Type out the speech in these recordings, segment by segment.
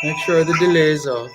Make sure the delay is off.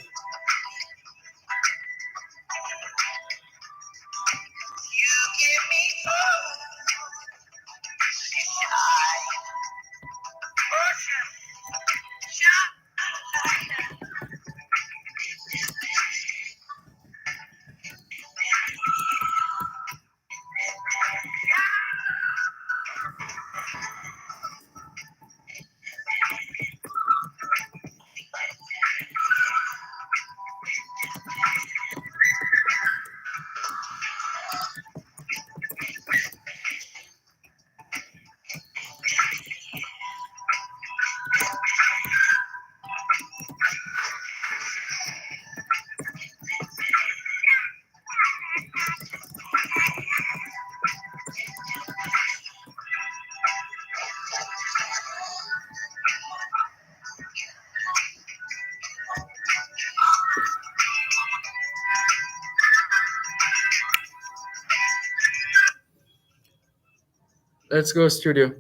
Let's go, studio.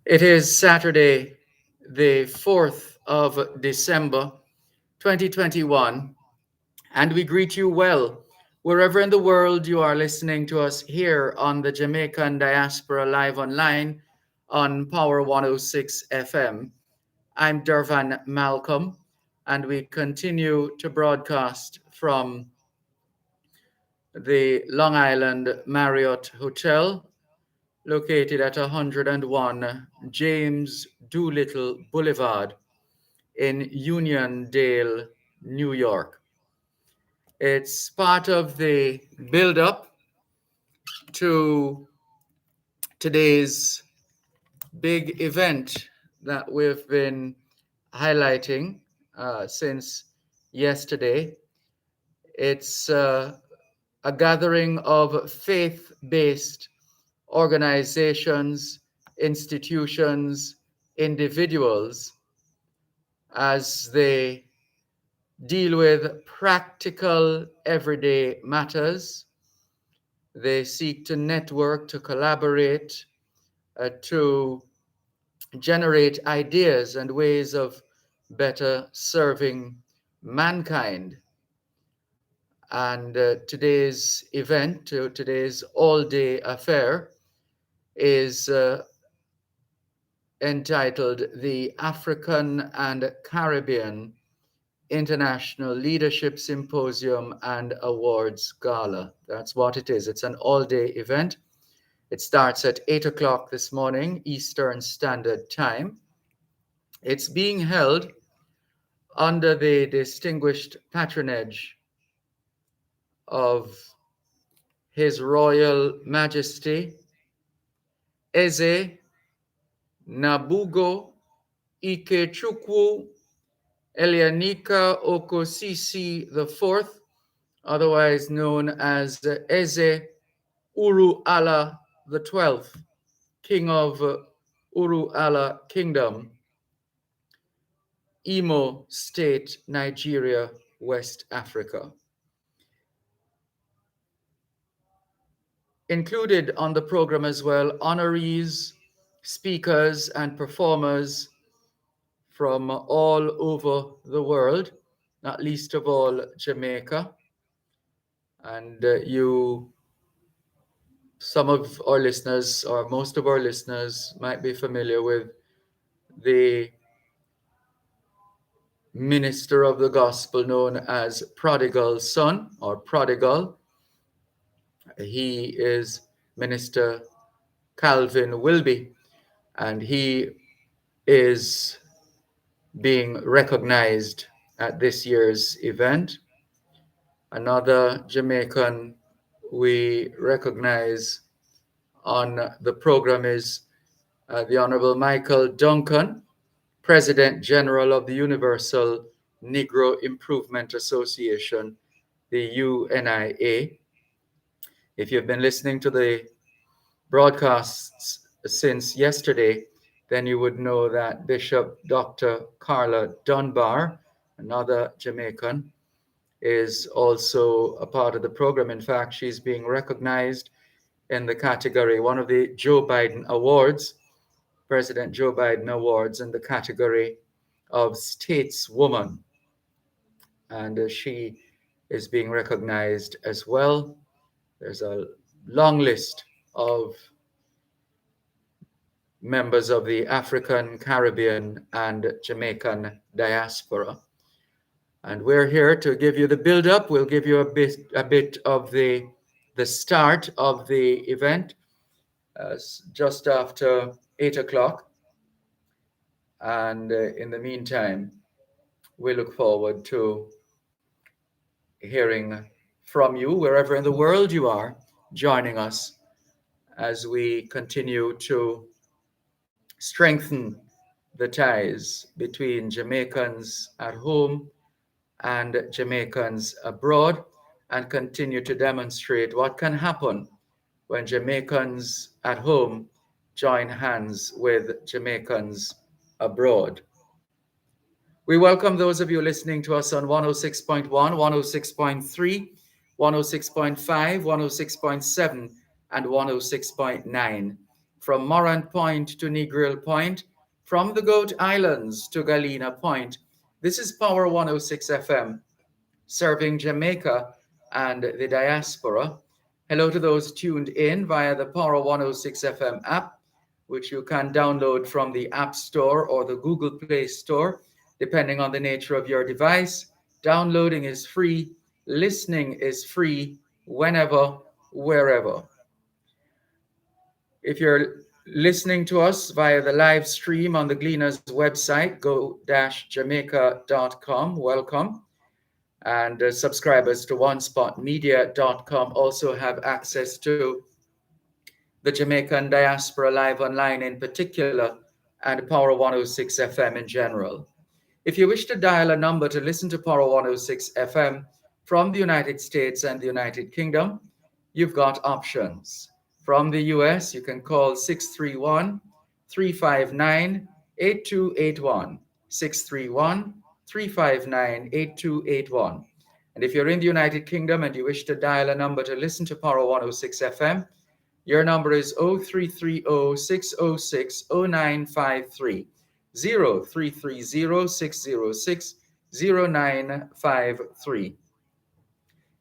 It is Saturday, the 4th of December, 2021, and we greet you well wherever in the world you are listening to us here on the Jamaican Diaspora live online on Power 106 FM. I'm Dervan Malcolm, and we continue to broadcast from the Long Island Marriott Hotel, located at 101 James Doolittle Boulevard in Uniondale, New York. It's part of the build-up to today's big event that we've been highlighting since yesterday. It's a gathering of faith-based organizations, institutions, individuals as they deal with practical everyday matters. They seek to network, to collaborate, to generate ideas and ways of better serving mankind. And today's event, today's all-day affair, is entitled the African and Caribbean International Leadership Symposium and Awards Gala. That's what it is. It's an all-day event. It starts at 8 o'clock this morning, Eastern Standard Time. It's being held under the distinguished patronage of His Royal Majesty Eze Nabugo Ikechukwu Elianika Okosisi IV, otherwise known as Eze Uru Allah XII, King of Uru Allah Kingdom, Imo State, Nigeria, West Africa. Included on the program as well, honorees, speakers, and performers from all over the world, not least of all Jamaica. And some of our listeners, or most of our listeners, might be familiar with the minister of the gospel known as Prodigal Son or Prodigal. He is Minister Calvin Wilby, and he is being recognized at this year's event. Another Jamaican we recognize on the program is the Honorable Michael Duncan, President General of the Universal Negro Improvement Association, the UNIA. If you've been listening to the broadcasts since yesterday, then you would know that Bishop Dr. Carla Dunbar, another Jamaican, is also a part of the program. In fact, she's being recognized in the category, one of the Joe Biden Awards, President Joe Biden Awards in the category of Stateswoman. And she is being recognized as well. There's a long list of members of the African, Caribbean, and Jamaican diaspora. And we're here to give you the build-up. We'll give you a bit of the start of the event just after 8 o'clock. And in the meantime, we look forward to hearing from you wherever in the world you are joining us as we continue to strengthen the ties between Jamaicans at home and Jamaicans abroad, and continue to demonstrate what can happen when Jamaicans at home join hands with Jamaicans abroad. We welcome those of you listening to us on 106.1, 106.3, 106.5, 106.7, and 106.9. From Morant Point to Negril Point, from the Goat Islands to Galena Point, this is Power 106 FM, serving Jamaica and the diaspora. Hello to those tuned in via the Power 106 FM app, which you can download from the App Store or the Google Play Store, depending on the nature of your device. Downloading is free, listening is free, whenever, wherever. If you're listening to us via the live stream on the Gleaner's website, go-jamaica.com, welcome. And subscribers to onespotmedia.com also have access to the Jamaican Diaspora Live Online in particular, and Power 106 FM in general. If you wish to dial a number to listen to Power 106 FM from the United States and the United Kingdom, you've got options. From the US, you can call 631-359-8281, 631-359-8281. And if you're in the United Kingdom and you wish to dial a number to listen to Power 106 FM, your number is 0330-606-0953, 0330-606-0953.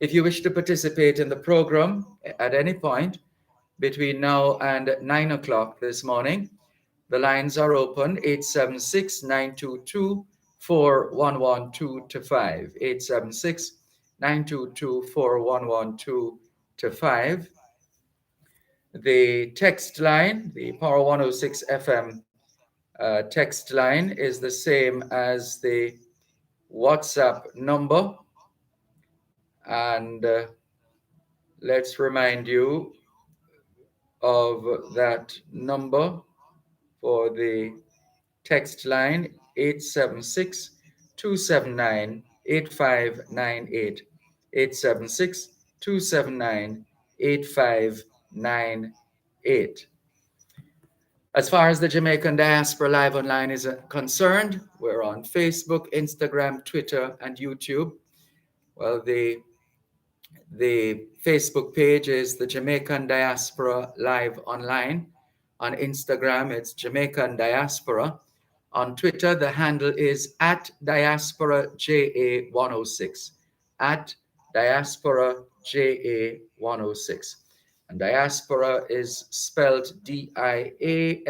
If you wish to participate in the program at any point between now and 9 o'clock this morning, the lines are open, 876-922-4112-5, 876-922-4112-5. The text line, the Power 106 FM text line, is the same as the WhatsApp number. And let's remind you of that number for the text line, 876-279-8598, 876-279-8598. As far as the Jamaican Diaspora Live Online is concerned, we're on Facebook, Instagram, Twitter, and YouTube. Well, the Facebook page is the Jamaican Diaspora Live Online. On Instagram, it's Jamaican Diaspora. On Twitter, the handle is @DiasporaJA106, @DiasporaJA106. And diaspora is spelled D-I-A-S-P-O-R-A,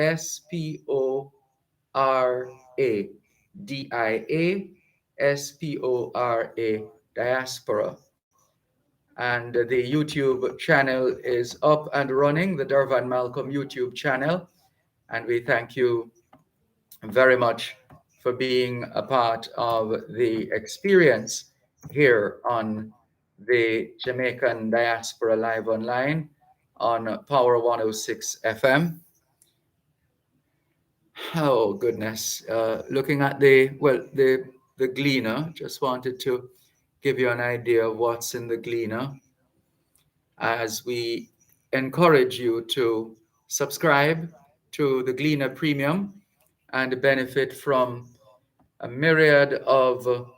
D-I-A-S-P-O-R-A, diaspora. And the YouTube channel is up and running, the Dervan Malcolm YouTube channel. And we thank you very much for being a part of the experience here on the Jamaican Diaspora Live Online on Power 106 FM. Oh, goodness. Looking at the Gleaner, just wanted to give you an idea of what's in the Gleaner as we encourage you to subscribe to the Gleaner Premium and benefit from a myriad of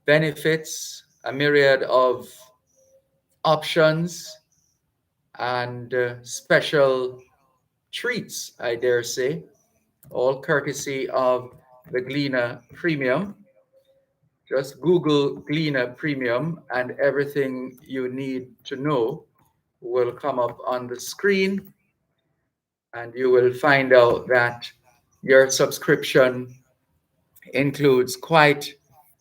benefits, a myriad of options, and special treats, I dare say, all courtesy of the Gleaner Premium. Just Google Gleaner Premium and everything you need to know will come up on the screen, and you will find out that your subscription includes quite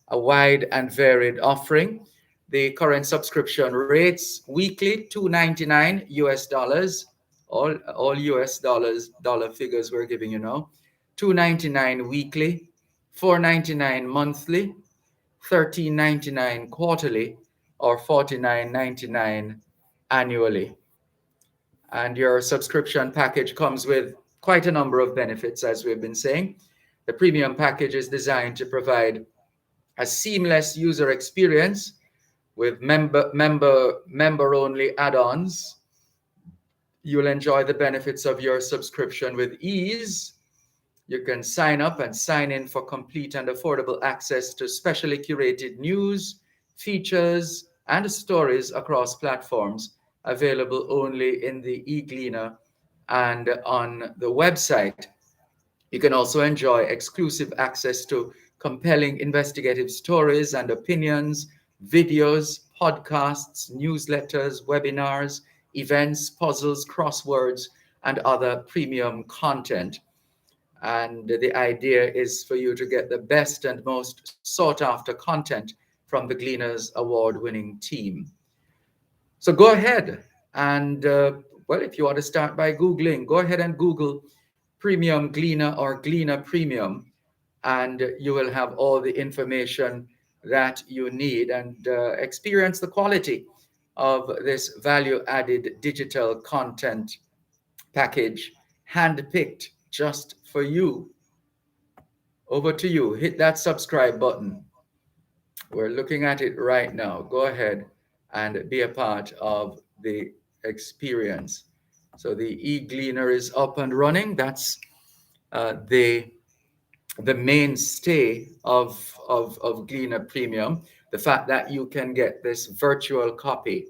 a wide and varied offering. The current subscription rates weekly $2.99 US dollars, all US dollars, dollar figures we're giving you now. $2.99 weekly, $4.99 monthly, $13.99 quarterly, or $49.99 annually. And your subscription package comes with quite a number of benefits, as we've been saying. The premium package is designed to provide a seamless user experience with member only add-ons. You'll enjoy the benefits of your subscription with ease. You can sign up and sign in for complete and affordable access to specially curated news, features, and stories across platforms, available only in the eGleaner and on the website. You can also enjoy exclusive access to compelling investigative stories and opinions, videos, podcasts, newsletters, webinars, events, puzzles, crosswords, and other premium content. And the idea is for you to get the best and most sought after content from the Gleaners award winning team. So go ahead and, well, if you want to start by Googling, go ahead and Google Premium Gleaner or Gleaner Premium, and you will have all the information that you need and experience the quality of this value added digital content package, handpicked just for you. Over to you. Hit that subscribe button. We're looking at it right now. Go ahead and be a part of the experience. So the eGleaner is up and running. That's the mainstay of Gleaner Premium. The fact that you can get this virtual copy,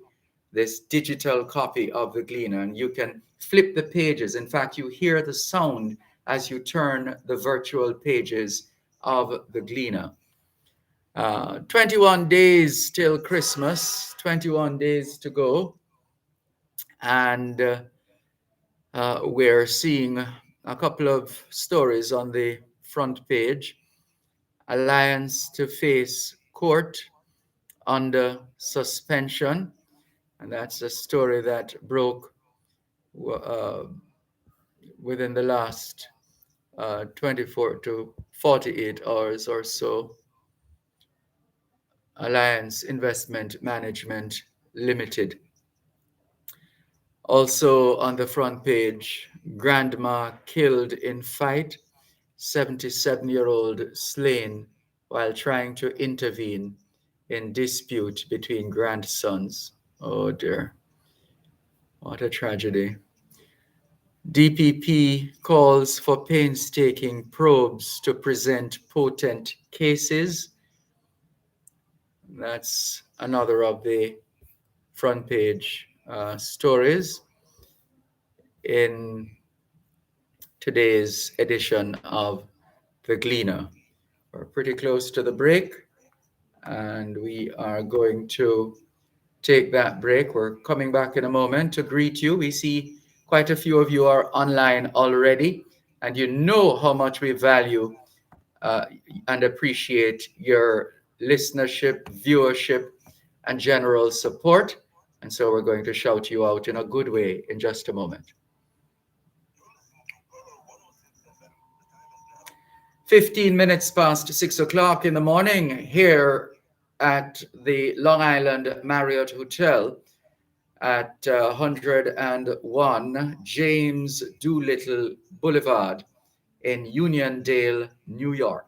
this digital copy of the Gleaner, and you can flip the pages. In fact, you hear the sound as you turn the virtual pages of the Gleaner. 21 days till Christmas, 21 days to go. And we're seeing a couple of stories on the front page. Alliance to face court under suspension. And that's a story that broke within the last 24 to 48 hours or so. Alliance Investment Management Limited. Also on the front page, grandma killed in fight, 77-year-old slain while trying to intervene in dispute between grandsons. Oh dear, what a tragedy. DPP calls for painstaking probes to present potent cases. That's another of the front page stories in today's edition of The Gleaner. We're pretty close to the break, and we are going to take that break. We're coming back in a moment to greet you. We see quite a few of you are online already, and you know how much we value and appreciate your listenership, viewership, and general support. And so we're going to shout you out in a good way in just a moment. 15 minutes past 6 o'clock in the morning here at the Long Island Marriott Hotel at 101 James Doolittle Boulevard in Uniondale, New York.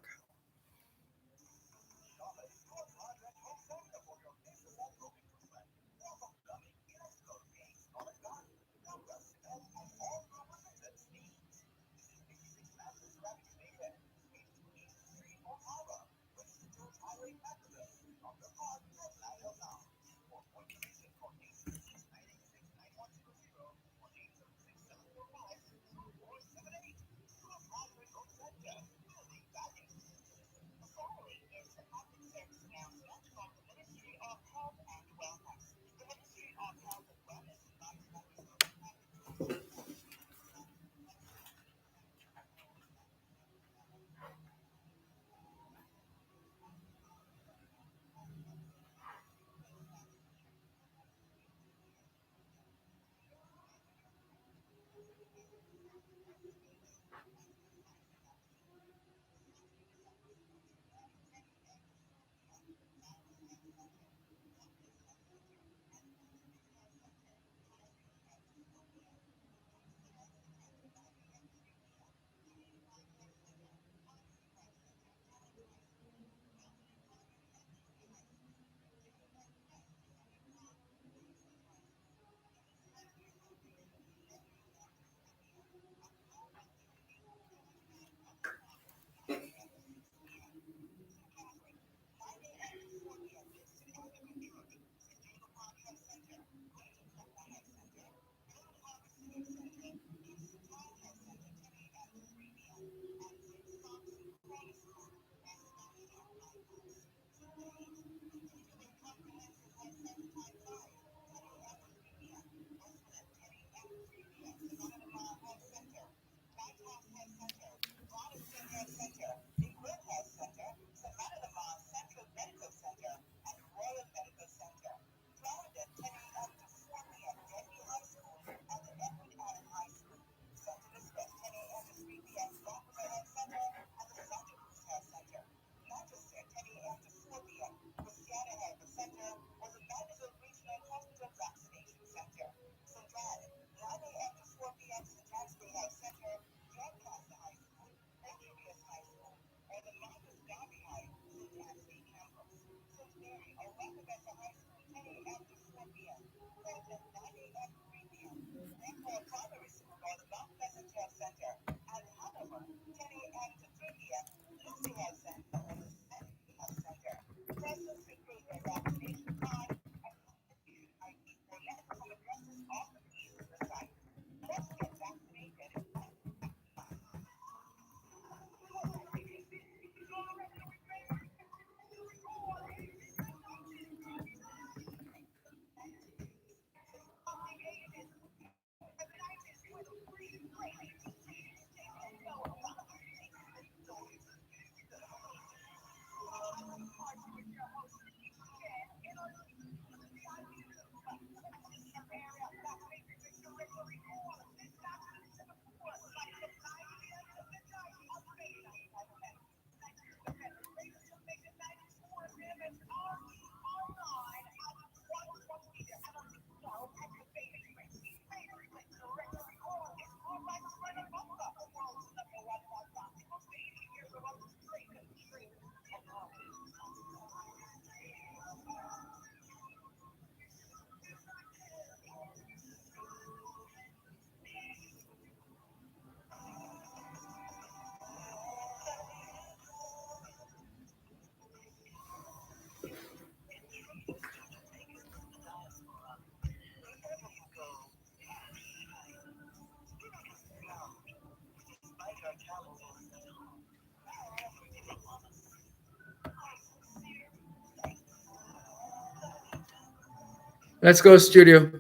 Let's go, studio.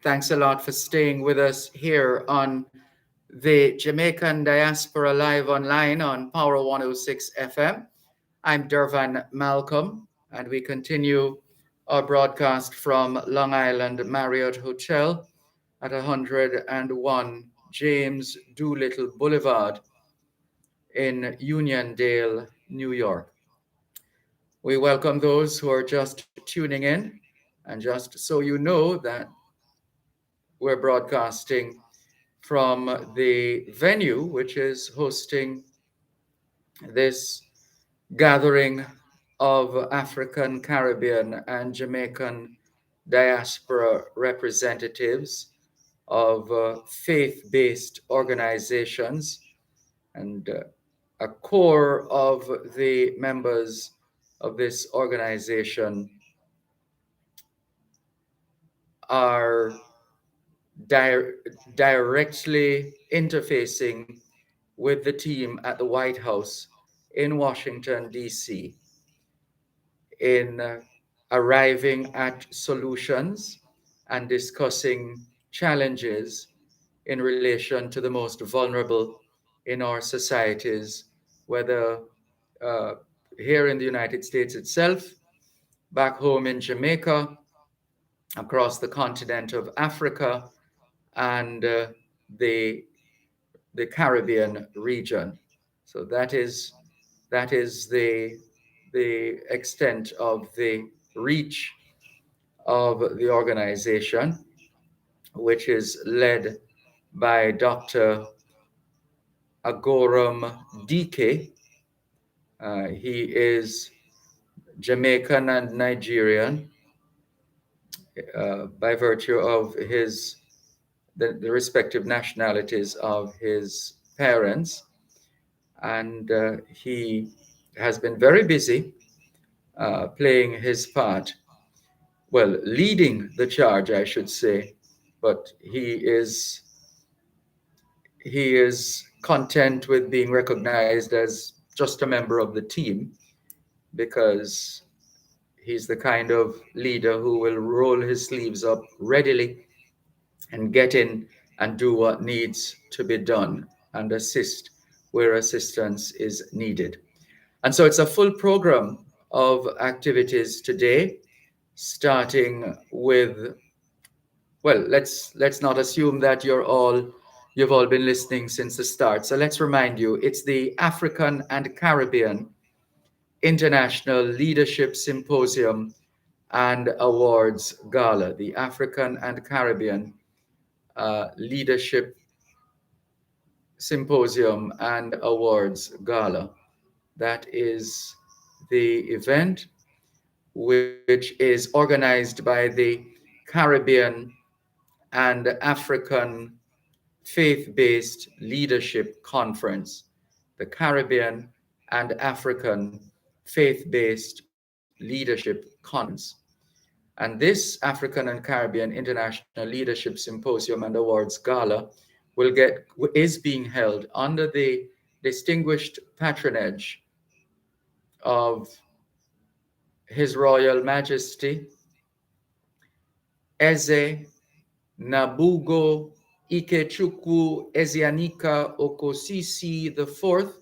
Thanks a lot for staying with us here on the Jamaican Diaspora Live Online on Power 106 FM. I'm Dervan Malcolm, and we continue our broadcast from Long Island Marriott Hotel at 101 James Doolittle Boulevard in Uniondale, New York. We welcome those who are just tuning in, and just so you know that we're broadcasting from the venue which is hosting this gathering of African, Caribbean, and Jamaican diaspora representatives of faith based organizations. And a core of the members of this organization are directly interfacing with the team at the White House in Washington, D.C., in arriving at solutions and discussing challenges in relation to the most vulnerable in our societies, whether uh, here in the United States itself, back home in Jamaica, across the continent of Africa, and the the Caribbean region. So that is the extent of the reach of the organization, which is led by Dr. Agoram Dike. He is Jamaican and Nigerian by virtue of the respective nationalities of his parents, and he has been very busy playing his part, well, leading the charge, I should say, but he is content with being recognized as just a member of the team, because he's the kind of leader who will roll his sleeves up readily and get in and do what needs to be done and assist where assistance is needed. And so it's a full program of activities today, starting with, well, let's not assume that you've all been listening since the start. So let's remind you, it's the African and Caribbean International Leadership Symposium and Awards Gala, the African and Caribbean Leadership Symposium and Awards Gala. That is the event, which is organized by the Caribbean and African Faith-Based Leadership Conference, the Caribbean and African Faith-Based Leadership Conference. And this African and Caribbean International Leadership Symposium and Awards Gala is being held under the distinguished patronage of His Royal Majesty Eze Nabugo Ikechukwu Ezeanika Okosisi IV,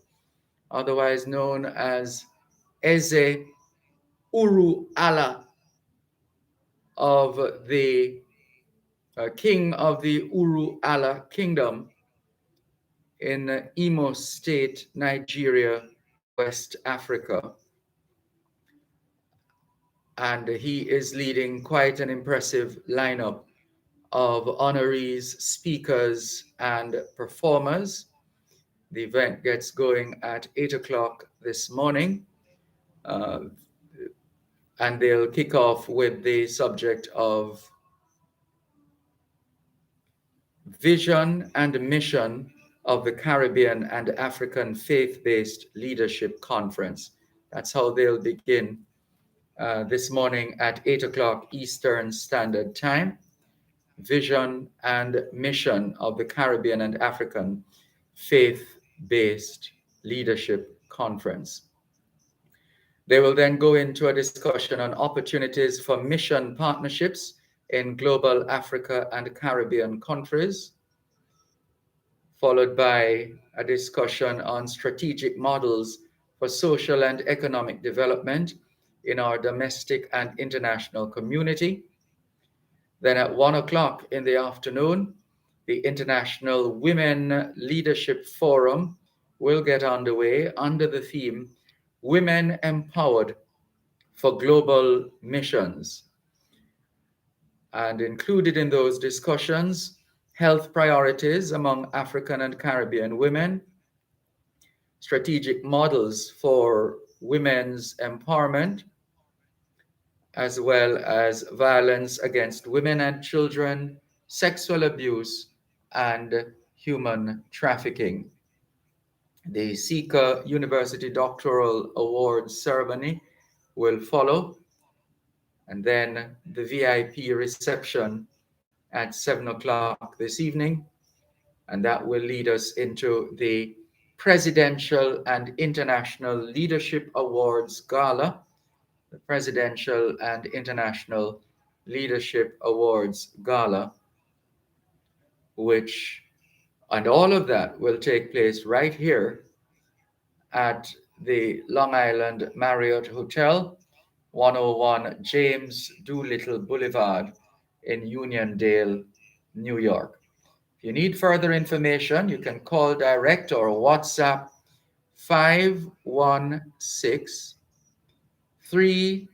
otherwise known as Eze Uru Allah of the King of the Uru Allah Kingdom in Imo State, Nigeria, West Africa. And he is leading quite an impressive lineup of honorees, speakers, and performers. The event gets going at 8 o'clock this morning, and they'll kick off with the subject of vision and mission of the Caribbean and African Faith-Based Leadership Conference. That's how they'll begin this morning at 8 o'clock Eastern Standard Time. Vision and mission of the Caribbean and African Faith-Based Leadership Conference. They will then go into a discussion on opportunities for mission partnerships in global Africa and Caribbean countries, followed by a discussion on strategic models for social and economic development in our domestic and international community. Then at 1 o'clock in the afternoon, the International Women Leadership Forum will get underway under the theme Women Empowered for Global Missions. And included in those discussions, health priorities among African and Caribbean women, strategic models for women's empowerment, as well as violence against women and children, sexual abuse, and human trafficking. The Seeker University Doctoral Awards ceremony will follow, and then the VIP reception at 7 o'clock this evening, and that will lead us into the Presidential and International Leadership Awards Gala, the Presidential and International Leadership Awards Gala, and all of that will take place right here at the Long Island Marriott Hotel, 101 James Doolittle Boulevard in Uniondale, New York. If you need further information, you can call direct or WhatsApp 516 300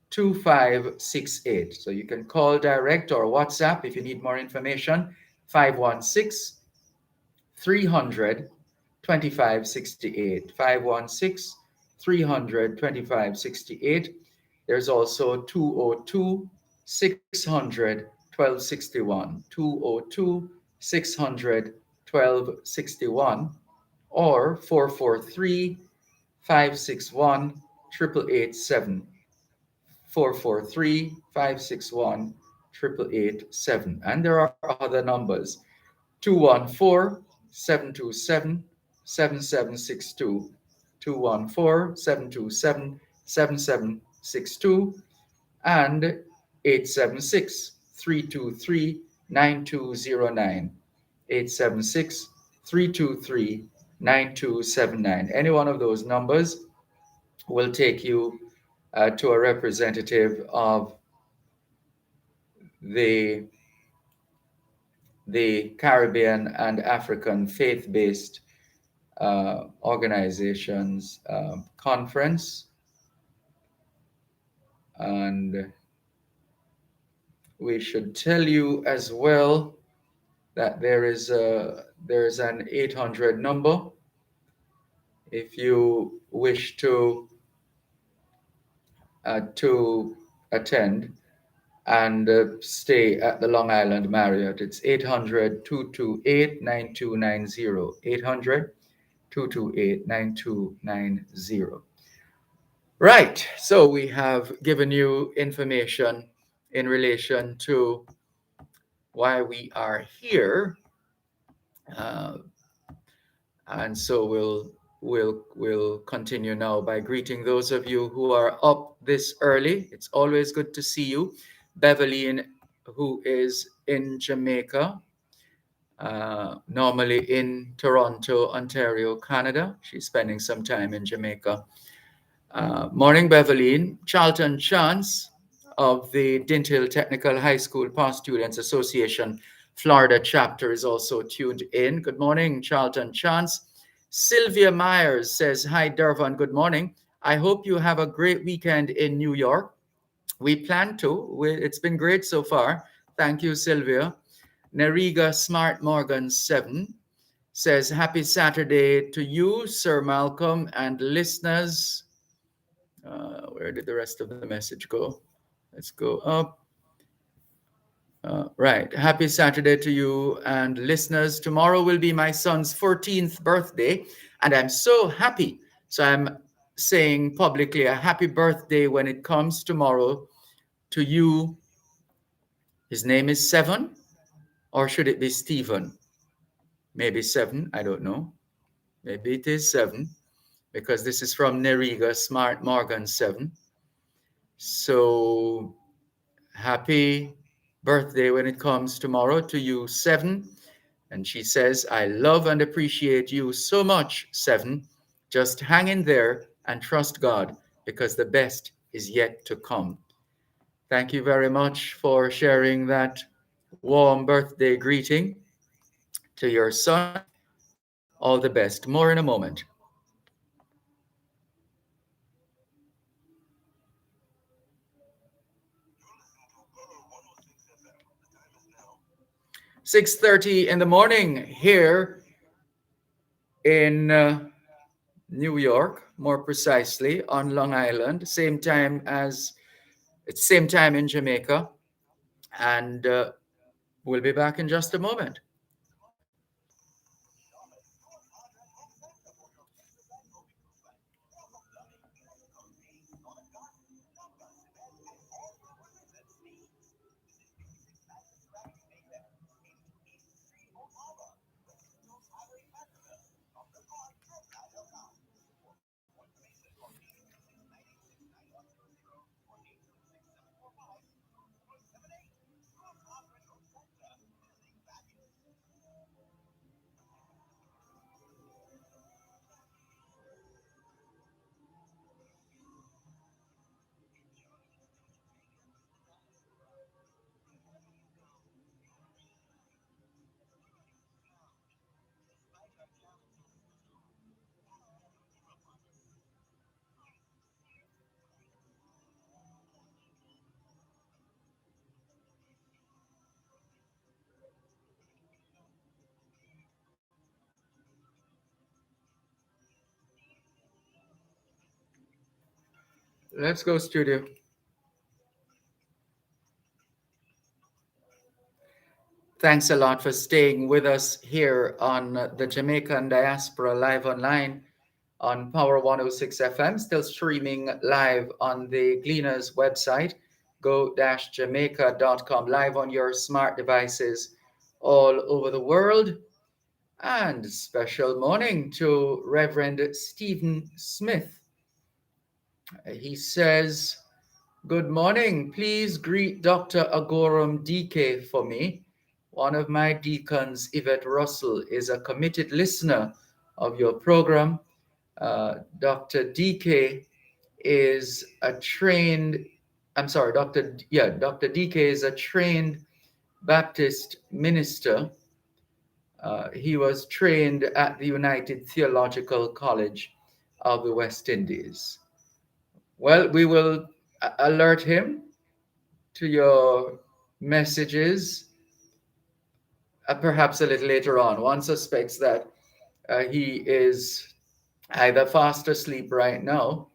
2568. So you can call direct or WhatsApp if you need more information, 516 300 2568. 516 300 2568. There's also 202 600 1261. 202 600 1261 or 443 561 8887. 443 561 8887. And there are other numbers, 214 727 7762. 214 727 7762 and 876 323 9209. 876 323 9279. Any one of those numbers will take you to a representative of the Caribbean and African faith-based organizations conference, and we should tell you as well that there's an 800 number if you wish to attend and stay at the Long Island Marriott. It's 800-228-9290. 800-228-9290. Right. So we have given you information in relation to why we are here. And so we'll continue now by greeting those of you who are up this early. It's always good to see you. Beverly, who is in Jamaica, normally in Toronto, Ontario, Canada. She's spending some time in Jamaica. Morning, Beverly. Charlton Chance of the Dint Hill Technical High School Past Students Association Florida chapter is also tuned in. Good morning, Charlton Chance. Sylvia Myers says, hi, Dervan, good morning. I hope you have a great weekend in New York. We plan to. It's been great so far. Thank you, Sylvia. Neriga Smart Morgan 7 says, happy Saturday to you, Sir Malcolm, and listeners. Where did the rest of the message go? Let's go up. Right. Happy Saturday to you and listeners. Tomorrow will be my son's 14th birthday, and I'm so happy. So I'm saying publicly a happy birthday when it comes tomorrow to you. His name is Seven, or should it be Stephen? Maybe Seven, I don't know. Maybe it is Seven, because this is from Neriga Smart Morgan 7. So happy birthday when it comes tomorrow to you, Seven. And she says, I love and appreciate you so much, Seven. Just hang in there and trust God, because the best is yet to come. Thank you very much for sharing that warm birthday greeting to your son. All the best. More in a moment. "6:30 in the morning here in New York, more precisely on Long Island. Same time in Jamaica, and we'll be back in just a moment. Let's go, studio. Thanks a lot for staying with us here on the Jamaican Diaspora live online on Power 106 FM, still streaming live on the Gleaners website, go-jamaica.com, live on your smart devices all over the world. And special morning to Reverend Stephen Smith. He says, "Good morning. Please greet Dr. Agoram DK for me. One of my deacons, Yvette Russell, is a committed listener of your program. Dr. DK is a trained, I'm sorry, Dr. DK is a trained Baptist minister. He was trained at the United Theological College of the West Indies. Well, we will alert him to your messages perhaps a little later on. One suspects that he is either fast asleep right now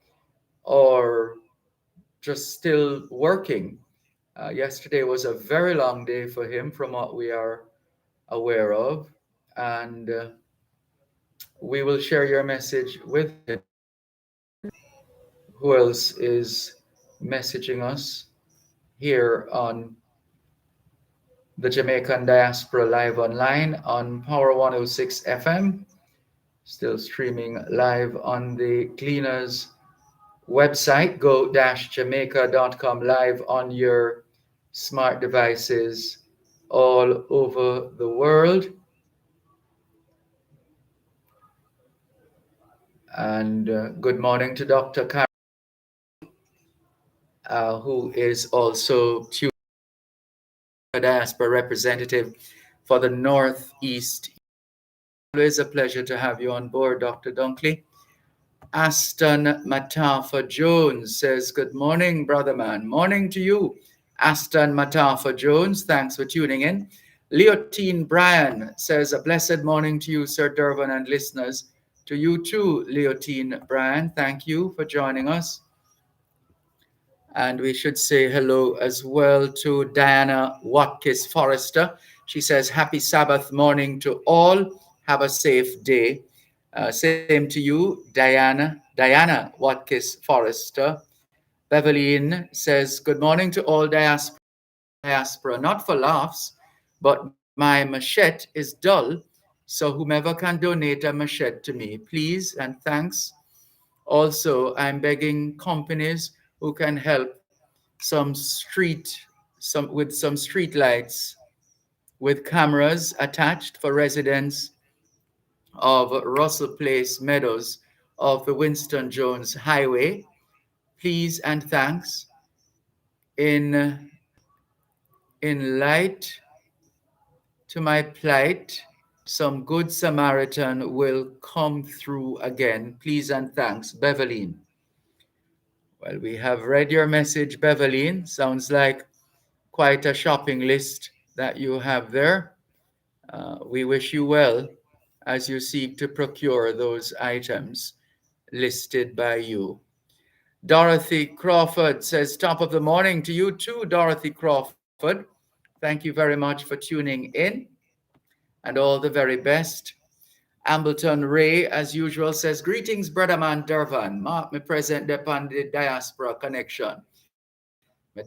or just still working. Yesterday was a very long day for him, from what we are aware of, and we will share your message with him. Who else is messaging us here on the Jamaican Diaspora live online on Power 106 FM? Still streaming live on the Cleaners website, go-jamaica.com, live on your smart devices all over the world. And good morning to Dr. Karen, who is also Diaspora representative for the Northeast. Always a pleasure to have you on board, Dr. Dunkley. Aston Matafa Jones says, "Good morning, brother man." Morning to you, Aston Matafa Jones. Thanks for tuning in. Leotine Bryan says, "A blessed morning to you, Sir Dervan, and listeners." To you too, Leotine Bryan. Thank you for joining us. And we should say hello as well to Diana Watkins Forrester. She says, "Happy Sabbath morning to all. Have a safe day." Same to you, Diana Watkins Forrester. Beverly says, "Good morning to all diaspora. Not for laughs, but my machete is dull. So whomever can donate a machete to me, please and thanks. Also, I'm begging companies who can help with some street lights with cameras attached for residents of Russell Place Meadows of the Winston Jones Highway. Please and thanks. In light to my plight, some good Samaritan will come through again. Please and thanks, Beverline." Well, we have read your message, Beverline. Sounds like quite a shopping list that you have there. We wish you well as you seek to procure those items listed by you. Dorothy Crawford says, "Top of the morning to you too, Dorothy Crawford. Thank you very much for tuning in and all the very best." Ambleton Ray, as usual, says, "Greetings, brother man Dervan. Mark me present upon the Diaspora Connection. Me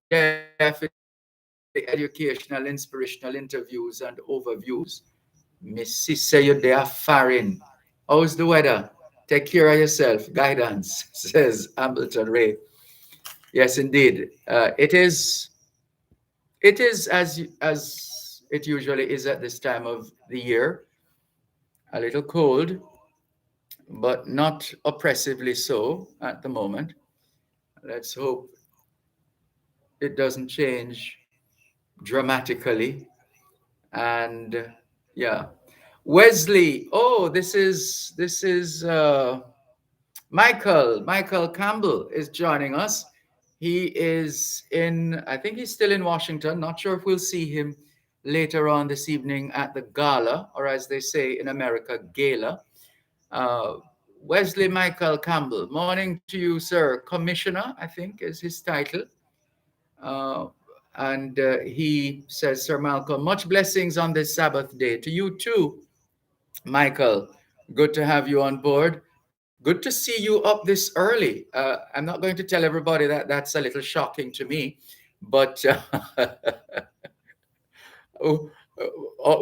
there for the educational, inspirational interviews and overviews. Miss say you there faring. How's the weather? Take care of yourself. Guidance," says Ambleton Ray. Yes, indeed. It is as it usually is at this time of the year, a little cold, but not oppressively so at the moment. Let's hope it doesn't change dramatically. And yeah, Wesley. Oh, this is Michael Campbell is joining us. He is I think he's still in Washington. Not sure if we'll see him later on this evening at the gala, or as they say in America, gala. Uh, Wesley Michael Campbell, morning to you, sir. Commissioner, I think is his title. Uh, and he says, Sir Malcolm, much blessings on this Sabbath day. To you too, Michael. Good to have you on board. Good to see you up this early. I'm not going to tell everybody that that's a little shocking to me, but oh,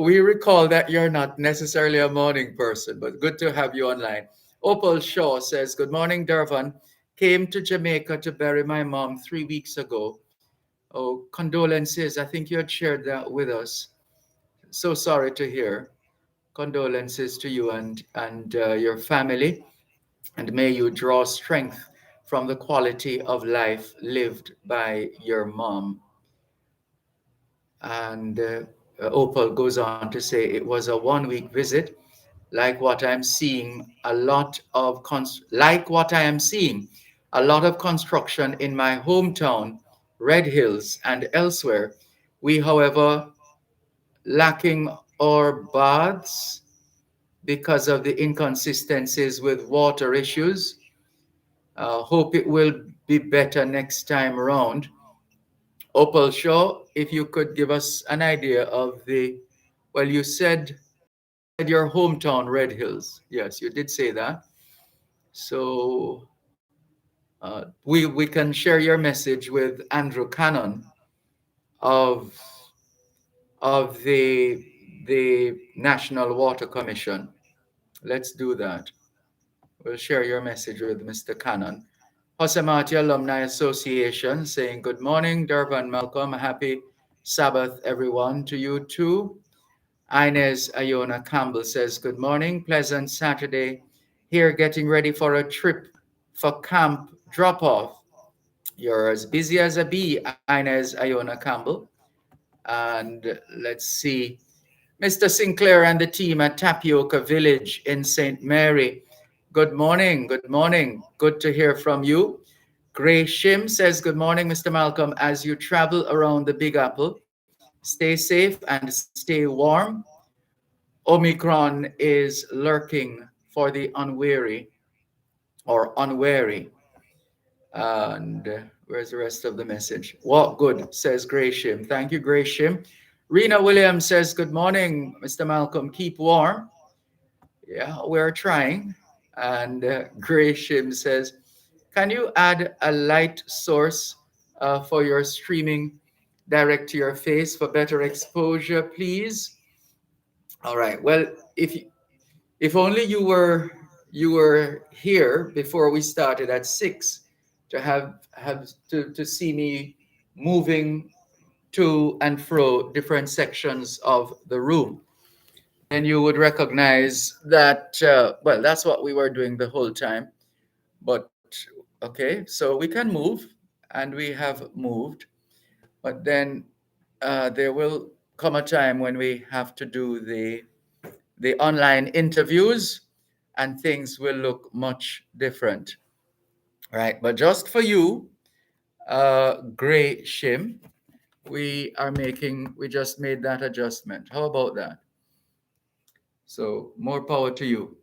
we recall that you're not necessarily a morning person, but good to have you online. Opal Shaw says, good morning, Dervan. Came to Jamaica to bury my mom 3 weeks ago. Oh, condolences. I think you had shared that with us. So sorry to hear. Condolences to you and your family, and may you draw strength from the quality of life lived by your mom. And Opal goes on to say it was a 1 week visit, like what I'm seeing a lot of like what I am seeing a lot of construction in my hometown, Red Hills, and elsewhere. We, however, lacking our baths because of the inconsistencies with water issues. Hope it will be better next time around. Opal Shaw, if you could give us an idea of well, you said your hometown, Red Hills. Yes, you did say that. So we can share your message with Andrew Cannon of the National Water Commission. Let's do that. We'll share your message with Mr. Cannon. Hosamati Alumni Association saying, good morning, Dervan Malcolm. Happy Sabbath, everyone, to you too. Inez Iona Campbell says, good morning, pleasant Saturday. Here getting ready for a trip for camp drop-off. You're as busy as a bee, Inez Iona Campbell. And let's see, Mr. Sinclair and the team at Tapioca Village in St. Mary. Good morning, good morning. Good to hear from you. Gray Shim says, good morning, Mr. Malcolm. As you travel around the Big Apple, stay safe and stay warm. Omicron is lurking for the unwary or unwary. And where's the rest of the message? Walk good, says Grayshim. Thank you, Grayshim. Rena Williams says, good morning, Mr. Malcolm. Keep warm. Yeah, we're trying. And Grayshim says, can you add a light source for your streaming direct to your face for better exposure, please? All right. Well, if only you were here before we started at 6 to to see me moving to and fro different sections of the room, then you would recognize that well, that's what we were doing the whole time. But okay, so we can move, and we have moved, but then there will come a time when we have to do the online interviews, and things will look much different, right? But just for you, Gray Shim, we just made that adjustment. How about that? So more power to you.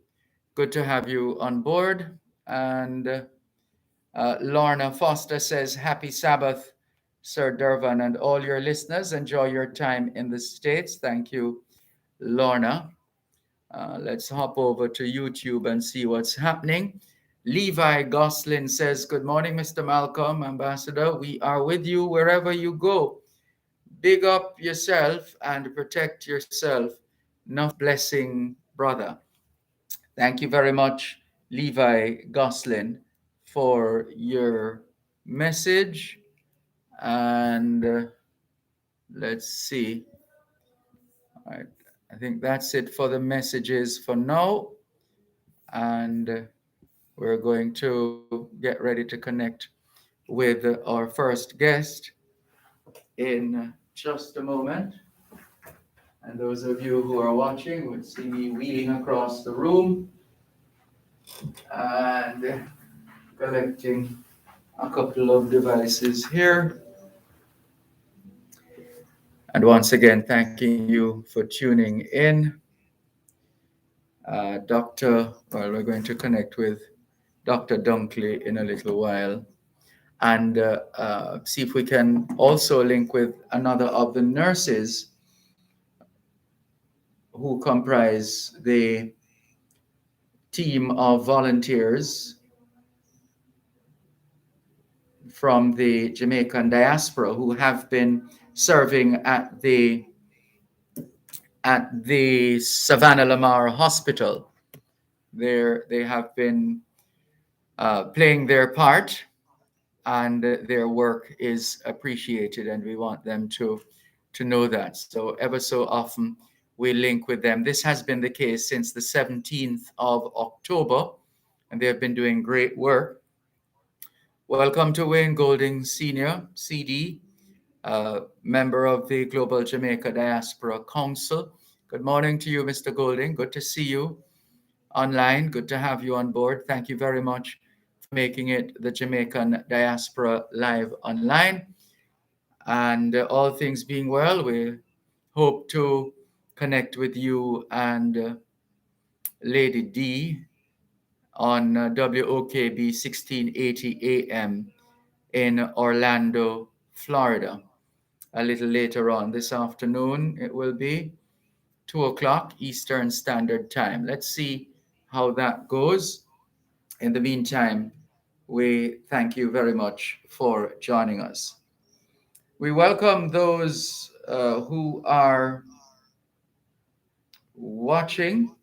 Good to have you on board. And Lorna Foster says, happy Sabbath, Sir Dervan, and all your listeners. Enjoy your time in the States. Thank you, Lorna. Let's hop over to YouTube and see what's happening. Levi Goslin says, good morning, Mr. Malcolm, Ambassador. We are with you wherever you go. Big up yourself and protect yourself. Enough blessing, brother. Thank you very much, Levi Goslin, for your message. And let's see. All right. I think that's it for the messages for now. And we're going to get ready to connect with our first guest in just a moment. And those of you who are watching would see me wheeling across the room and collecting a couple of devices here. And once again, thanking you for tuning in. We're going to connect with Dr. Dunkley in a little while and see if we can also link with another of the nurses who comprise the team of volunteers from the Jamaican diaspora who have been serving at the Savannah Lamar Hospital. They have been playing their part, and their work is appreciated, and we want them to know that. So ever so often we link with them. This has been the case since the 17th of October, and they have been doing great work. Welcome to Wayne Golding Senior, CD, member of the Global Jamaica Diaspora Council. Good morning to you, Mr. Golding. Good to see you online. Good to have you on board. Thank you very much for making it the Jamaican Diaspora Live online. And all things being well, we hope to connect with you and Lady D on WOKB 1680 AM in Orlando, Florida. A little later on this afternoon, it will be 2 o'clock Eastern Standard Time. Let's see how that goes. In the meantime, we thank you very much for joining us. We welcome those who are watching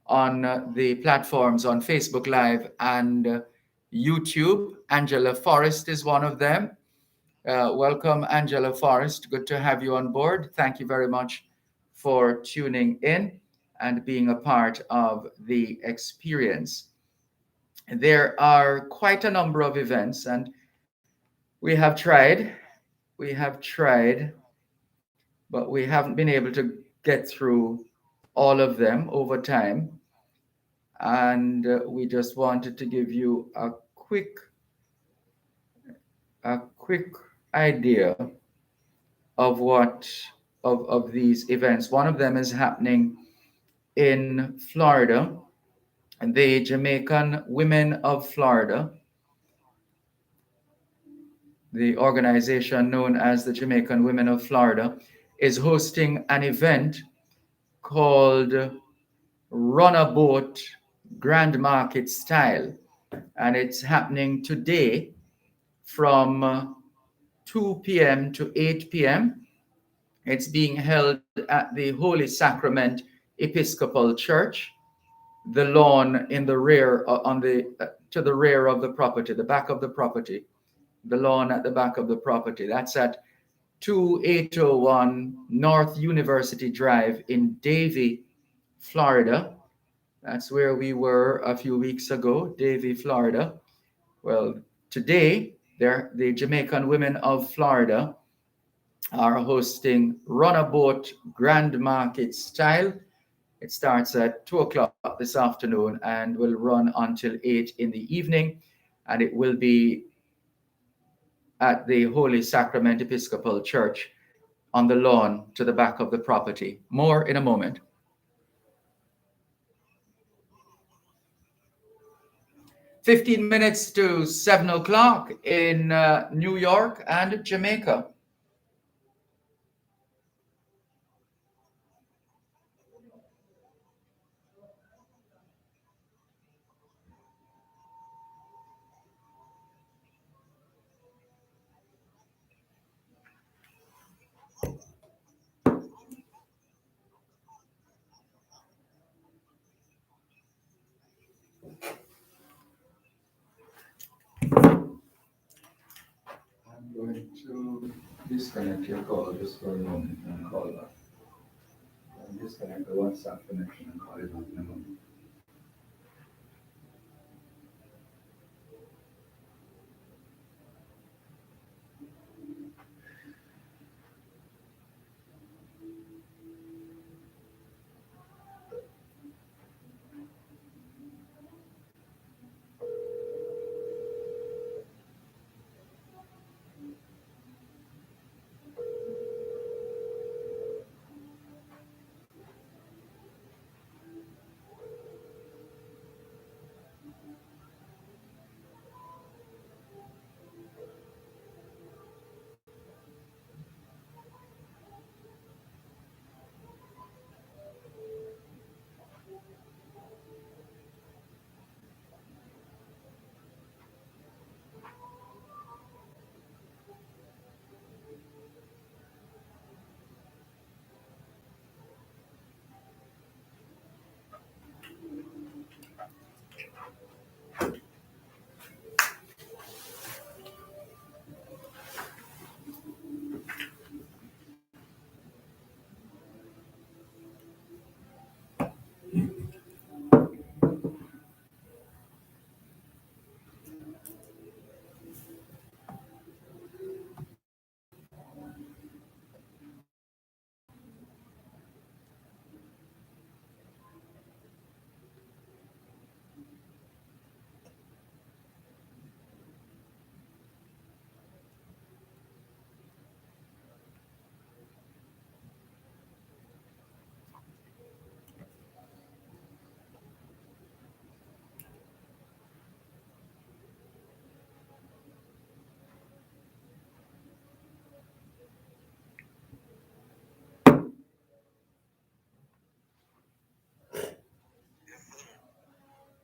on the platforms on Facebook Live and YouTube. Angela Forrest is one of them. Welcome, Angela Forrest. Good to have you on board. Thank you very much for tuning in and being a part of the experience. There are quite a number of events, and we have tried, but we haven't been able to get through all of them over time. And we just wanted to give you a quick idea of of these events. One of them is happening in Florida, and the Jamaican Women of Florida, the organization known as the Jamaican Women of Florida, is hosting an event called Run a Boat Grand Market Style, and it's happening today from 2 p.m. to 8 p.m. It's being held at the Holy Sacrament Episcopal Church, the lawn in the rear to the rear of the property, the back of the property, the lawn at the back of the property. That's at 2801 North University Drive in Davie, Florida. That's where we were a few weeks ago, Davie, Florida. Well, today, the Jamaican Women of Florida are hosting Run a Boat Grand Market Style. It starts at 2 o'clock this afternoon and will run until 8 in the evening. And it will be at the Holy Sacrament Episcopal Church on the lawn to the back of the property. More in a moment. 15 minutes to 7 o'clock in New York and Jamaica. I'm going to disconnect your call just for a moment and call back. Disconnect the WhatsApp connection and call it back in a moment.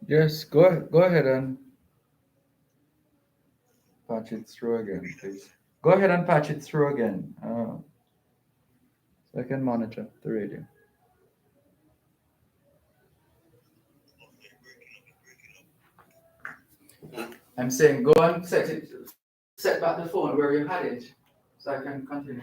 Yes, go ahead and patch it through again, please. Go ahead and patch it through again, so I can monitor the radio. I'm saying go and set back the phone where you had it, so I can continue.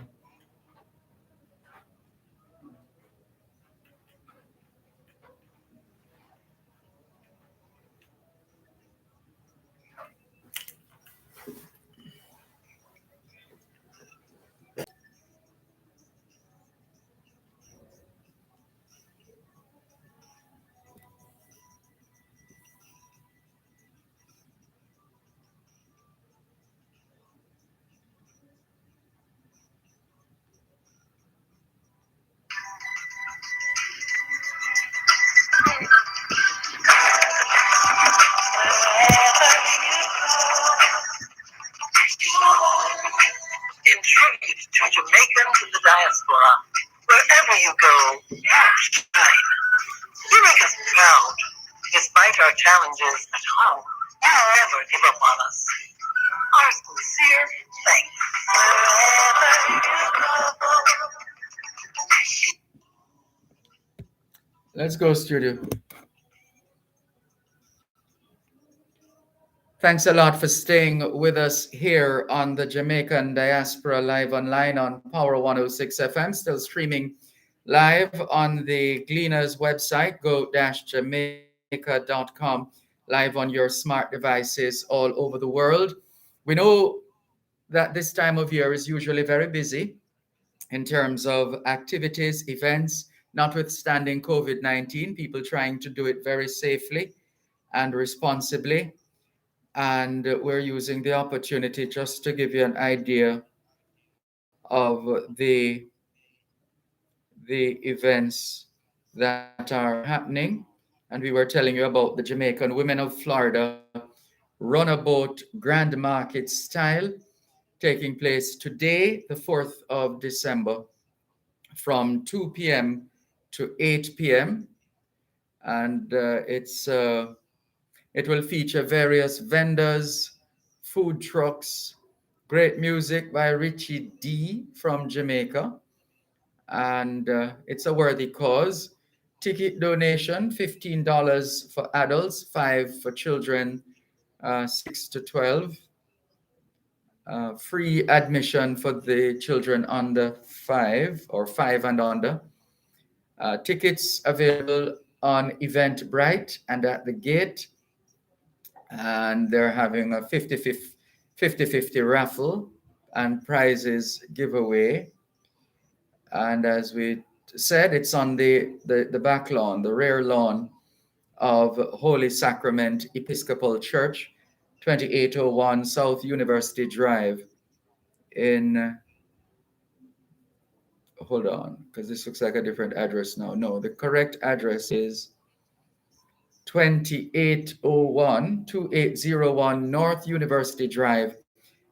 Intribute to Jamaicans in the diaspora. Wherever you go, you shine. You make us proud. Despite our challenges at home, you never give up on us. Our sincere thanks. Wherever you go. Let's go, studio. Thanks a lot for staying with us here on the Jamaican Diaspora Live Online on Power 106 FM, still streaming live on the Gleaners website, go-jamaica.com, live on your smart devices all over the world. We know that this time of year is usually very busy in terms of activities, events, notwithstanding COVID-19, people trying to do it very safely and responsibly. And we're using the opportunity just to give you an idea of the events that are happening. And we were telling you about the Jamaican Women of Florida runabout Grand Market style taking place today, the 4th of December, from 2 p.m. to 8 p.m. And it will feature various vendors, food trucks, great music by Richie D from Jamaica. And it's a worthy cause. Ticket donation $15 for adults, 5 for children 6 to 12. Free admission for the children under 5 or 5 and under. Tickets available on Eventbrite and at the gate. And they're having a 50-50 raffle and prizes giveaway. And as we said, it's on the back lawn, the rear lawn of Holy Sacrament Episcopal Church, 2801 South University Drive in, hold on, because this looks like a different address now. No, the correct address is 2801 North University Drive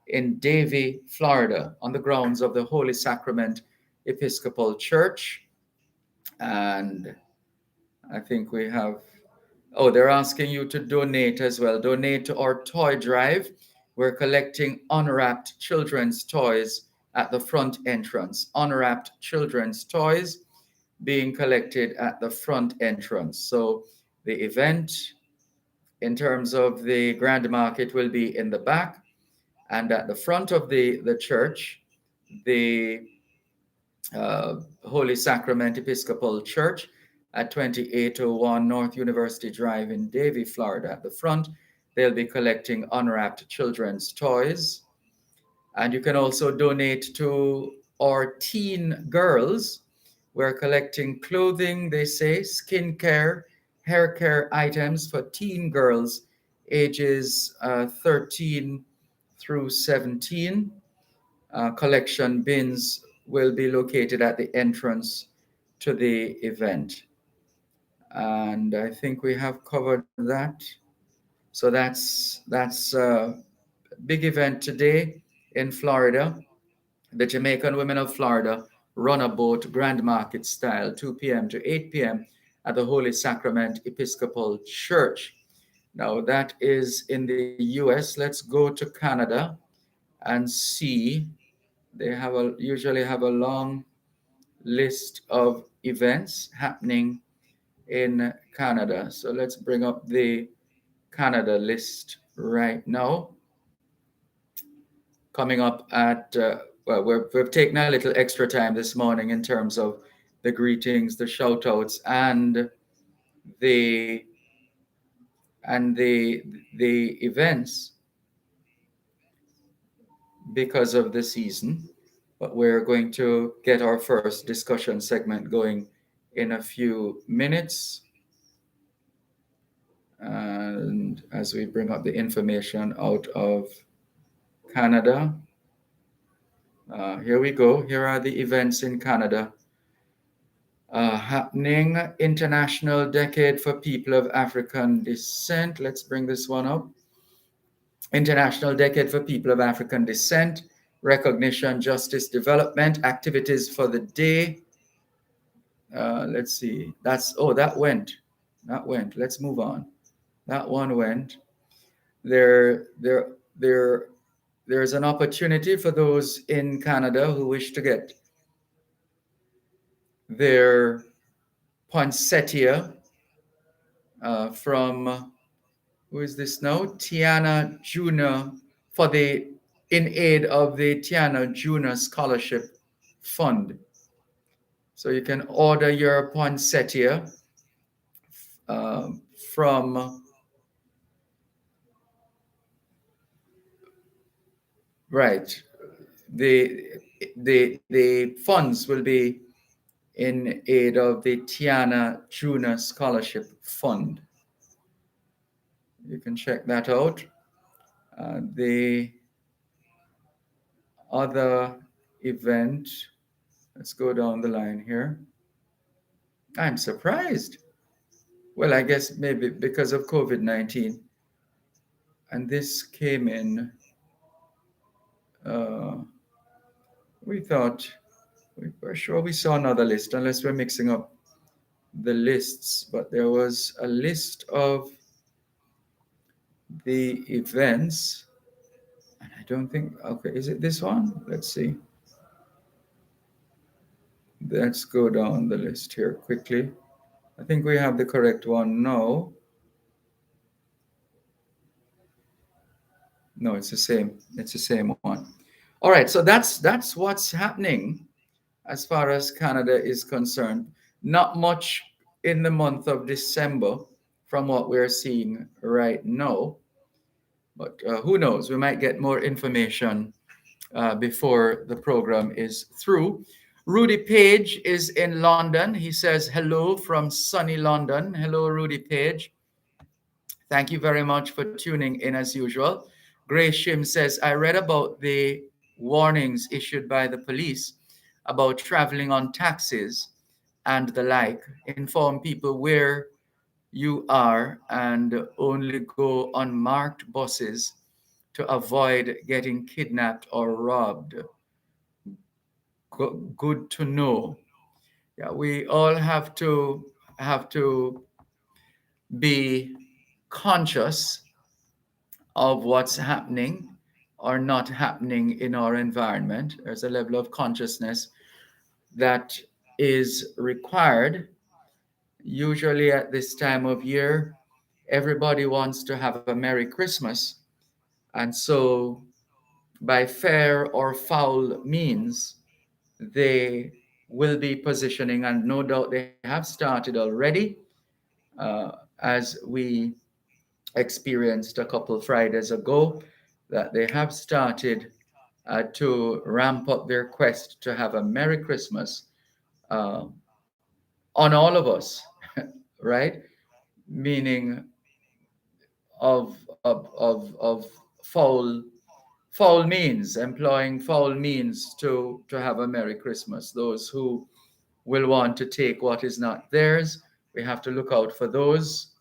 in Davie, Florida, on the grounds of the Holy Sacrament Episcopal Church. And I think we have, oh, they're asking you to donate as well. Donate to our toy drive. We're collecting unwrapped children's toys at the front entrance. Unwrapped children's toys being collected at the front entrance. So the event in terms of the Grand Market will be in the back, and at the front of the church, the Holy Sacrament Episcopal Church at 2801 North University Drive in Davie, Florida. At the front, they'll be collecting unwrapped children's toys. And you can also donate to our teen girls. We're collecting clothing, they say, skincare, hair care items for teen girls ages 13 through 17. Collection bins will be located at the entrance to the event. And I think we have covered that. So that's a big event today in Florida. The Jamaican Women of Florida run a boat Grand Market style, 2 p.m. to 8 p.m. at the Holy Sacrament Episcopal Church. Now that is in the US. Let's go to Canada and see. They usually have a long list of events happening in Canada. So let's bring up the Canada list right now. Coming up at well, we've taken a little extra time this morning in terms of the greetings, the shout outs, the and the events because of the season. But we're going to get our first discussion segment going in a few minutes. And as we bring up the information out of Canada, here we go. Here are the events in Canada happening. International Decade for People of African Descent. Let's bring this one up. International Decade for People of African Descent. Recognition, Justice, Development. Activities for the day. Let's see. That went. That went. Let's move on. That one went. There, there, there. There's an opportunity for those in Canada who wish to get their poinsettia from, who is this now? Tiana Junior, in aid of the Tiana Junior Scholarship Fund. So you can order your poinsettia from, right, the funds will be in aid of the Tiana Junior Scholarship Fund. You can check that out. The other event, let's go down the line here. I'm surprised. Well, I guess maybe because of COVID-19. And this came in, we thought, we were sure we saw another list, unless we're mixing up the lists. But there was a list of the events. And I don't think, okay, is it this one? Let's see. Let's go down the list here quickly. I think we have the correct one now. No, it's the same. It's the same one. All right, so that's what's happening as far as Canada is concerned. Not much in the month of December from what we're seeing right now. But who knows? We might get more information before the program is through. Rudy Page is in London. He says hello from sunny London. Hello, Rudy Page. Thank you very much for tuning in as usual. Grace Shim says, I read about the warnings issued by the police about traveling on taxis and the like. Inform people where you are and only go on marked buses to avoid getting kidnapped or robbed. Good to know. Yeah, we all have to be conscious of what's happening or not happening in our environment. There's a level of consciousness that is required. Usually at this time of year, everybody wants to have a Merry Christmas. And so by fair or foul means, they will be positioning, and no doubt they have started already, as we experienced a couple Fridays ago, that they have started to ramp up their quest to have a Merry Christmas on all of us, right? Meaning of foul means, employing foul means to have a Merry Christmas. Those who will want to take what is not theirs, we have to look out for those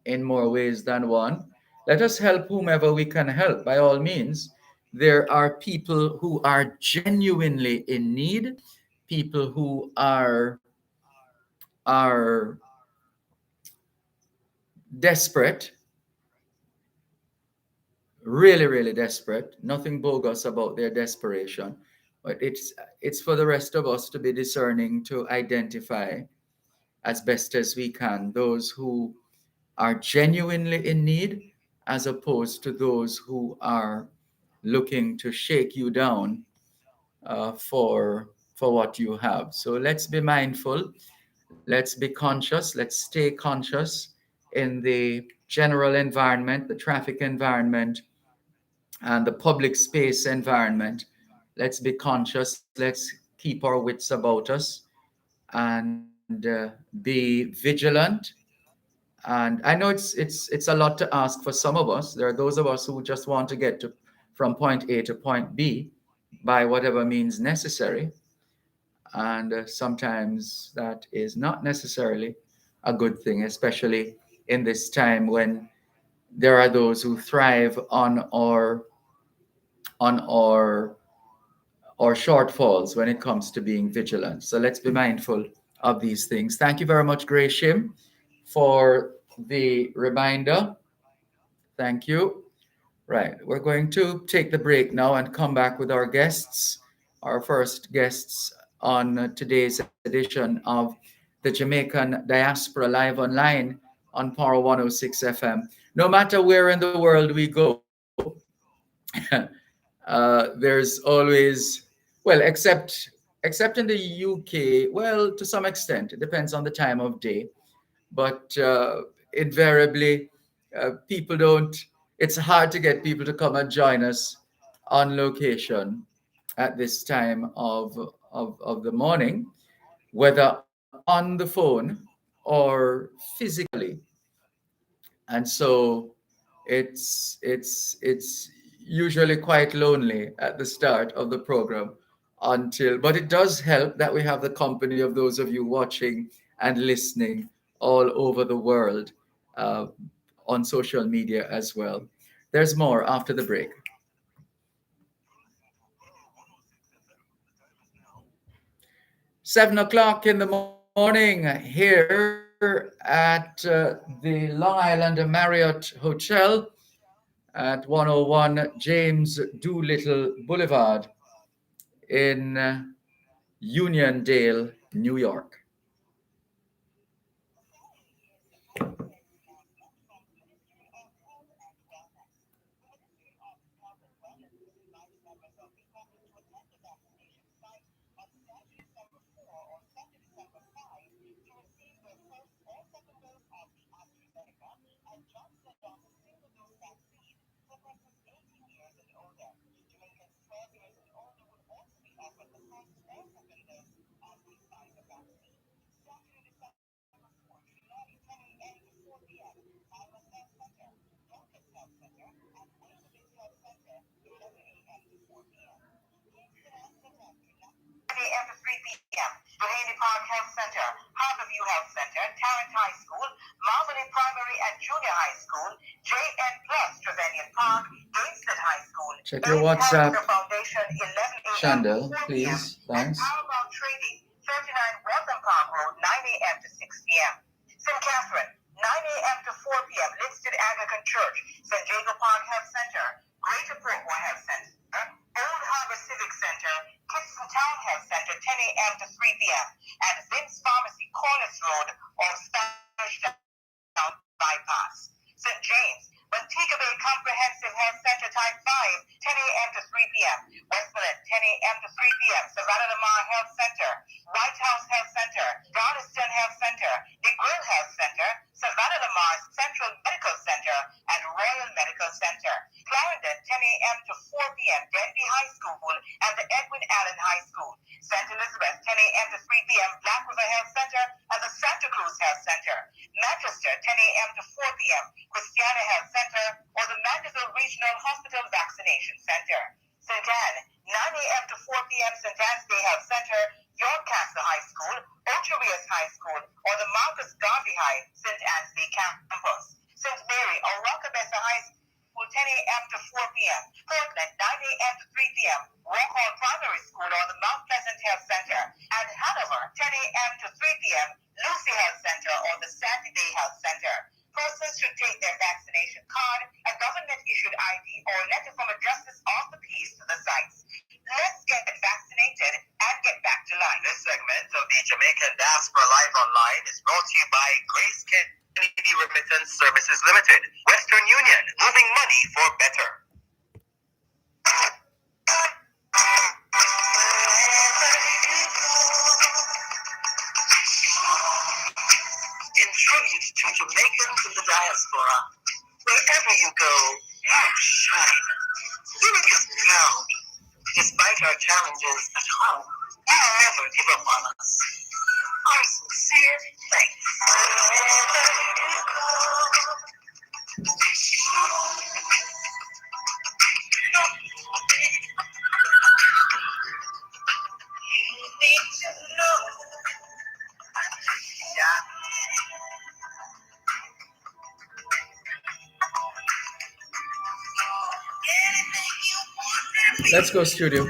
in more ways than one. Let us help whomever we can help, by all means. There are people who are genuinely in need, people who are desperate, really, really desperate. Nothing bogus about their desperation, but it's for the rest of us to be discerning, to identify as best as we can those who are genuinely in need, as opposed to those who are looking to shake you down for what you have. So let's be mindful. Let's be conscious. Let's stay conscious in the general environment, the traffic environment, and the public space environment. Let's be conscious. Let's keep our wits about us and be vigilant. And I know it's a lot to ask for some of us. There are those of us who just want to get to from point A to point B by whatever means necessary, and sometimes that is not necessarily a good thing, especially in this time when there are those who thrive on our or shortfalls when it comes to being vigilant. So let's be mindful of these things. Thank you very much, Grace Shim, for the reminder. Thank you. Right, we're going to take the break now and come back with our guests, our first guests on today's edition of the Jamaican Diaspora Live Online on Power 106 FM. No matter where in the world we go, there's always, well, except in the UK, well, to some extent, it depends on the time of day, but invariably, people don't, it's hard to get people to come and join us on location at this time of the morning, whether on the phone or physically. And so it's usually quite lonely at the start of the program until, but it does help that we have the company of those of you watching and listening all over the world, uh, on social media as well. There's more after the break. 7 o'clock in the morning here at the Long Island Marriott Hotel at 101 James Doolittle Boulevard in Uniondale, New York. Duhaney Park Health Center, Harborview Health Center, Tarrant High School, Marlborough Primary and Junior High School, JN Plus, Trevanian Park, Gainslet High School, Check your WhatsApp, Foundation, 11 a.m. Chandel, to 4 p.m. please. And Thanks. Paramount Trading, 39 Waltham Park Road, 9 a.m. to 6 p.m. St. Catherine, 9 a.m. to 4 p.m. Listed Anglican Church, St. Jacob Park Health Center, Greater Portmore Health Center, Old Harbor Civic Center, Kingston Town Health Center, 10 a.m. to 3 p.m. And Vince Pharmacy, Corliss Road, or Spanish Town Bypass. St. James, Montego Bay Comprehensive Health Center, Type 5, 10 a.m. to 3 p.m. Westmoreland, 10 a.m. to 3 p.m. Savannah Lamar Health Center, White House Health Center, Darniston Health Center, DeGrill Health Center, Savannah Lamar Central Medical Center, and Royal Medical Center. Clarendon, 10 a.m. to 4 p.m. Denby High School and the Edwin Allen High School. St. Elizabeth, 10 a.m. to 3 p.m. Black River Health Center and the Santa Cruz Health Center. Manchester, 10 a.m. to 4 p.m. Christiana Health Center or the Mandeville Regional Hospital Vaccination Center. St. Anne, 9 a.m. to 4 p.m. St. Anne's Day Health Center, Yorkcastle High School, Ocho Rios High School, or the Marcus Garvey High St. Anne's Day Campus. St. Mary or Rockabessa High School, 10 a.m. to 4 p.m. Portland, 9 a.m. to 3 p.m. Rock Hall Primary School or the Mount Pleasant Health Center. And Hanover, 10 a.m. to 3 p.m. Lucy Health Center or the Sandy Bay Health Center. Persons should take their vaccination card, a government-issued ID, or Jamaican Diaspora Live Online is brought to you by Grace Kennedy Remittance Services Limited, Western Union, moving money for better. In tribute to Jamaicans in the diaspora, wherever you go, you shine. You make us proud. Despite our challenges at home, you never give up on us. Our sincere thanks. You need to know. Yeah. Let's go, studio.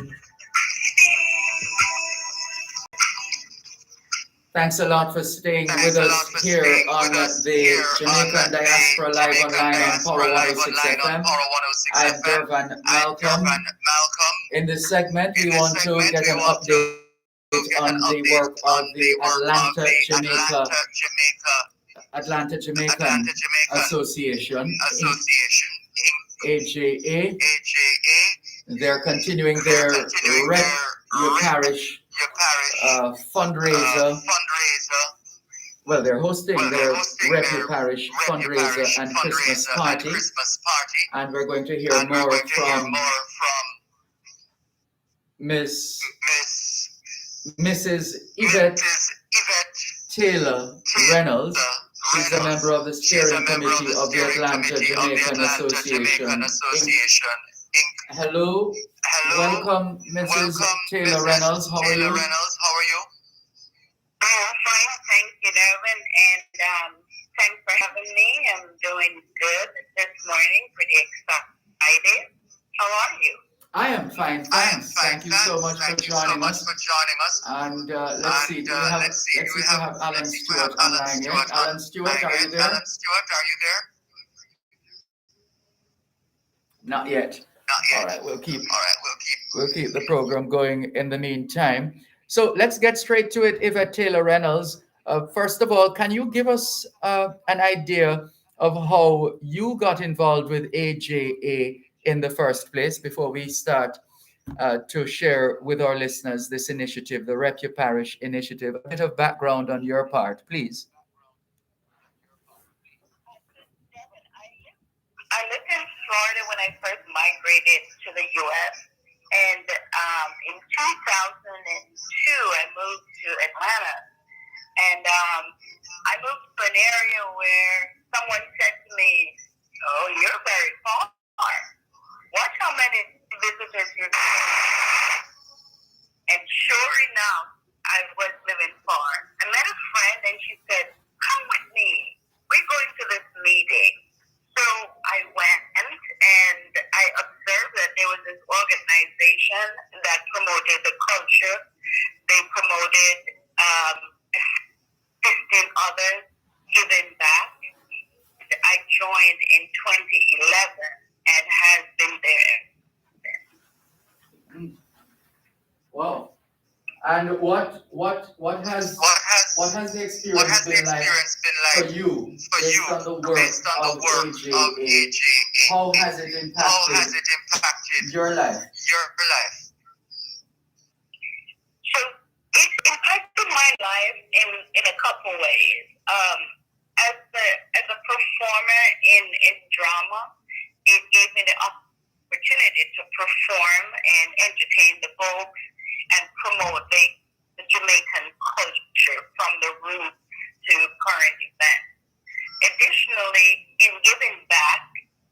Thanks a lot for staying with us here on the Jamaican Diaspora Live Online on Power 106 FM. I'm Dervan Malcolm. In this segment, we want to get an update on the work of the Atlanta Jamaican Association, AJA. They're continuing their Rep Your Parish fundraiser. Well, they're hosting their Rep Your Parish fundraiser and Christmas party. And we're going to hear more from Mrs. Yvette Taylor Reynolds. She's a member of the steering committee of the Atlanta Jamaican Association. Hello, welcome, Mrs. Taylor Reynolds. How are you? I'm fine, thank you, Dervan, and thanks for having me. I'm doing good this morning, pretty excited. How are you? I am fine, thanks. Thank you so much for joining us. And let's see, do we have Alan Stewart online yet? Alan Stewart, are you there? Not yet. All right, we'll keep the program going in the meantime. So let's get straight to it. Yvette Taylor Reynolds, first of all, can you give us an idea of how you got involved with AJA in the first place before we start to share with our listeners this initiative, the Rep Your Parish initiative? A bit of background on your part, please. I lived in Florida when I first migrated to the U.S. And in 2002, I moved to Atlanta. And I moved to an area where someone said to me, "Oh, you're very far. Watch how many visitors you have." And sure enough, I was living far. I met a friend and she said, "Come with me. We're going to this meeting." So I went and I observed that there was this organization that promoted the culture. They promoted assisting others, giving back. I joined in 2011 and has been there. Wow. And what has the experience been like for you based on the work of AJA? How has it impacted your life? So it impacted my life in a couple ways. As a performer in drama, it gave me the opportunity to perform and entertain the folks and promote the Jamaican culture from the roots to current events. Additionally, in giving back,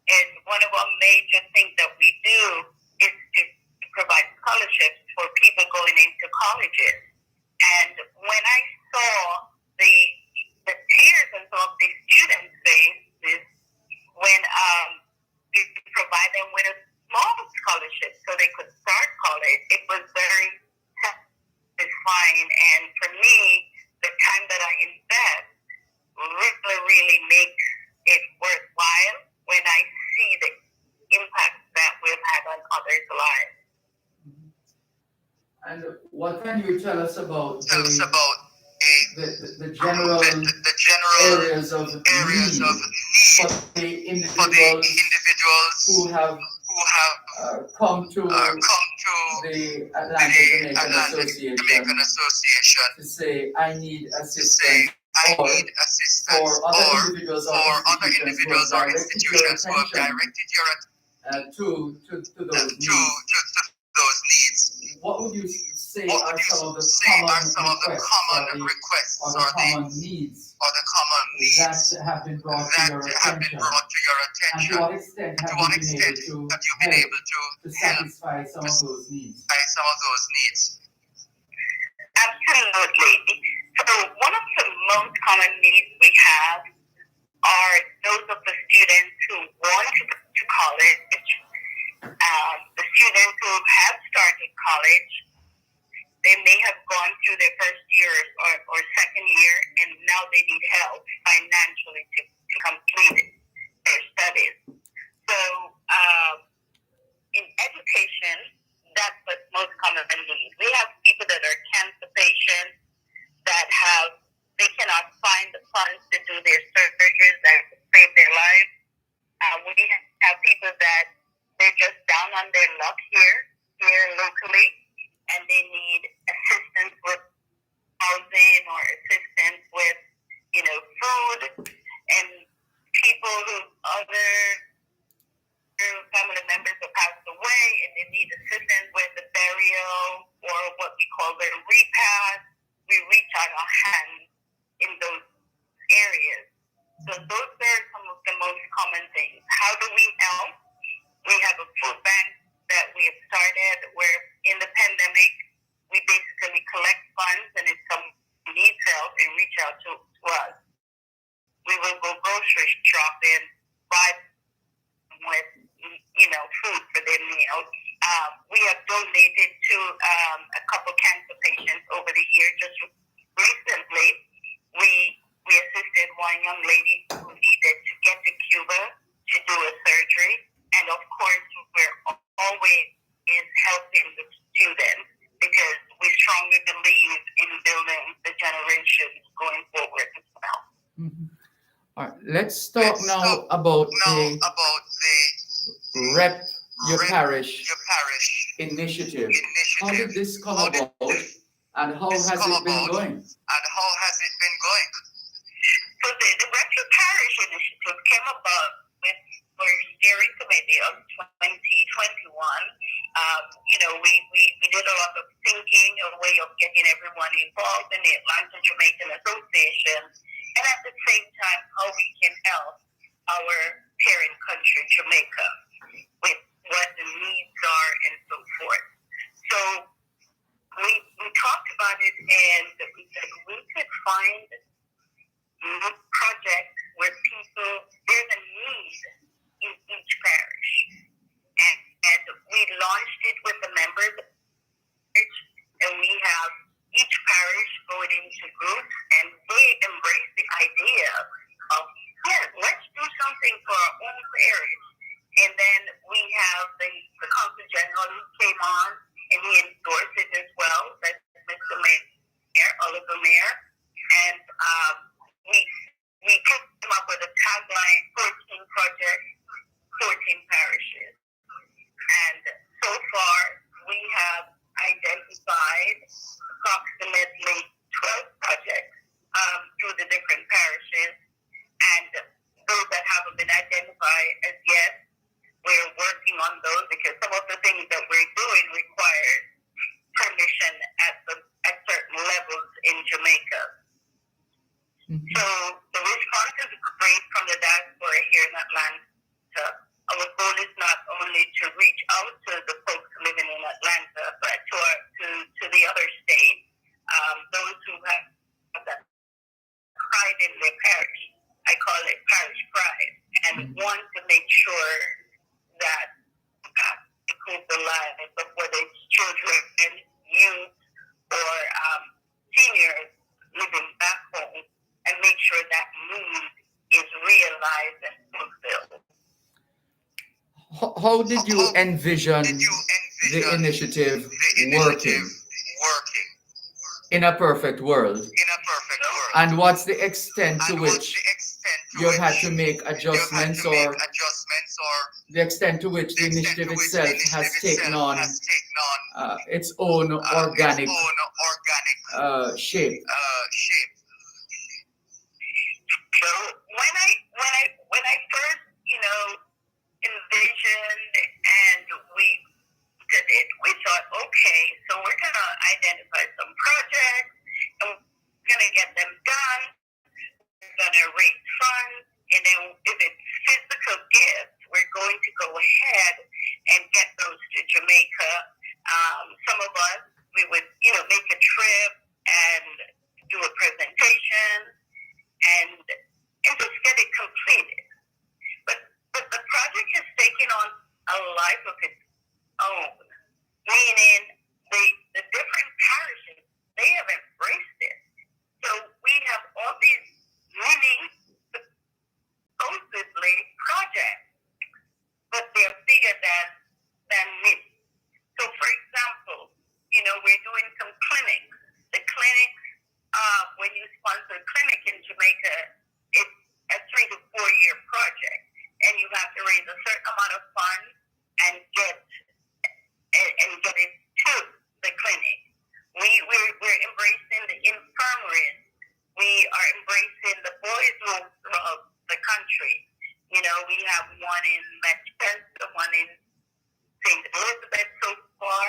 is one of our major things that we do is to provide scholarships for people going into colleges. And when I saw the tears in some of the students' faces when we provide them with a small scholarship so they could start college, it was very satisfying. And for me, the time that I invest really makes it worthwhile when I see the impact that we've had on others' lives. And what can you tell us about the general the general areas of areas of need for need the for the individuals who individuals have who have come to come to the the Atlantic Jamaican Atlantic Jamaican Association Association to say, I need to say, assistance, I need or assistance, for other or individuals or for other institutions who have individuals or directed your institutions who have attention directed your to those needs. to those needs. What would you say What are would you some of the say are common some of the requests common or requests the common needs or the common that needs have been brought to that your have been attention? brought to your And to attention? what extent To have what you been extent able have to you been help able to to help satisfy some of those needs? by some of those needs? Absolutely. So one of the most common needs we have are those of the students who want to go to college, the students who have started college. They may have gone through their first year or second year, and now they need help financially to complete their studies. So in education, that's the most common need. We have people that are cancer patients that they cannot find the funds to do their surgeries that save their lives. We have people that they're just down on their luck here locally, and they need assistance with housing or assistance with, food, and people who other family members have passed away and they need assistance with the burial or what we call their repast. We reach out our hands in those areas. So those are some of the most common things. How do we help? We have a food bank that we have started where in the pandemic we basically collect funds, and if someone needs help and reach out to us, we will go grocery shopping, buy with food for their meal. We have donated to a couple cancer patients over the year. Just recently, we assisted one young lady who needed to get to Cuba to do a surgery, and of course, we're always helping the students because we strongly believe in building the generations going forward as well. Mhm. All right, let's talk now about the Rep Your Parish initiative. How did this come about, and how has it been going? So the Rep Your Parish initiative came about with our steering committee of 2021. We did a lot of thinking, a way of getting everyone involved in the Atlanta Jamaican Association, and at the same time, how we can help our parent country, Jamaica, with what the needs are and so forth. So we talked about it, and we said we could find projects where there's a need in each parish. And we launched it with the members, and we have each parish going into groups, and they embrace the idea of, let's do something for our own parish. And then we have the Consul General who came on, and he endorsed it as well. That's Mr. Mayor, Oliver Mayor. And we came up with a tagline, 14 projects, 14 parishes. And so far, we have identified approximately 12 projects through the different parishes. And those that haven't been identified as yet, we're working on those because some of the things that we're doing require permission at certain levels in Jamaica. Mm-hmm. So the response is great from the diaspora here in Atlanta. Our goal is not only to reach out to the folks living in Atlanta, but to the other states, those who have that pride in their parish. I call it parish pride, and want to make sure that improve the lives of whether it's children, youth, or seniors living back home, and make sure that need is realized and fulfilled. How did you envision the initiative working? In a perfect world. In a perfect world. And what's the extent to which you've had to make adjustments, or the extent to which the initiative itself has taken on its own organic shape? So when I first, envisioned and we did it, we thought, okay, so we're gonna identify some projects and we're gonna get them done. We're gonna raise funds, and then if it's physical gifts, we're going to go ahead and get those to Jamaica. Some of us, we would, make a trip and do a presentation and just get it completed. But the project has taken on a life of its own, meaning the different parishes, they have embraced it. So we have all these mini, supposedly projects, but they're bigger than me. So for example, we're doing some clinics. The clinics, when you sponsor a clinic in Jamaica, it's a 3 to 4 year project, and you have to raise a certain amount of funds and get it to the clinic. We're embracing the infirmaries. We are embracing the boys' homes throughout the country. We have one in Manchester, one in St. Elizabeth so far.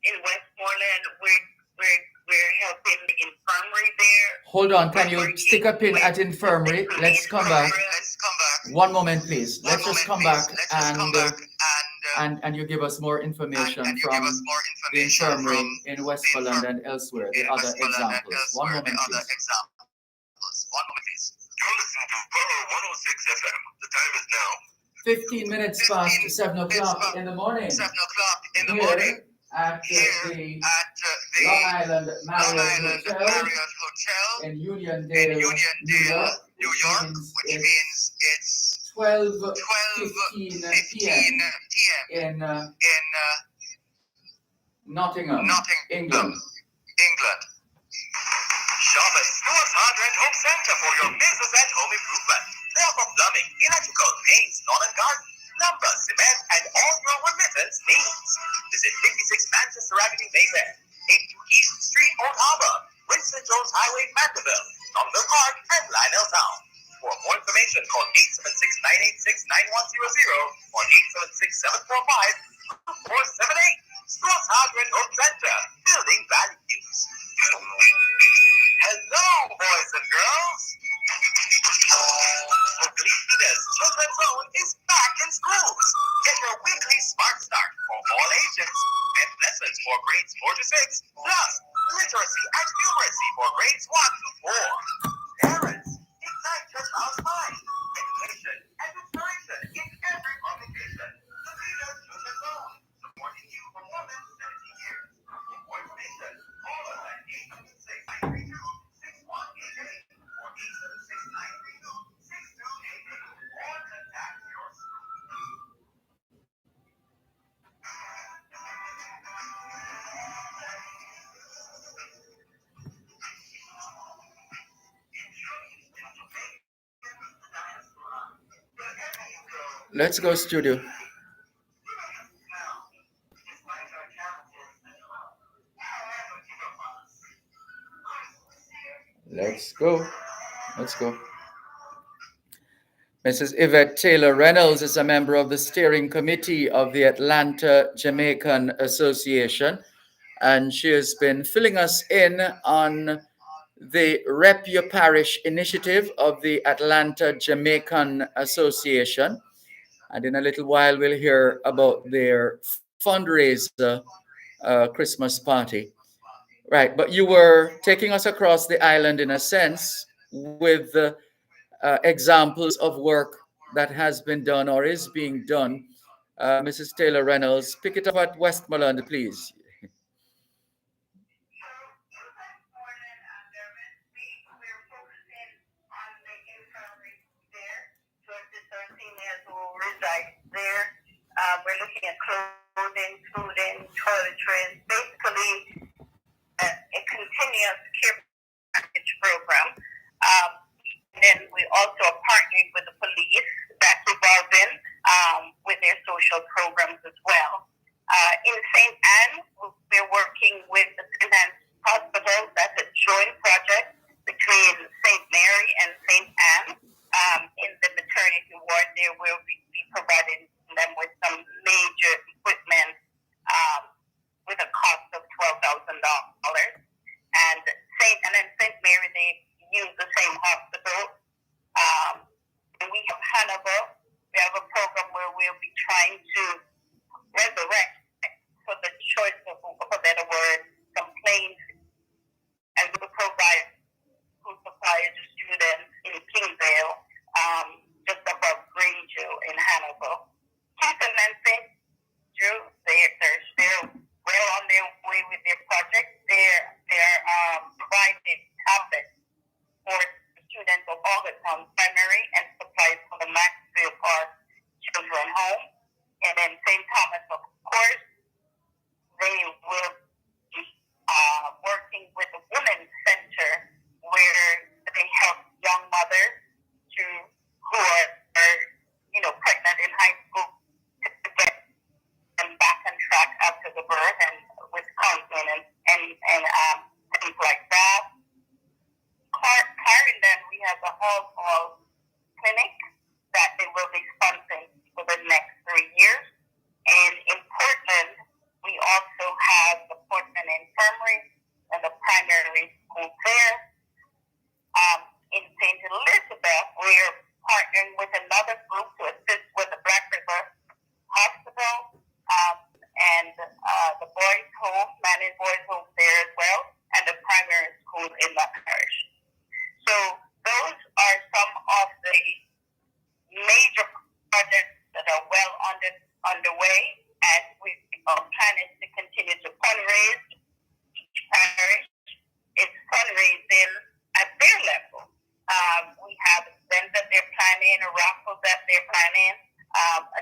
In Westmoreland, we're helping the infirmary there. Hold on, can you stick a pin at infirmary? Let's come back. One moment, please. Let's just come back and you give us more information from the infirmary in Westmoreland and elsewhere, the other examples. One moment, please. You're listening to Borough 106 FM. The time is now 15 minutes past 7 o'clock in the morning. 7 o'clock in the morning. At the Long Island Marriott Hotel in Uniondale, New York, which means it's 12:15 p.m. in Nottingham, England. Shop at Stewart's Hardware Home Center for your business and home improvement. They offer plumbing, electrical, paints, lawn and garden, lumber, cement, and all your remittance needs. Visit 56 Manchester Avenue, Mayfair, 82 East Street, Old Harbor, Winston Jones Highway, Mandeville, Longville Park, and Lionel Town. For more information, call 876-986-9100 or 876-745-2478. Stewart's Hardware Home Center, building values. Hello, boys and girls. Leaders Children's Zone is back in schools. Get your weekly Smart Start for all ages and lessons for grades 4 to 6, plus literacy and numeracy for grades 1 to 4. Parents, ignite your child's mind. Education and inspiration in every publication. The Leaders Children's Zone, supporting you for more than 70 years. For more information, call us at 876-932-6188 or 876-932-6288 or contact your school. Let's go, studio. Let's go. Mrs. Yvette Taylor Reynolds is a member of the steering committee of the Atlanta Jamaican Association, and she has been filling us in on the Rep Your Parish initiative of the Atlanta Jamaican Association. And in a little while, we'll hear about their fundraiser Christmas party. Right, but you were taking us across the island in a sense with examples of work that has been done or is being done. Mrs. Taylor Reynolds, pick it up at Westmoreland, please. There, we're looking at clothing, food, toiletries, basically a continuous care package program. joint project between St. Mary and St. Anne. In the maternity ward, they will be providing them with some major equipment with a cost of $12,000. And St. Mary, they use the same hospital. And we have Hannibal. We have a program where we'll be trying to resurrect, for the choice of a better word, complaints, and we will provide food supplies to students in Kingvale, just above Grangeville in Hannibal. Houston and St. Drew, they're well on their way with their project. They're providing tablets for students of Augusttown Primary and supplies for the Maxfield Park Children Home. And then St. Thomas, of course, they will be working with the Women's Center, where they help young mothers who are pregnant in high school to get them back on track after the birth, and with counseling and things like that. Clarendon, we have a hall clinic that they will be sponsoring for the next 3 years. And in Portland, we also have the Portland Infirmary and the primary school there. In St. Elizabeth, we're partnering with another group to assist with the Black River Hospital and the boys' home, Manning Boys' Home there as well, and the primary school in the parish. So those are some of the major projects that are well underway, and we are planning to continue to fundraise. Each parish is fundraising at their level. We have events that they're planning, raffles that they're planning,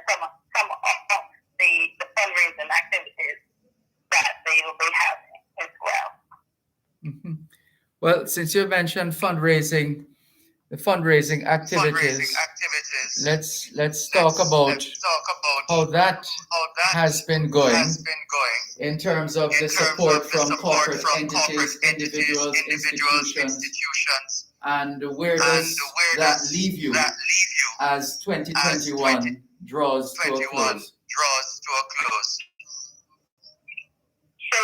some of the fundraising activities that they will be having as well. Mhm. Well, since you mentioned the fundraising activities, let's talk about how that has been going in terms of the support from corporate entities, individuals, institutions, and where does that leave you as 2021 draws to a close? So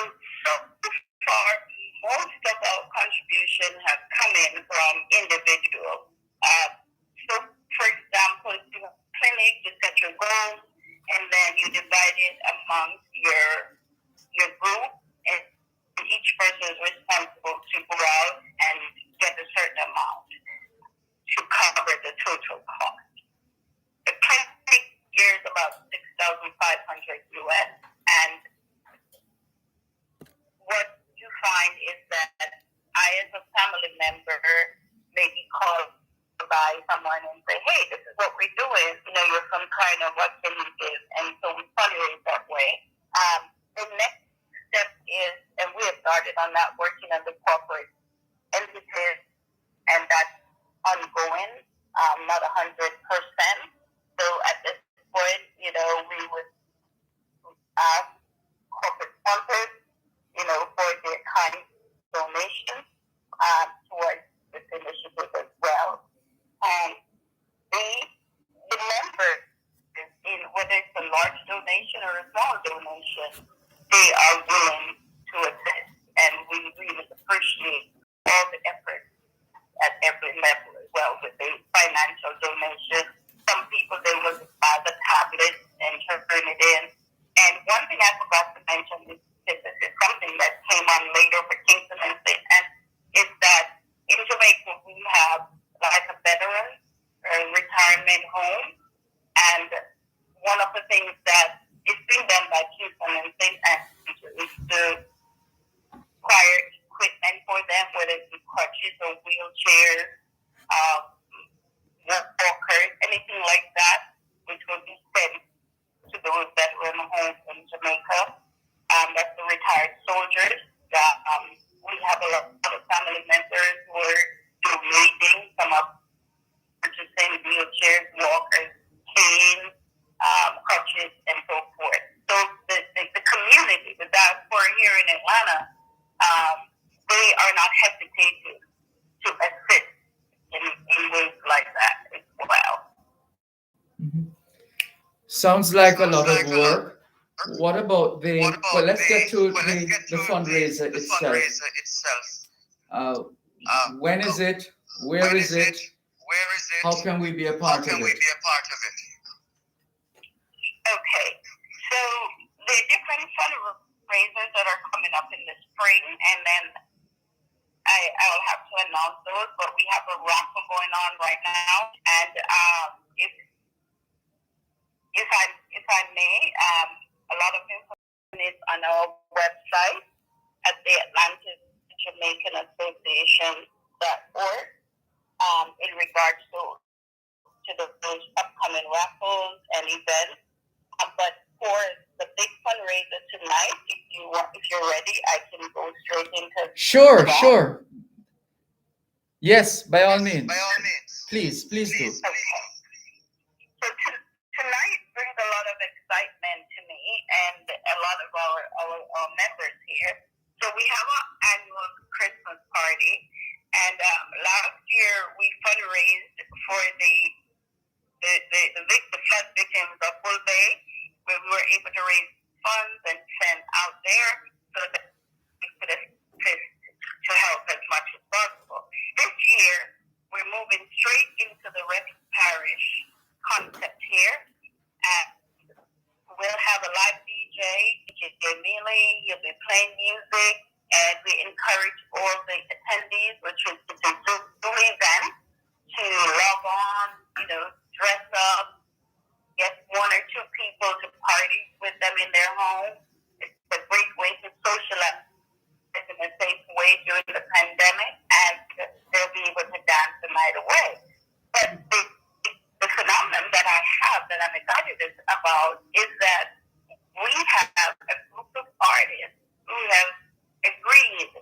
far, most of our contribution has come in from individuals. So, for example, if you have a clinic, you set your goals, and then you divide it amongst your group, and each person is responsible to go out and get a certain amount to cover the total cost. The clinic here is about $6,500 US, and what you find is that I, as a family member, may be called by someone and say, hey, this is what we're doing. You're from China, what can you give? And so we fundraise that way. The next step is, and we have started on that, working on the corporate entities, and that's ongoing, not 100%. So at this point, we would ask corporate sponsors, for their kind donation towards this initiative as well. And the members, whether it's a large donation or a small donation, they are willing to assist, and we really appreciate all the effort at every level as well with the financial donation. Some people, they will buy the tablet and turn it in. And one thing I forgot to mention is something that came on later for Kingston and St. Anne, is that in Jamaica we have like a veteran retirement home, and one of the things that is being done by Kingston and St. Anne is to acquire equipment for them, whether it be crutches or wheelchairs, walkers, anything like that, which will be sent to those veteran homes in Jamaica. That's the retired soldiers. That we have a lot of family members who are donating, some of purchasing wheelchairs, walkers, canes, crutches, and so forth. So the community, the diaspora here in Atlanta, they are not hesitate to assist in ways like that as well. Mhm. Sounds like a lot of work. What about well, let's get to the fundraiser itself. Uh, when is it? Where is it? How can we be a part of it? Okay, so there are different fundraisers that are coming up in the spring, and then I will have to announce those, but we have a raffle going on right now, and if I may, a lot of information is on our website at the Atlantic Jamaican Association.org in regards to those upcoming raffles and events. But for the big fundraiser tonight, if you're ready, I can go straight into Sure. Yes, by all means. Please do. Okay. So tonight brings a lot of excitement to me and a lot of our members here. So we have our annual Christmas party, and last year we fundraised for the flood victims of Bull Bay, where we were able to raise funds and send out there so that we could assist to help as much as possible. This year, we're moving straight into the Red Parish concept here. We'll have a live DJ, DJ Mealy. He'll be playing music, and we encourage all the attendees, which is the Zoom event, to log on, dress up, get one or two people to party with them in their home. It's a great way to socialize in a safe way during the pandemic, and they'll be able to dance the night away. But the phenomenon that I have that I'm excited about is that we have a group of artists who have agreed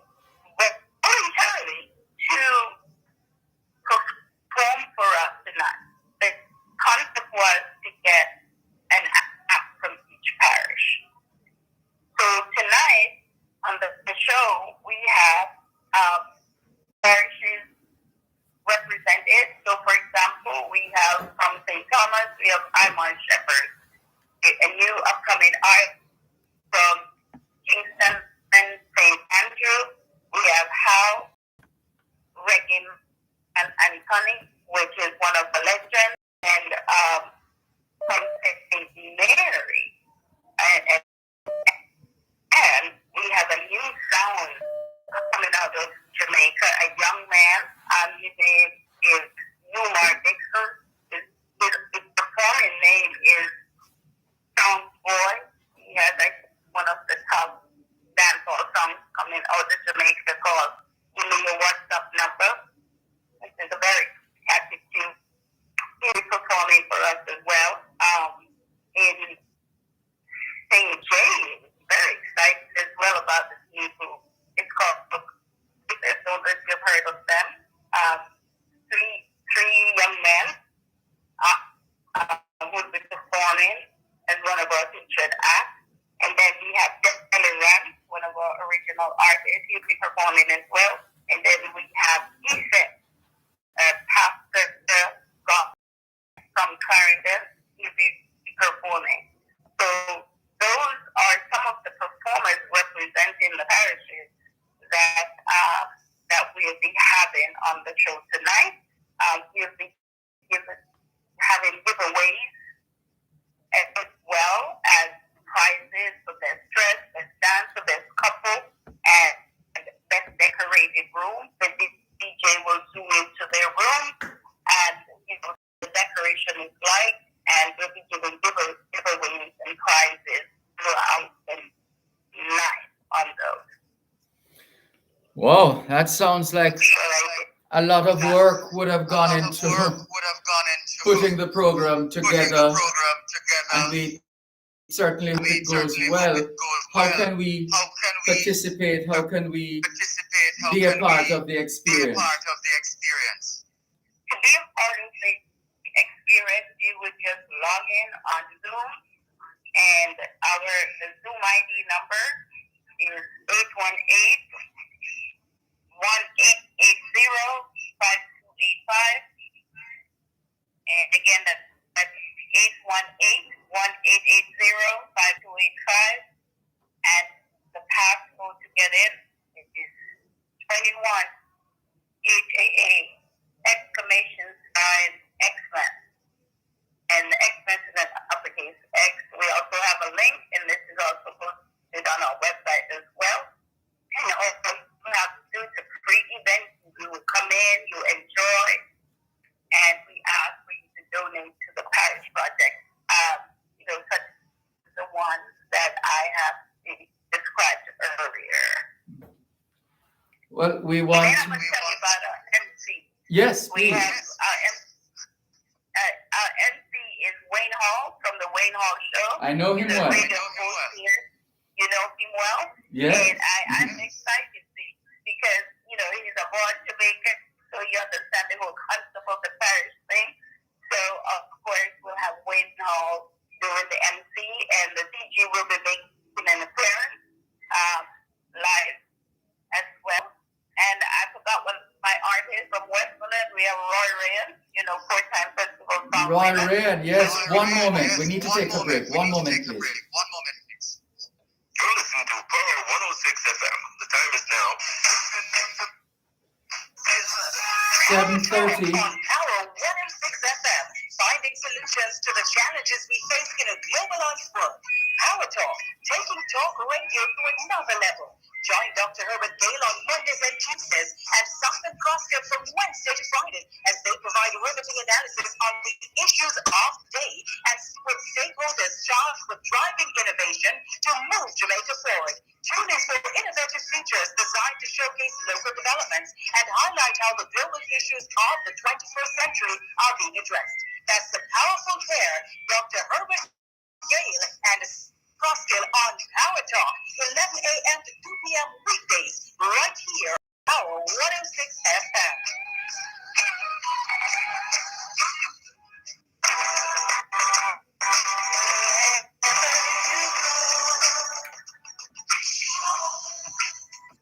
voluntarily to perform for us tonight. The concept was to get an act from each parish. So tonight on the show, we have parishes represented. So, for example, we have from St. Thomas, we have Imar Shepherd, a new upcoming art from Kingston and St. Andrew. We have Howe, Regan, and Anthony, which is one of the legends, and from St. Mary. And we have a new sound coming out of Jamaica, a young man. His name is Newmar Dixon. His performing name is Sound Boy. He has one of the top dancehall songs coming out of Jamaica called Give Me Your WhatsApp Number. This is a very catchy tune. He's performing for us as well. In St. James, very excited as well about this new group. It's called I don't know if you've heard of them. Three young men will be performing as one of our featured acts. And then we have Dervan, one of our original artists. He'll be performing as well. And then we have Ethan, Pastor Scott from Clarendon. He'll be performing. So those are some of the performers representing the parishes that we'll be having on the show tonight. We'll be having giveaways as well as prizes for best dress, best dancer, best couple, and best decorated room. The DJ will zoom into their room and the decoration is like, and we'll be giving giveaways and prizes throughout the night on those. Wow, that sounds like a lot of work would have gone into putting the program together, and we certainly hope it goes well. How can we participate? How can we be a part of the experience? To be a part of the experience, you would just log in on Zoom, and the Zoom ID number is 818-1 one, aka exclamation sign Xmas. And Xmas is an uppercase X. We also have a link, and this is also posted on our website as well. And also, you have to do the pre-event. You will come in, you enjoy, and we ask for you to donate to the parish project. Such as the ones that I have described earlier. Well, we And want. then I'm going to tell you about our MC. Yes, We please. have our MC is Wayne Hall from the Wayne Hall Show. I know him He's a well. radio host here. You know him well? Yes. And I'm excited because, he's a born Jamaican, so you understand the whole concept of the parish thing. So, of course, we'll have Wayne Hall doing the MC, and the DJ will be making an appearance live as well. And I forgot what my artist from Westmoreland. We have Roy Ryan, 4-time festival song Roy winner. Ryan, yes. One moment. We need to take a break. One moment, please. You're listening to Pearl 106 FM. The time is now 7:30. On Power 106 FM, finding solutions to the challenges we face in a globalized world. Power Talk, taking talk radio to another level. Join Dr. Herbert Gale on Mondays and Tuesdays and Simon Costa from Wednesday to Friday as they provide riveting analysis on the issues of the day and speak with stakeholders charged with driving innovation to move Jamaica forward. Tune in for innovative features designed to showcase local developments and highlight how the global issues of the 21st century are being addressed. That's the powerful pair, Dr. Herbert Gale and Costill on Power Talk, 11 a.m. to 2 p.m. weekdays, right here, Power 106 FM.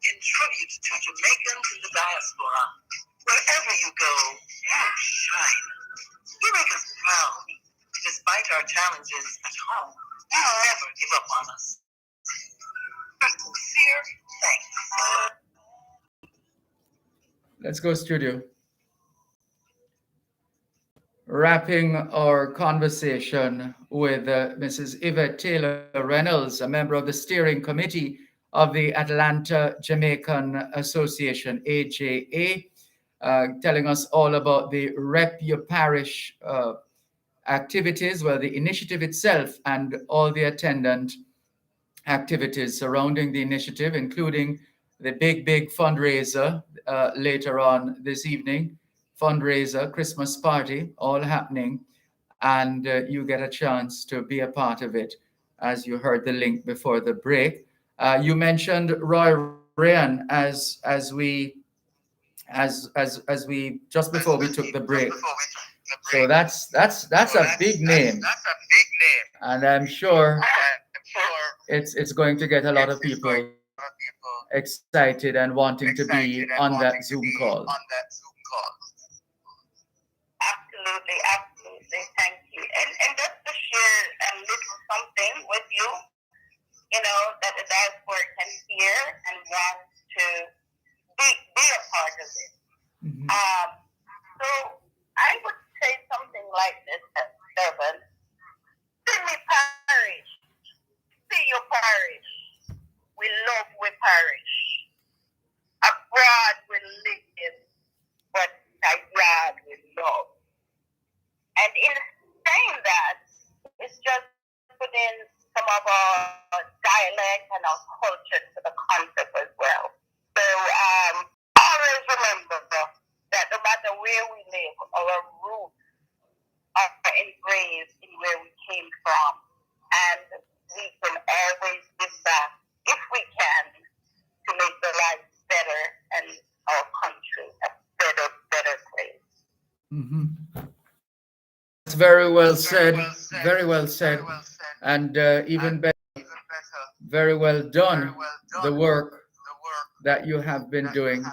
In tribute to Jamaicans in the diaspora, wherever you go, you shine. You make us proud. Despite our challenges at home, you never give up on us. Sincere thanks. Let's go, studio. Wrapping our conversation with Mrs. Yvette Taylor Reynolds, a member of the steering committee of the Atlanta Jamaican Association, AJA, telling us all about the Rep Your Parish activities, well, the initiative itself and all the attendant activities surrounding the initiative, including the big fundraiser later on this evening, fundraiser, Christmas party, all happening. And you get a chance to be a part of it, as you heard the link before the break. You mentioned Roy Ryan as we just before we took the break. So that's a big name, and I'm sure it's going to get a lot of people excited and wanting to be on that Zoom call. Absolutely. Thank you. And just to share a little something with you, that the diaspora can hear and want to be a part of it. Mm-hmm. So I would say something like this, Dervan. See me parish. See your parish. We love we parish. Abroad we live, but abroad we love. And in saying that, it's just putting some of our dialect and our culture to the concept as well. So always remember that no matter where we live, our roots are engraved in where we came from. And we can always give back, if we can, to make the life better and our country a better place. Mm-hmm. It's very well said. Very well said. And even better, very well done, the work that you have been doing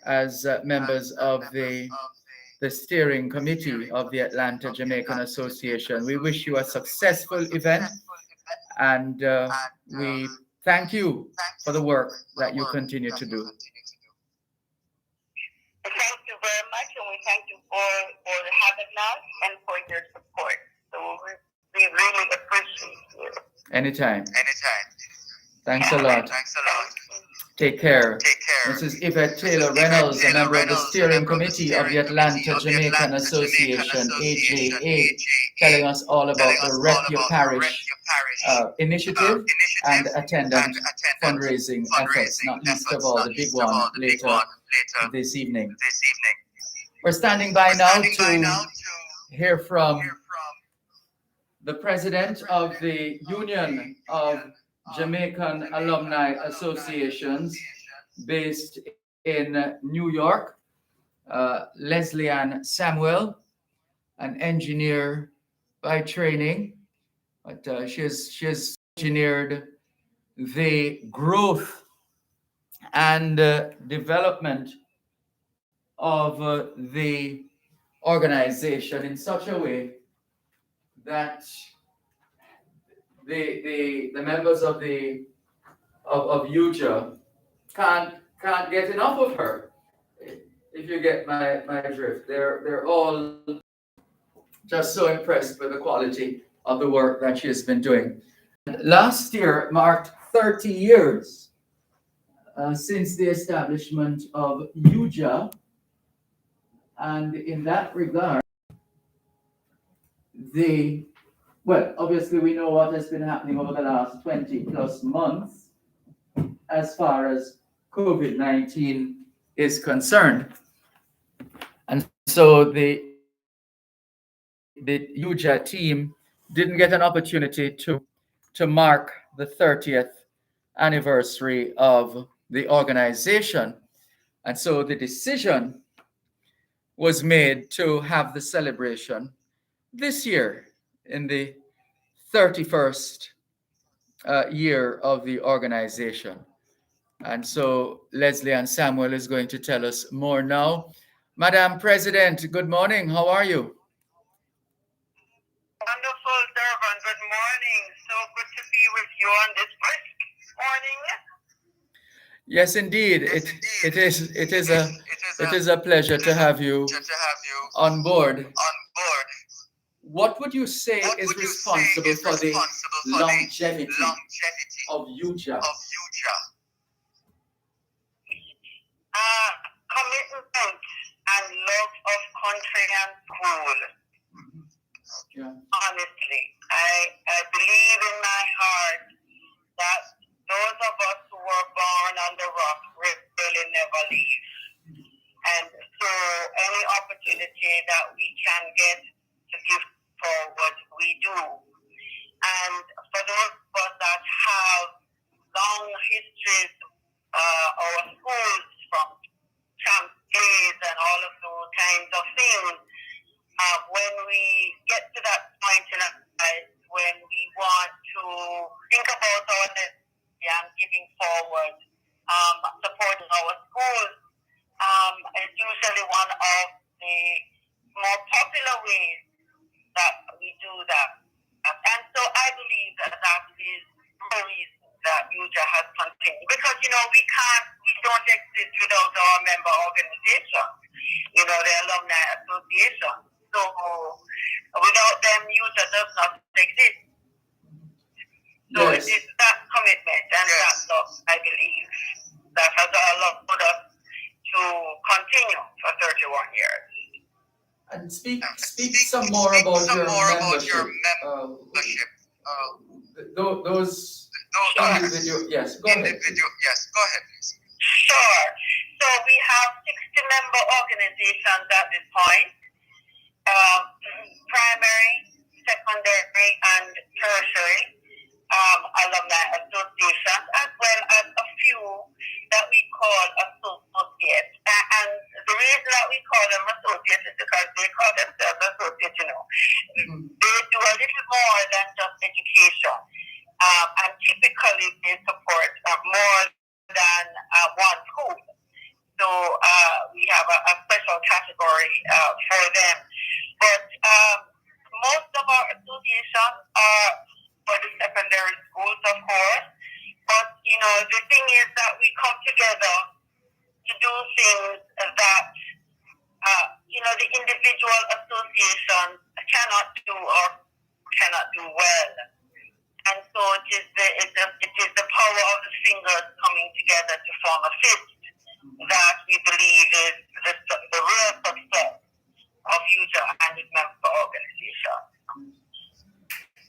as members of the steering committee of the Atlanta Jamaican Association. We wish you a successful event, and we thank you for the work that you continue to do. thank you for having us and for your support. So we really appreciate you. Anytime. Thanks a Yeah. lot. Take care. Mrs. Yvette Taylor Reynolds, a member of the steering committee of the Atlanta Jamaican Association, AJA, telling us all about the Rep Your Parish initiative and attendant fundraising efforts, not least of all the big one later this evening. We're standing by now to hear from the president of the Union of Jamaican Alumni Associations based in New York, Leslie Ann Samuel, an engineer by training, but she has engineered the growth and development of the organization in such a way that the members of UJA can't get enough of her. If you get my drift, they're all just so impressed with the quality of the work that she has been doing. Last year marked 30 years since the establishment of UJA, and in that regard, obviously we know what has been happening over the last 20 plus months as far as COVID-19 is concerned. And so the UJA team didn't get an opportunity to mark the 30th anniversary of the organization. And so the decision was made to have the celebration this year in the 31st year of the organization. And so Leslie Ann Samuel is going to tell us more now. Madam President, good morning. How are you? Wonderful, Dervan. Good morning. So good to be with you on this brisk morning. Yes, indeed. It is a pleasure to have you on board. What would you say is responsible for the longevity of UJA? Commitment and love of country and school. Yeah. Honestly, I believe in my heart that those of us who were born on the rock will never leave. And so any opportunity that we can get to give forward, we do. And for those of us that have long histories, our schools from camp days and all of those kinds of things, when we get to that point in our lives when we want to think about our legacy and giving forward, supporting our schools, is usually one of the more popular ways that we do that. And so I believe that is the reason that UJA has continued. Because, we don't exist without our member organization, the Alumni Association. So without them, UJA does not exist. So Yes. it is that commitment and that love, I believe, that has allowed us to continue for 31 years. And speak some more about your membership. Those individual. Yes, go ahead. Please. Sure. So we have 60 member organizations at this point. Primary, secondary, and tertiary alumni associations, as well as a few that we call associates. And the reason that we call them associates is because they call themselves associates, They do a little more than just education. And typically they support more than one school. So we have a special category for them. But most of our associations are for the secondary schools, of course. But, the thing is that we come together to do things that, the individual associations cannot do well. And so it is the power of the fingers coming together to form a fist that we believe is the real success of future and its member organizations.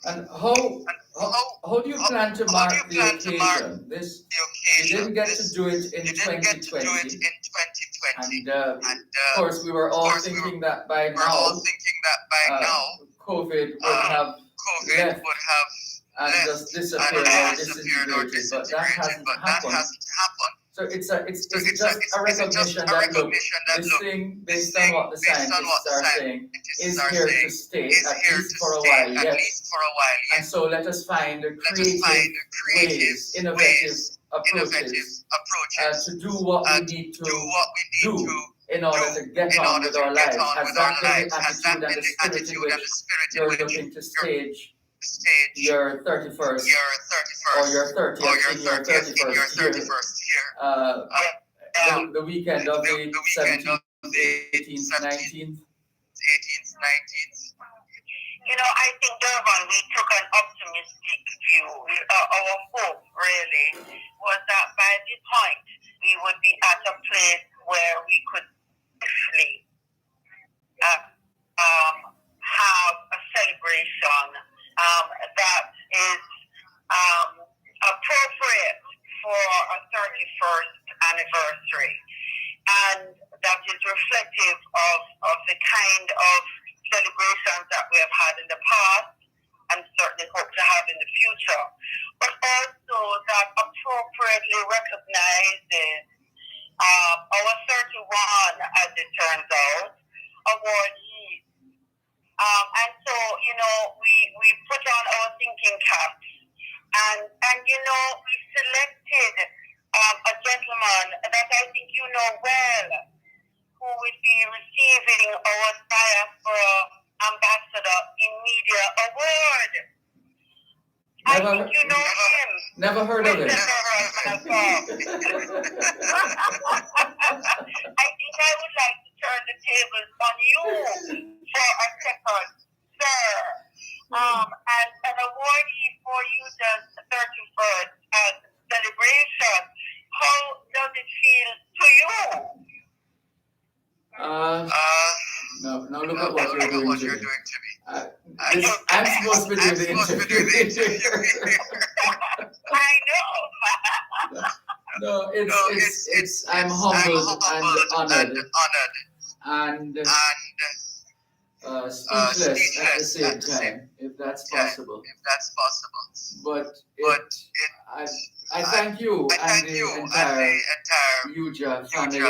And how do you plan to mark the occasion? You didn't get to do it in 2020. And of course, we were all thinking that by now, COVID would have left and just disappeared or disintegrated, but that hasn't happened. So it's just a recognition that, look, this thing, based on what the scientists are saying, is here to stay, at least for a while, yes. And so let us find creative ways, innovative approaches to do what we need to do in order to get on with our lives. Has that been the attitude and the spirit in which you're looking to stage your 31st or your 30th in your 31st year, the weekend of the 17th, 18th, 19th? I think, Dervan, we took an optimistic view. Our hope, really, was that by this point, we would be at a place where we could safely have a celebration that is appropriate for a 31st anniversary, and that is reflective of the kind of celebrations that we have had in the past and certainly hope to have in the future, but also that appropriately recognizes our 31, as it turns out, awardees. And so, we put on our thinking caps and we selected a gentleman that I think you know well, who would be receiving our Diaspora Ambassador in Media Award. I think you know him. Never heard of him. I think I would like to turn the tables on you for a second, sir. As an awardee for Youth 31st celebration, how does it feel to you? No, look at what you're doing to me. I'm supposed to be doing the interview. I know. No, it's I'm humbled and honored and speechless at the same time, if that's possible. But I thank you and the entire Yuja family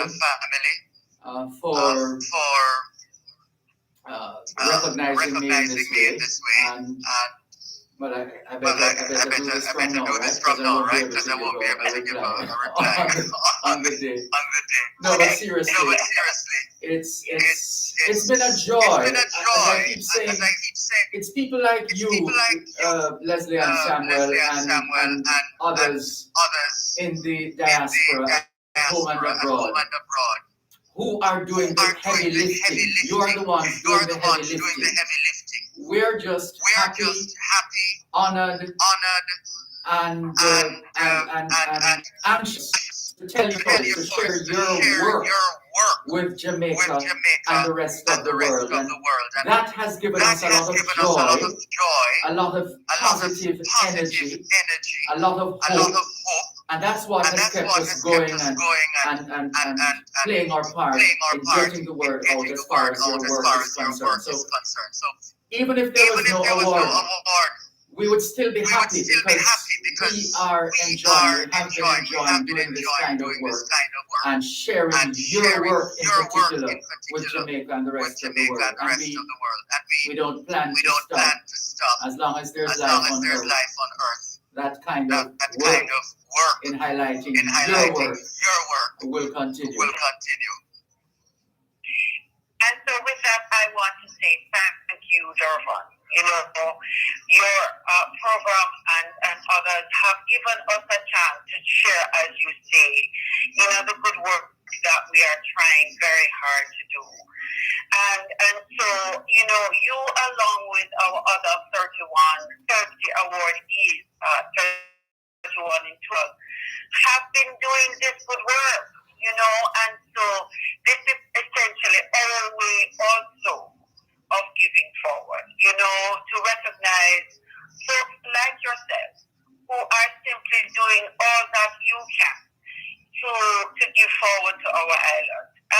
for recognizing me in this way. But I better do this from now, right? Because I won't be able to give a reply on the day. No, but seriously, it's been a joy. As I keep saying, it's people like you, Leslie and Samuel, and others in the diaspora, home and abroad, who are doing the heavy lifting. You are the ones doing the heavy lifting. We're just happy, honored, and anxious to tell you, to share your work with Jamaica and the rest of the world. And that has given us a lot of joy, a lot of positive energy, a lot of hope. And that's what has kept us going and playing our part in getting the word out as far as your work is concerned. So even if there was no award, we would still be happy because we are enjoying, have been enjoying doing this kind of work and sharing your work in particular with Jamaica and the rest of the world. And we don't plan to stop as long as there's life on earth. That kind of work in highlighting your work will continue. And so with that, I want to say thank you, Dervan. Your program and others have given us a chance to share, as you say, the good work that we are trying very hard to do. And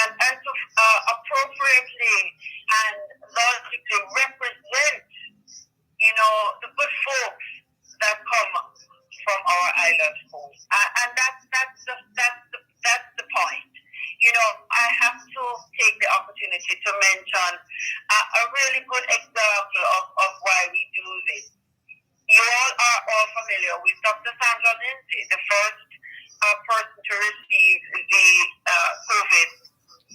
and to appropriately and logically represent, the good folks that come from our island schools. And that's the point. I have to take the opportunity to mention a really good example of why we do this. You all are all familiar with Dr. Sandra Lindsay, the first person to receive the COVID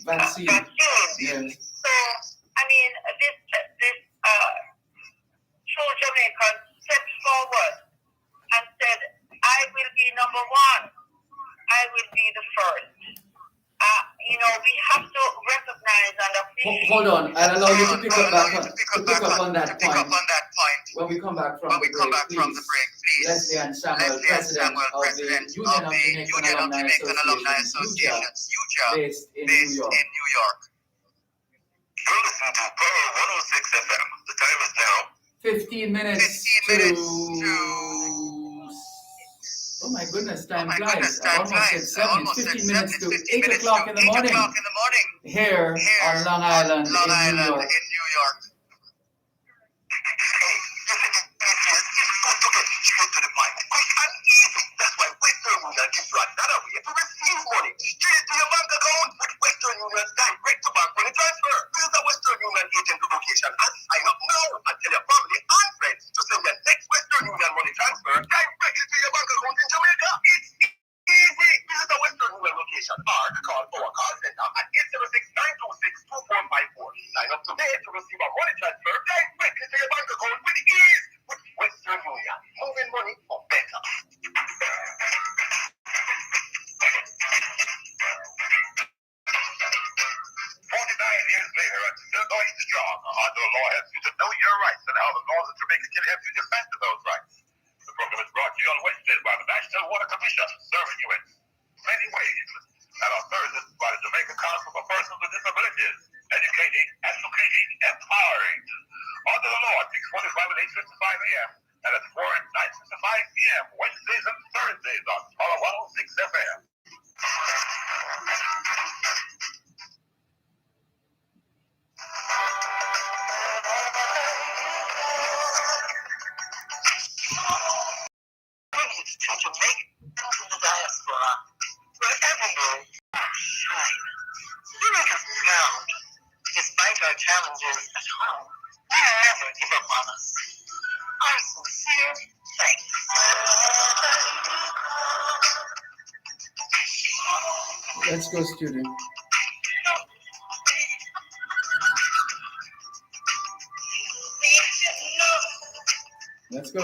Vaccine. vaccine. Yes. So, this true Jamaican stepped forward and said, I will be number one. I will be the first. We have to recognize and appreciate. Hold on, I'll allow you to pick up on that point. When we come back from the break, please. Leslie and Samuel, president of the Union of Jamaican Alumni Associations, based in New York. You're listening to Power 106 FM. The time is now 15 minutes to... Oh my goodness, time flies. I almost said 7. It's 15 minutes to 8 o'clock in the morning. Here on Long Island in New York. Hey, listen, don't get straight to the point. Quick and easy. That's why Western Union gives you another way to receive money straight to your bank account with Western Union's direct to bank money transfer. Visit the Western Union agent location and sign up now and tell your family and friends to send your next Western Union money transfer directly to your bank account in Jamaica. It's easy. Visit the Western Union location or call our call center at 806-926-2454. Sign up today to receive a money transfer directly to your bank account with ease with Western Union. Moving money for better. 49 years later and still going strong, Hondo Law helps you to know your rights and how the laws of Jamaica can help you defend those rights. The program is brought to you on Wednesdays by the National Water Commission, serving you in many ways. And on Thursdays by the Jamaica Council for Persons with Disabilities, educating, advocating, empowering. Under the law, 6:45 and 8:55 a.m. and at 4 and 9:55 p.m. Wednesdays and Thursdays on Power 106 FM. To Jamaica, to the diaspora, wherever you shine. You make us proud. Despite our challenges at home, you never give up on us. Our sincere thanks. Let's go, student. Let's go.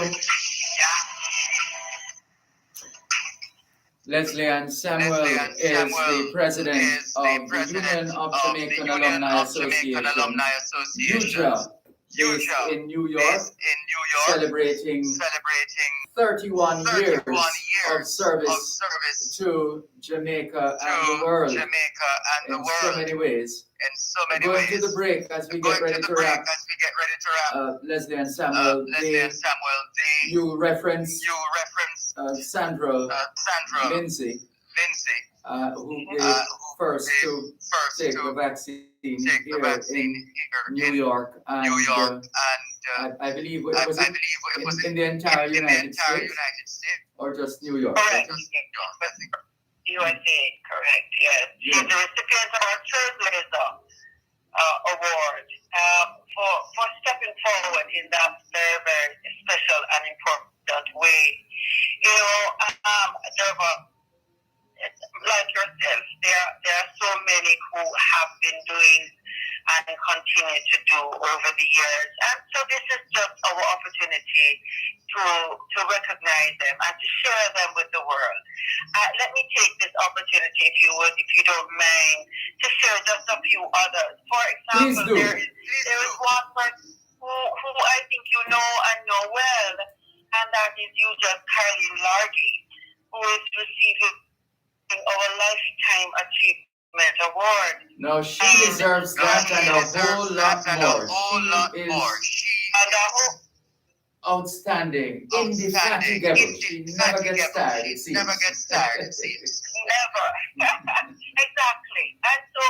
Leslie and Samuel is the president of the Union of Jamaican Alumni Association, UJA, based in New York, celebrating 31 years of service to Jamaica and the world in so many ways. Going to the break as we get ready to wrap. Leslie and Samuel, you reference Sandra Lindsay, who gave first to take the vaccine here in New York, and I believe it was in the entire United States, or just New York? USA, correct, yes. She's the recipient of our Trailblazer Award for stepping forward in that very, very special and important way. Dervan, like yourself, there are so many who have been doing and continue to do over the years. And so this is just our opportunity to recognize them and to share them with the world. Let me take this opportunity, if you don't mind, to share just a few others. For example, there is one person who I think you know and know well, and that is you, just Caroline Largy, who is receiving our Lifetime Achievement Award. No, she deserves that and a whole lot more. She is outstanding, indefatigable. She never gets tired, it seems. Never. Exactly. And so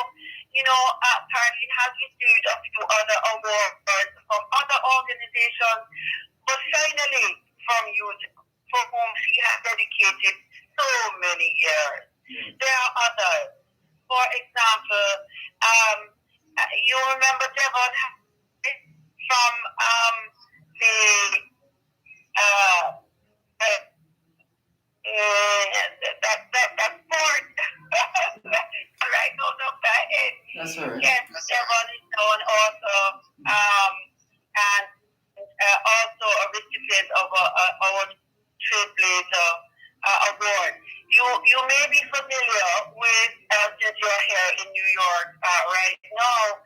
apparently has received a few other awards from other organizations, but finally from youth for whom she has dedicated so many years. There are others. For example, you remember Dervan from the that sport. I don't know that it. That's all right. Yes, Dervan is known also, and also a recipient of our Trailblazer award. You may be familiar with, since you're here in New York right now,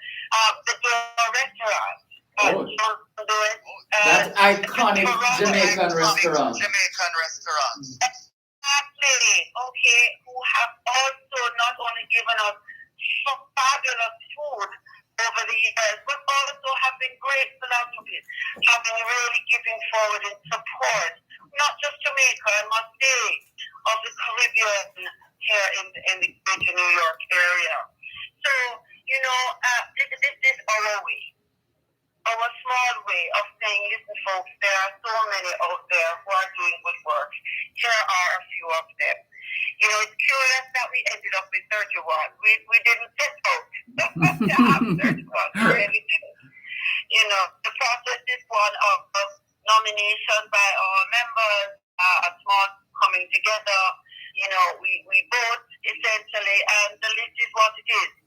the Dervan restaurant. That iconic Jamaican restaurant. Exactly. Okay, who have also not only given us some fabulous food over the years, but also have been great philanthropists, have been really giving forward in support, not just Jamaica, I must say, of the Caribbean here in the Greater New York area. So, this is our way. Our small way of saying, listen, folks, there are so many out there who are doing good work. Here are a few of them. It's curious that we ended up with 31. We didn't set out to have 31. We really didn't. The process is one of nomination by our members, a small coming together. We vote essentially, and the list is what it is.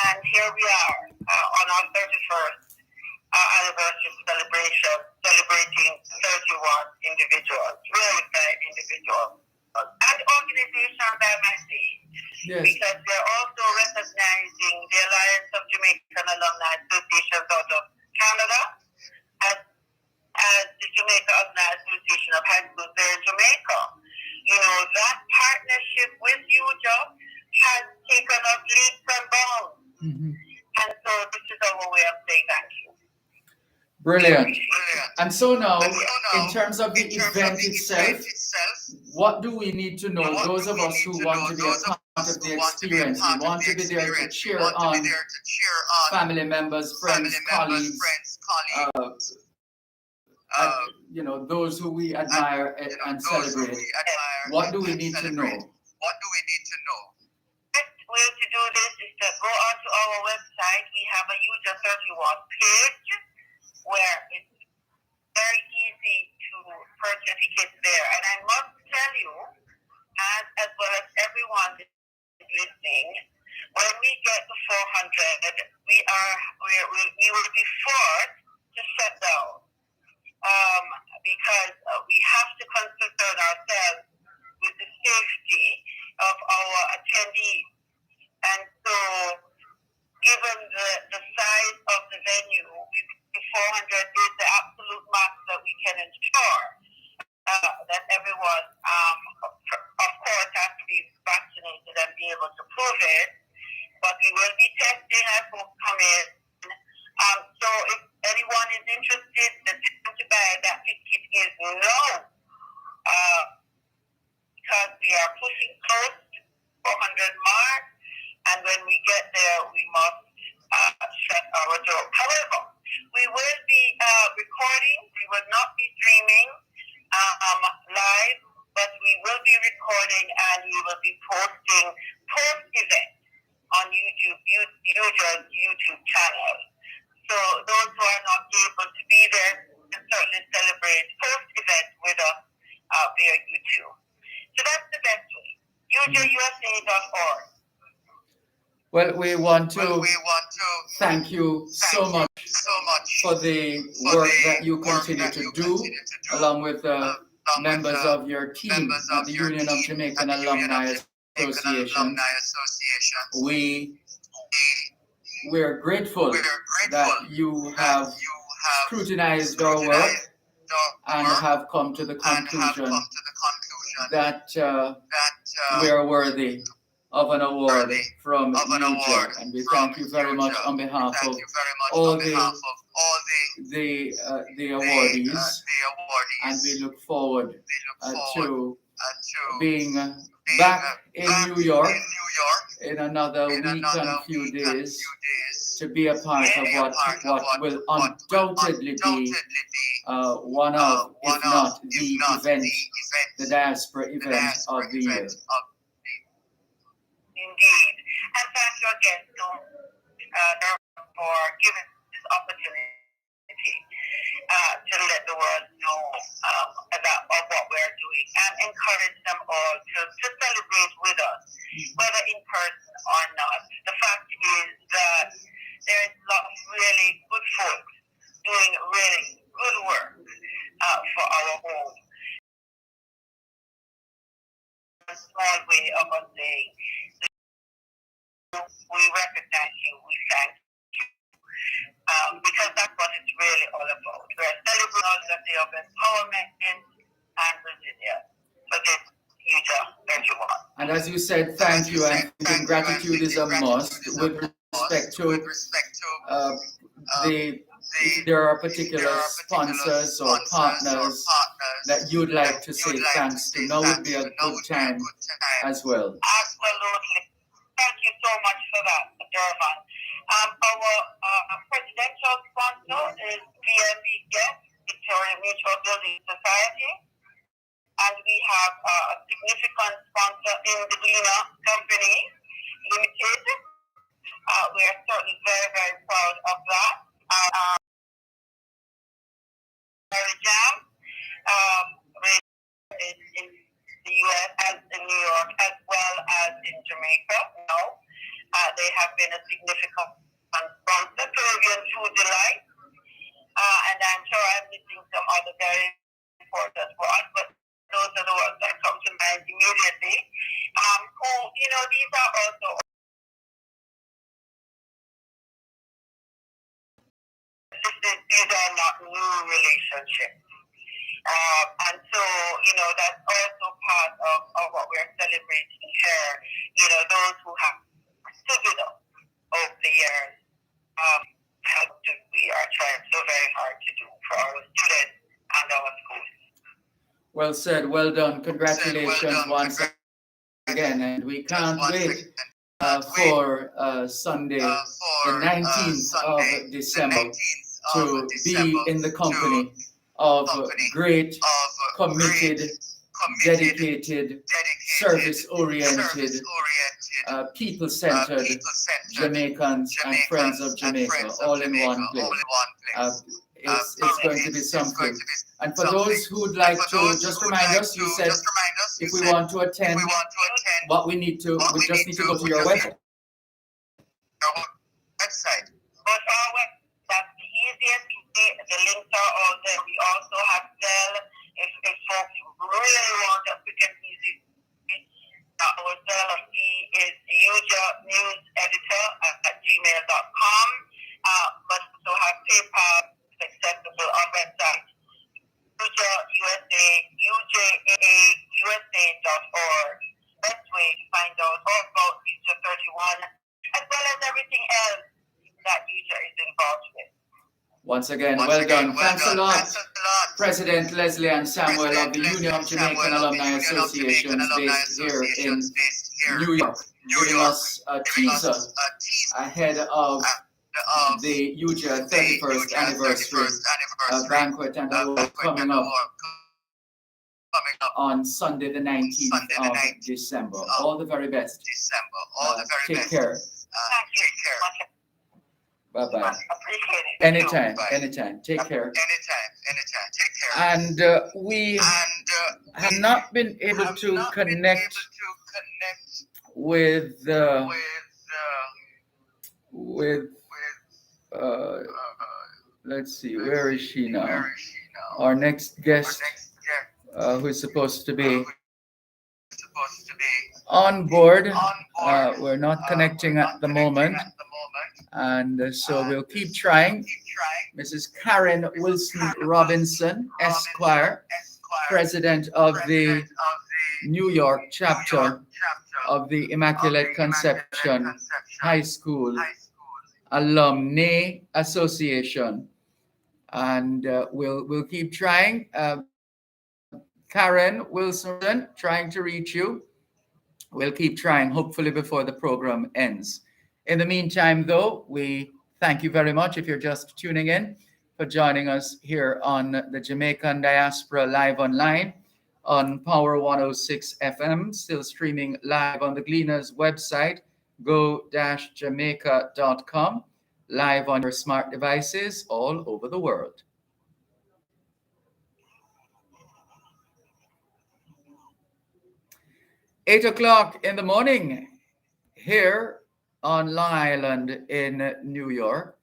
And here we are on our 31st anniversary celebration, celebrating 31 individuals, really fine individuals, and organizations, I might say, Yes. because we're also recognizing the Alliance of Jamaican Alumni Associations out of Canada, as the Jamaica Alumni Association of High Schools there in Jamaica. That partnership with UJA has taken us leaps and bounds. Mm-hmm. And so this is our way of saying thank you. Brilliant. And so now, in terms of the event itself, what do we need to know? Those of us who want to be a part of the experience, we want to be there to cheer on family members, friends, colleagues, those who we admire and celebrate. What do we need to know? Best way to do this is to go onto our website. We have a user 31 page where it's very easy to purchase tickets there. And I must tell you, as well as everyone listening, when we get to 400, we will be forced to shut down. Because we have to concern ourselves with the safety of our attendees. And so, given the size of the venue, 400 is the absolute max that we can ensure that everyone, of course, has to be vaccinated and be able to prove it. But we will be testing as folks come in. So if anyone is interested, the time to buy that ticket is now, because we are pushing close to 400 mark, and when we get there, we must shut our door. However, we will be recording. We will not be streaming live, but we will be recording, and we will be posting post-event on YouTube's YouTube channel. So those who are not able to be there can certainly celebrate post-event with us via YouTube. So that's the best way. UJUSA.org. Well, we want to thank you so much for the work that you continue to do, along with members of your team at the Union of Jamaican Alumni Association. We're grateful that you have scrutinized our work and have come to the conclusion that we are worthy of an award from UJA, and we thank you very much on behalf of all the awardees, and we look forward to being back in New York in another week and few days to be a part of what will undoubtedly be one of, if not the event, the diaspora event of the year. Indeed. And thank you again to Dervan for giving this opportunity to let the world know about what we're doing and encourage them all to celebrate with us, whether in person or not. The fact is that there is a lot of really good folks doing really good work for our home. A small way of us saying, we recognize you, we thank you, because that's what it's really all about. We're celebrating all the day of empowerment and resilience. So this huge everyone. And as you said, thank you, and gratitude is a must with respect to if there are particular sponsors or partners that you'd like to say thanks to. Now would be a good time as well. Absolutely. Thank you so much for that, Dervan. Our presidential sponsor is VMB Guest, Victoria Mutual Building Society. And we have a significant sponsor in the Lena Company Limited. We are certainly very, very proud of that. Jam in the U.S. and in New York, as well as in Jamaica. No, they have been a significant sponsor. Peruvian Food Delight, and I'm sure I'm missing some other very important ones, but those are the ones that come to mind immediately. These are also these are not new relationships. And so, that's also part of what we're celebrating here. Those who have stood with us over the years, we are trying so very hard to do for our students and our schools. Well said, well done. Congratulations once again, and we can't wait for Sunday, the 19th of December, to be in the company of great, committed, dedicated, service-oriented, people-centered Jamaicans and friends of Jamaica, all in one place. It's going to be something. And for those who would like to, just remind us, you said if we want to attend, what we need to, we just need to go to your website. But that's the easiest. The links are all there. We also have Zelle. If folks really want a quick and easy, our Zelle is ujaNewsEditor@gmail.com. But also have PayPal accessible on website UJAUSA.org. Best way to find out all about UJA 31, as well as everything else that UJA is involved with. Once again, well done. Thanks a lot, President Leslie and Samuel of the Union of Jamaican Alumni Associations based here in New York, giving us a teaser ahead of the UJA 31st anniversary banquet and award coming up on Sunday the 19th of December. All the very best. Take care. Thank you. Bye-bye. Appreciate it. Anytime. Take care. Anytime. Take care. And we have not been able to connect with let's see, where is she now? Our next guest, who is supposed to be on board. We're not connecting at the moment. And so we'll keep trying. Mrs. Karen Wilson Robinson, Esquire, President of the New York chapter of the Immaculate Conception High School Alumni Association. And we'll keep trying. Karen Wilson, trying to reach you. We'll keep trying, hopefully before the program ends. In the meantime, though, we thank you very much if you're just tuning in for joining us here on the Jamaican Diaspora Live Online on Power 106 FM, still streaming live on the Gleaners website, go-jamaica.com, live on your smart devices all over the world. Eight o'clock in the morning here on Long Island in New York,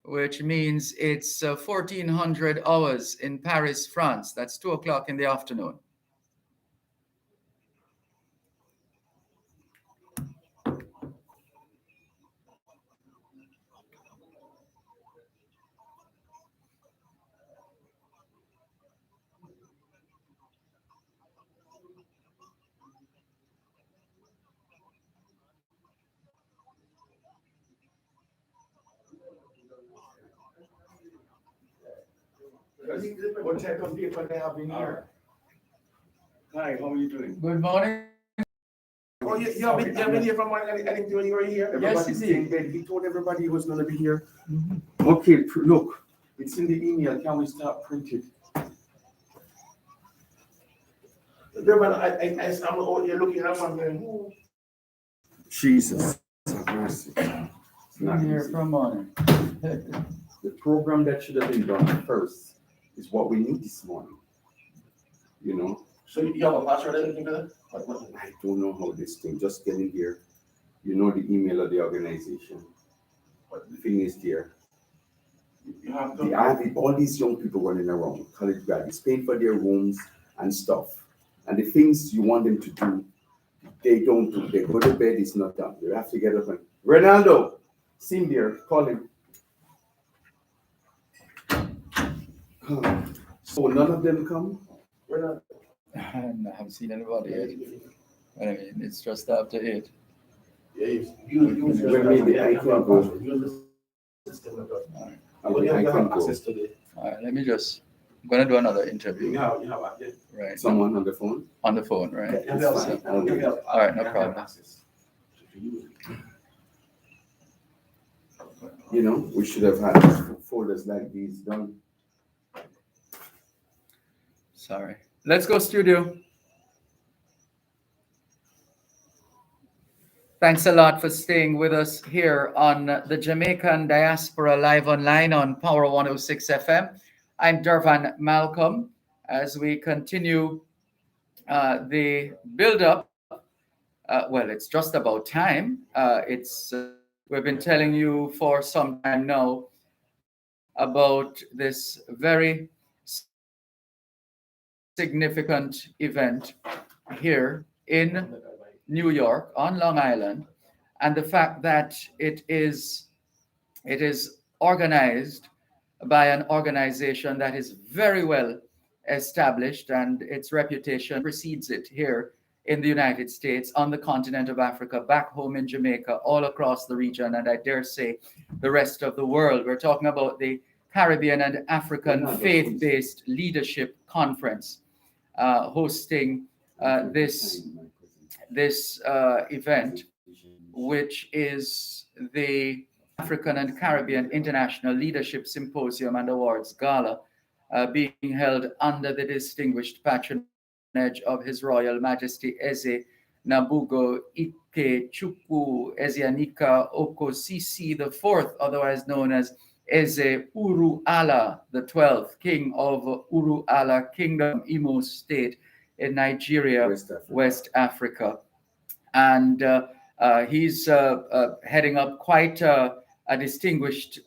which means it's 1400 hours in Paris, France. That's 2 o'clock in the afternoon. What type of people they have in here? Hi, how are you doing? Good morning. Oh, you have been here from morning. I didn't know you were here. Everybody's in bed. He told everybody he was going to be here. Mm-hmm. Okay, look, it's in the email. Can we start printing? Dervan, I'm out here looking at one man. Who? Jesus. Mercy. It's not Here easy. from morning. The program that should have been done first is what we need this morning. You know? So you have a password or anything for that? I don't know how this thing, just get in here. You know the email of the organization. But the thing is there. You have I have all these young people running around, college graduates, paying for their rooms and stuff. And the things you want them to do, they don't do. They go to bed, it's not done. You have to get up and Ronaldo, see him there, call him. So none of them come? Ronaldo. I haven't seen anybody yet. I mean, it's just after 8. Yeah, you maybe I can go. Use the system of God. I can go. Access to the. All right, let me just. I'm gonna do another interview. You have yeah. Right. Someone on the phone? On the phone, right? Yeah, It's fine. I'll do it. All right, no problem. Access to use it. You know, we should have had folders like these done. Sorry. Let's go, studio. Thanks a lot for staying with us here on the Jamaican Diaspora Live Online on Power 106 FM. I'm Dervan Malcolm as we continue the build-up. Well, it's just about time. We've been telling you for some time now about this very significant event here in New York on Long Island, and the fact that it is organized by an organization that is very well established, and its reputation precedes it here in the United States, on the continent of Africa, back home in Jamaica, all across the region, and I dare say the rest of the world. We're talking about the Caribbean and African Faith-Based Leadership Conference, hosting this event, which is the African and Caribbean International Leadership Symposium and Awards Gala, being held under the distinguished patronage of His Royal Majesty Eze Nabugo Ike Chukwu Ezeanika Okosisi IV, otherwise known as Eze Uru Ala the 12th, King of Uru Ala Kingdom, Imo State in Nigeria, West Africa. And he's heading up quite a distinguished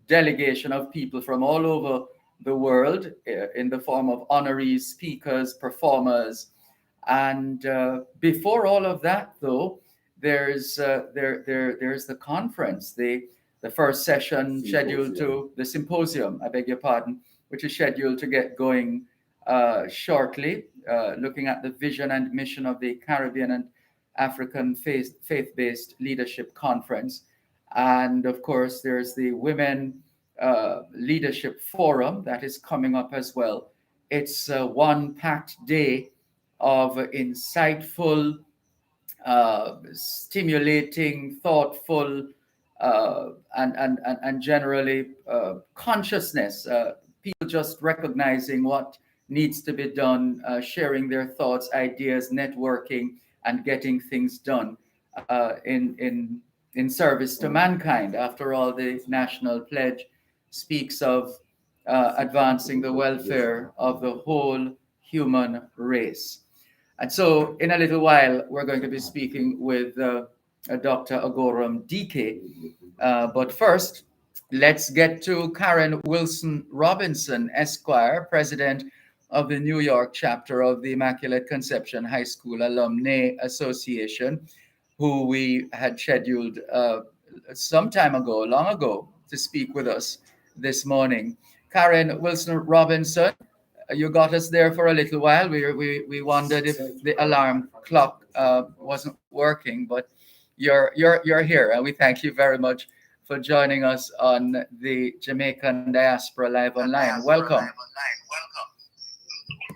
delegation of people from all over the world in the form of honorees, speakers, performers. And before all of that, though, there's the conference, the first session scheduled to the symposium, I beg your pardon, which is scheduled to get going shortly, looking at the vision and mission of the Caribbean and African Faith-Based Leadership Conference. And of course, there's the Women Leadership Forum that is coming up as well It's one packed day of insightful, stimulating, thoughtful, and generally consciousness. People just recognizing what needs to be done, sharing their thoughts, ideas, networking, and getting things done in service to mankind. After all, the national pledge speaks of advancing the welfare of the whole human race. And so, in a little while, we're going to be speaking with Dr. Agoram DK. But first, let's get to Karen Wilson Robinson, Esquire, President of the New York chapter of the Immaculate Conception High School Alumni Association, who we had scheduled some time ago, long ago, to speak with us this morning. Karen Wilson Robinson, you got us there for a little while. We wondered if the alarm clock wasn't working, but you're here, and we thank you very much for joining us on the Jamaican Diaspora Live Online. Welcome.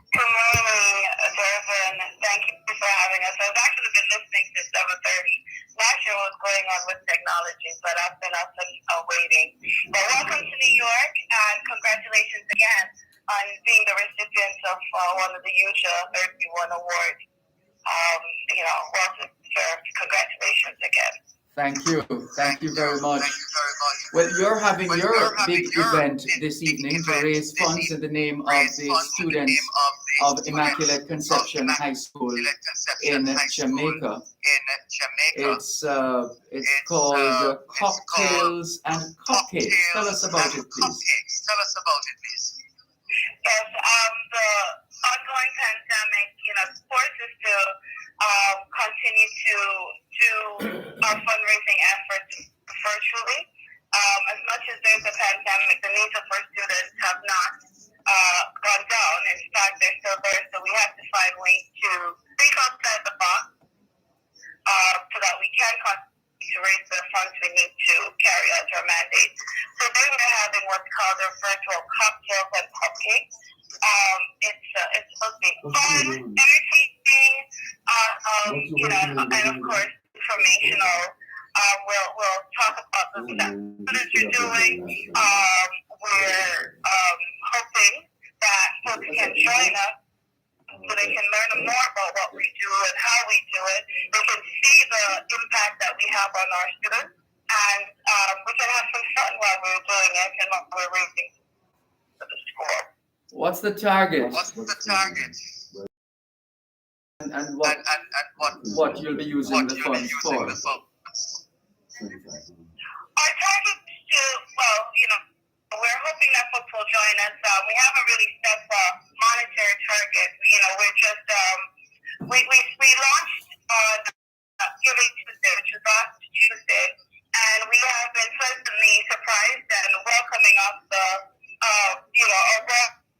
Good morning, Dervan. Thank you for having us. I've actually been listening since 7:30. Not sure what's going on with technology, but I've been up and waiting. But welcome to New York, and congratulations again on being the recipient of one of the USHA 31 awards. Well deserved. Congratulations again. Thank you very much. Well, you're having your big event this evening to raise funds in the name of the students of Immaculate Conception High School in Jamaica. It's called Cocktails and Cupcakes. Tell us about it, please. Yes, the ongoing pandemic, forces to continue to do our fundraising efforts virtually. As much as there's a pandemic, the needs of our students have not gone down. In fact, they're still there, so we have to find ways to think outside the box so that we can continue to raise the funds we need to carry out our mandate. So they were having what's called their virtual cocktails and cupcakes. It's supposed to be fun, entertaining, and of course informational. We'll talk about the students are doing. We're hoping that folks can join us so they can learn more about what we do and how we do it. They can see the impact that we have on our students, and we can have some fun while we're doing it and while we're raising for the school. What's the target? And what you'll be using the funds for? Our target is to, we're hoping that folks will join us. We haven't really set a monetary target. We're just, we launched on Giving Tuesday, which was last Tuesday, and we have been pleasantly surprised and welcoming of the,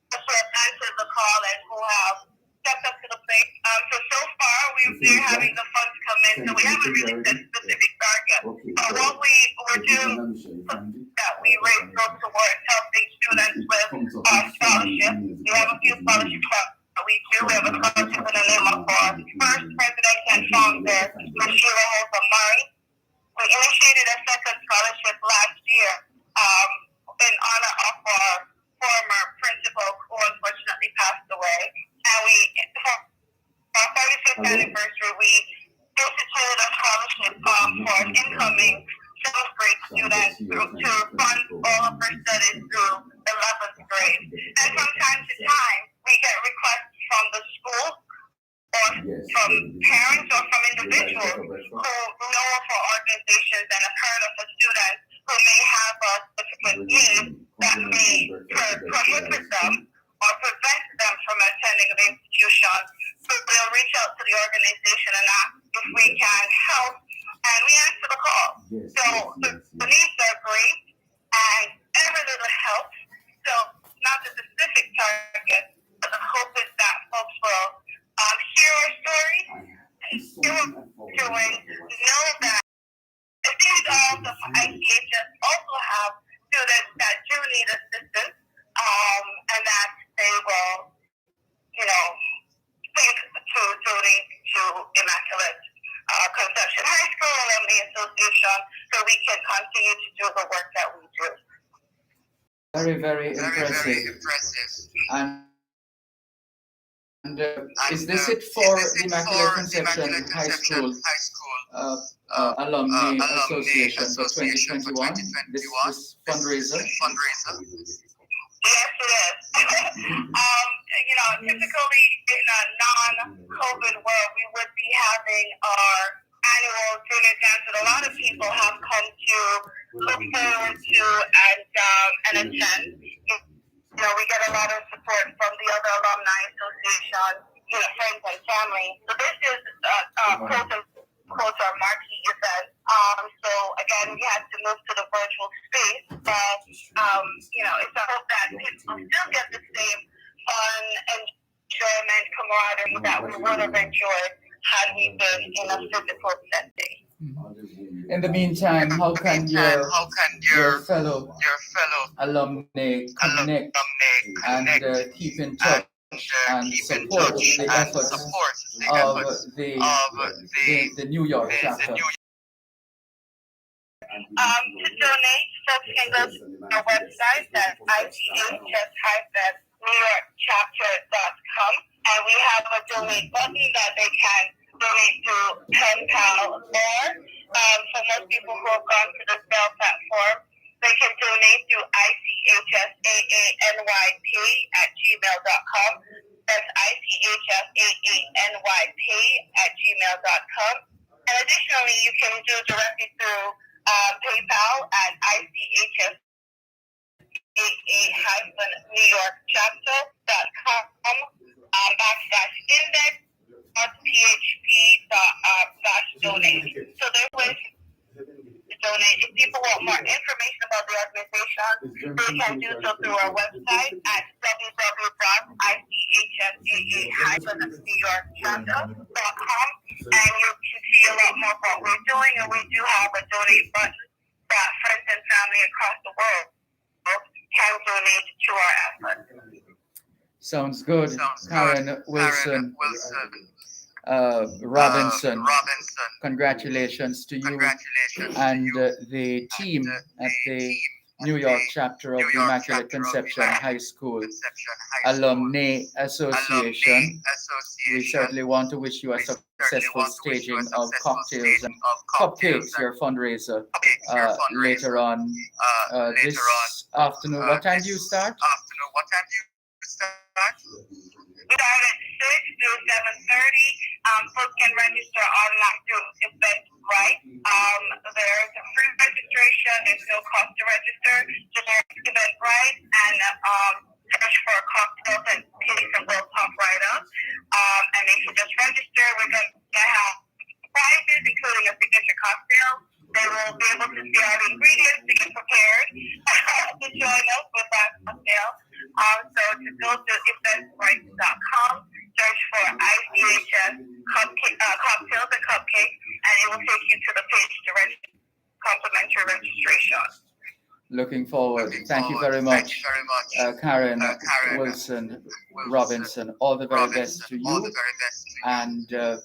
who have answered the call and who have stepped up to the plate. So far, we're having the funds come in, so we haven't really set specific target. But what we're doing that we raise goes towards helping students with scholarships. We have a few scholarships that we do. We have a scholarship in the name of our first president and founder, Sheila Holcomb Murray. We initiated a second scholarship last year in honor of our former principal who unfortunately passed away. And for our 35th anniversary, we instituted a scholarship for incoming 7th grade students to fund all of their studies through 11th grade. And from time to time, we get requests from the school or from parents or from individuals who know of our organizations and have heard of a student who may have a specific need that may prohibit them or prevent them from attending the institution. So they'll reach out to the organization and ask if we can help, and we answer the call. So the needs are great, and every little helps. So not the specific target, but the hope is that folks will hear our story, hear what we're doing, know that the things of the ICHS also have students that do need assistance, and that they will association so we can continue to do the work that we do. Very, very Very, impressive. very impressive. And And is this it is for this the it Immaculate for Conception Immaculate High Conception School High School Alumni Alumni Association for Association for 2021? 2021? This fundraiser? Fundraiser? Yes, it is. Typically in a non-COVID world, we would be having our annual dinner dance that a lot of people have come to look forward to and attend. We get a lot of support from the other alumni associations, friends and family. So this is quote unquote our marquee event. So again, we had to move to the virtual space, but it's a hope that people still get the same fun, enjoyment, camaraderie that we would have enjoyed had we been in a physical setting. In the meantime, how can your fellow alumni connect and keep in touch and support the efforts of the New York chapter? To donate, folks can go to our website at ICHS-NewYorkChapter.com, and we have a donate button that they can donate to PayPal or for most people who have gone to the Zelle platform, they can donate to ICHSAANYP@gmail.com. That's ICHSAANYP@gmail.com. And additionally, you can do directly through PayPal at ICHSAA-NewYorkChapter.com /index.php/donate. So there's ways to donate. If people want more information about the organization, they can do so through our website at www.ICHSAA-NewYorkChapter.com, and you can see a lot more of what we're doing. And we do have a donate button that friends and family across the world can donate to our efforts. Sounds good. Karen Wilson. Robinson, congratulations to you and the team at the New York chapter of the Immaculate Conception High School Alumni Association. We certainly want to wish you a successful staging of cocktails and cupcakes, your fundraiser, later on this afternoon. What time do you start? We start at 6 to 7:30. Folks can register online through Eventbrite. There's a free registration. There's no cost to register. Just Eventbrite and search for cocktails and cakes, and we'll pop right up. And if you just register, we're going to have prizes, including a signature cocktail. They will be able to see all the ingredients to get prepared to join us with that cocktail. So to go to eventbrite.com, search for ICHS cocktails and cupcakes, and it will take you to the page to register complimentary registration. Looking forward. Thank you very much, Karen Wilson Robinson. All the very best to you and your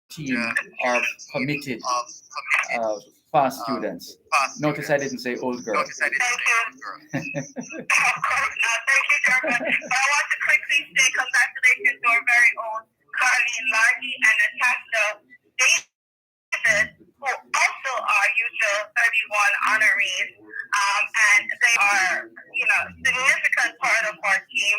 team of committed fast students. Notice I didn't say old girl. Thank you. Of course not. Thank you, Dervan. But I want to quickly say congratulations to our very own Carleen Largy and Natasha David, who also are UJA 31 honorees. And they are, significant part of our team.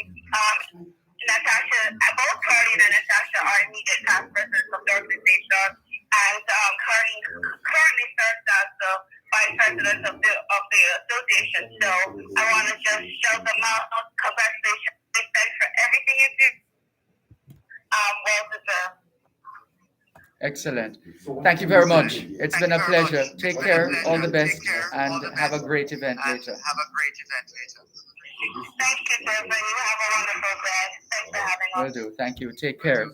Natasha, both Carleen and Natasha are immediate past presidents of the organization. And Carleen currently serves as the vice president of the association. So I want to just shout them out. Congratulations. Thanks for everything you do. Well deserved. Excellent. Thank you very much. It's been a pleasure. Take care. All the best. And have a great event later. Thank you, Dervan. You have a wonderful day. Thanks for having us. Will do. Thank you. Take care.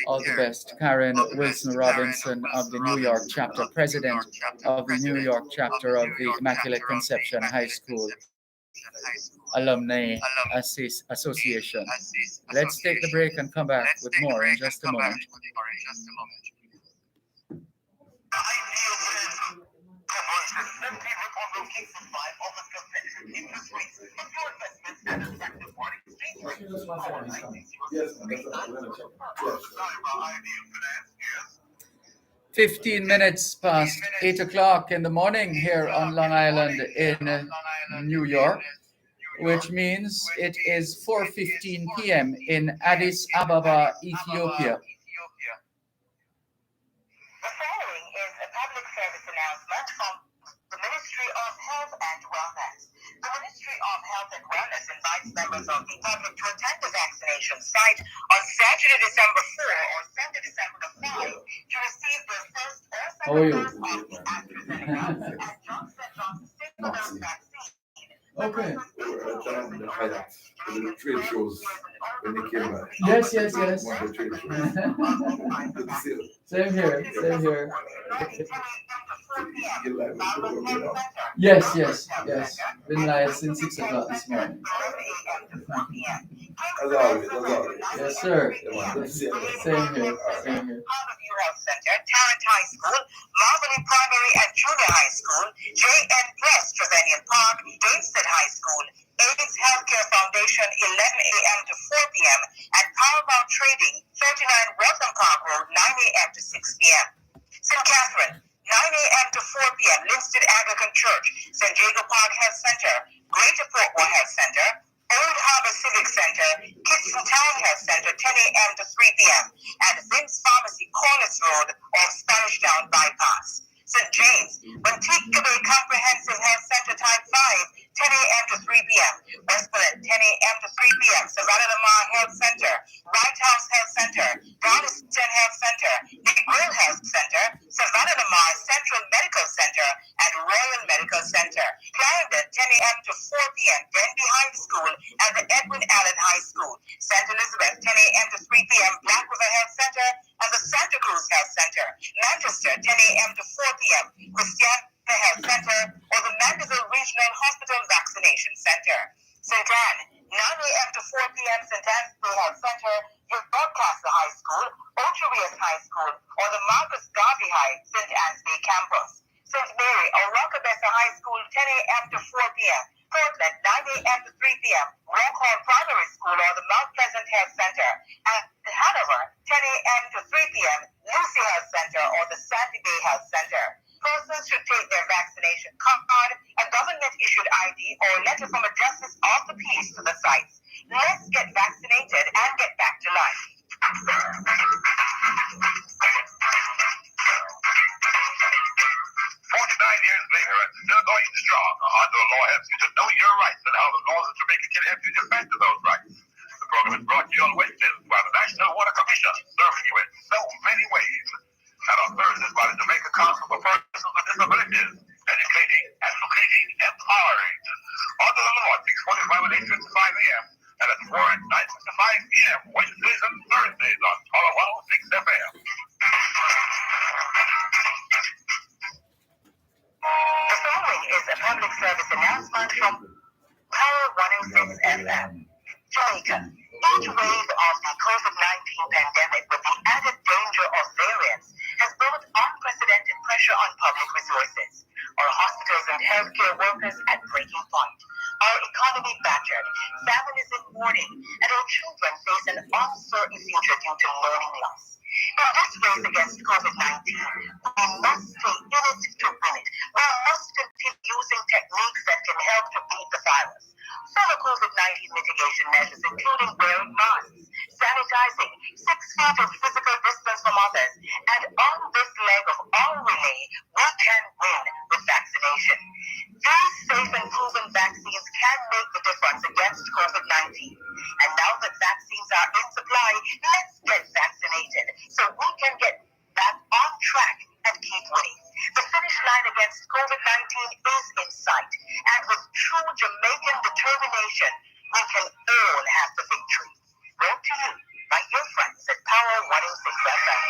All the best. Karen Wilson Robinson of the New York chapter, president of the New York chapter of the Immaculate Conception High School Alumni Association. Let's take the break and come back with more in just a moment. Yes, my phone is coming. Yes, man, that's all. We're gonna check. Yes. 15 minutes past 8 o'clock in the morning here on Long Island in New York, which means it is 4:15 p.m. in Addis Ababa, Ethiopia. The following is a public service announcement from the Ministry of Health and Wellness. The Ministry of Health and Wellness invites members of the public to attend the vaccination site on Saturday, December 4 or Sunday, December 5 to receive their first or How are second you? dose of the AstraZeneca and Johnson & Johnson single-dose vaccine. Okay. The trade shows when they came back. Yes, yes, yes. One of the trade shows. Good to see you. Same here, same here. You like the program, you know? Yes, yes, yes. Been live since 6 o'clock this morning. As always, as always. Yes, sir. Yeah, man, good to see you. Same here, same here. Harborview Health Center, Tarrant High School, Marlborough Primary and Junior High School, J.N. Press, Trevanian Park, Dayston High School, AIDS Healthcare Foundation, 11 a.m. to 4 p.m. at Paramount Trading, 39 Waltham Park Road, 9 a.m. to 6 p.m. St. Catherine, 9 a.m. to 4 p.m. Linstead Anglican Church, St. Jacob Park Health Center, Greater Portmore Health Center, Old Harbor Civic Center, Kidston Town Health Center, 10 a.m. to 3 p.m. at Vince Pharmacy, Corliss Road off Spanish Town Bypass. St. James, Monteque Bay Comprehensive Health Center Type 5, 10 a.m. to 3 p.m. Westmoreland, 10 a.m. to 3 p.m. Savannah Lamar Health Center, White House Health Center, Darlington Health Center, Negril Health Center, Savannah Lamar Central Medical Center, and Royal Medical Center. Clarendon, 10 a.m. to 4 p.m. Denby High School and the Edwin Allen High School. St. Elizabeth, 10 a.m. to 3 p.m. Black River Health Center and the Santa Cruz Health Center. Manchester, 10 a.m. to 4 p.m. Christiana Health Center or the Mandeville Regional Hospital Vaccination Center. St. Anne, 9 a.m. to 4 p.m. St. Anne's Bay Health Center, York Doncaster High School, Ocho High School, or the Marcus Garvey High St. Anne's Bay Campus. St. Mary or Rockabessa High School, 10 a.m. to 4 p.m. Portland, 9 a.m. to 3 p.m. Rockhorn Primary School or the Mount Pleasant Health Center. And Hanover, 10 a.m. to 3 p.m. Lucy Health Center or the Sandy Bay Health Center. Persons should take their vaccination card, a government-issued ID, or a letter from a justice of the peace to the sites. Let's get vaccinated and get back to life. 49 years later and still going strong, Hondo Law helps you to know your rights and how the laws of Jamaica can help you defend those rights. The program is brought to you on Wednesdays by the National Water Commission, serving you in so many ways. And on Thursdays by the Jamaica Council for Persons with Disabilities, educating, advocating, empowering. Under the law at 6:45 and 8:55 a.m. and at 4 and 9:55 p.m. Wednesdays and Thursdays on Power 106 FM. The following is a public service announcement from Power 106 FM. Jamaica, each wave of the COVID-19 pandemic with the added danger of variants has brought unprecedented pressure on public resources. Our hospitals and healthcare workers at breaking point. Our economy battered, families in mourning, and our children face an uncertain future due to learning loss. In this race against COVID-19, we must stay in it to win it. We must continue using techniques that can help to beat the virus. Follow COVID-19 mitigation measures, including wearing masks, sanitizing, 6 feet of physical distance from others, and on this leg of our relay, we can win with vaccination. These safe and proven vaccines can make the difference against COVID-19. And now that vaccines are in supply, let's get vaccinated so we can get back on track and keep winning. The finish line against COVID-19 is in sight, and with true Jamaican determination, we can all have the victory. Brought to you by your friends at Power 106 FM.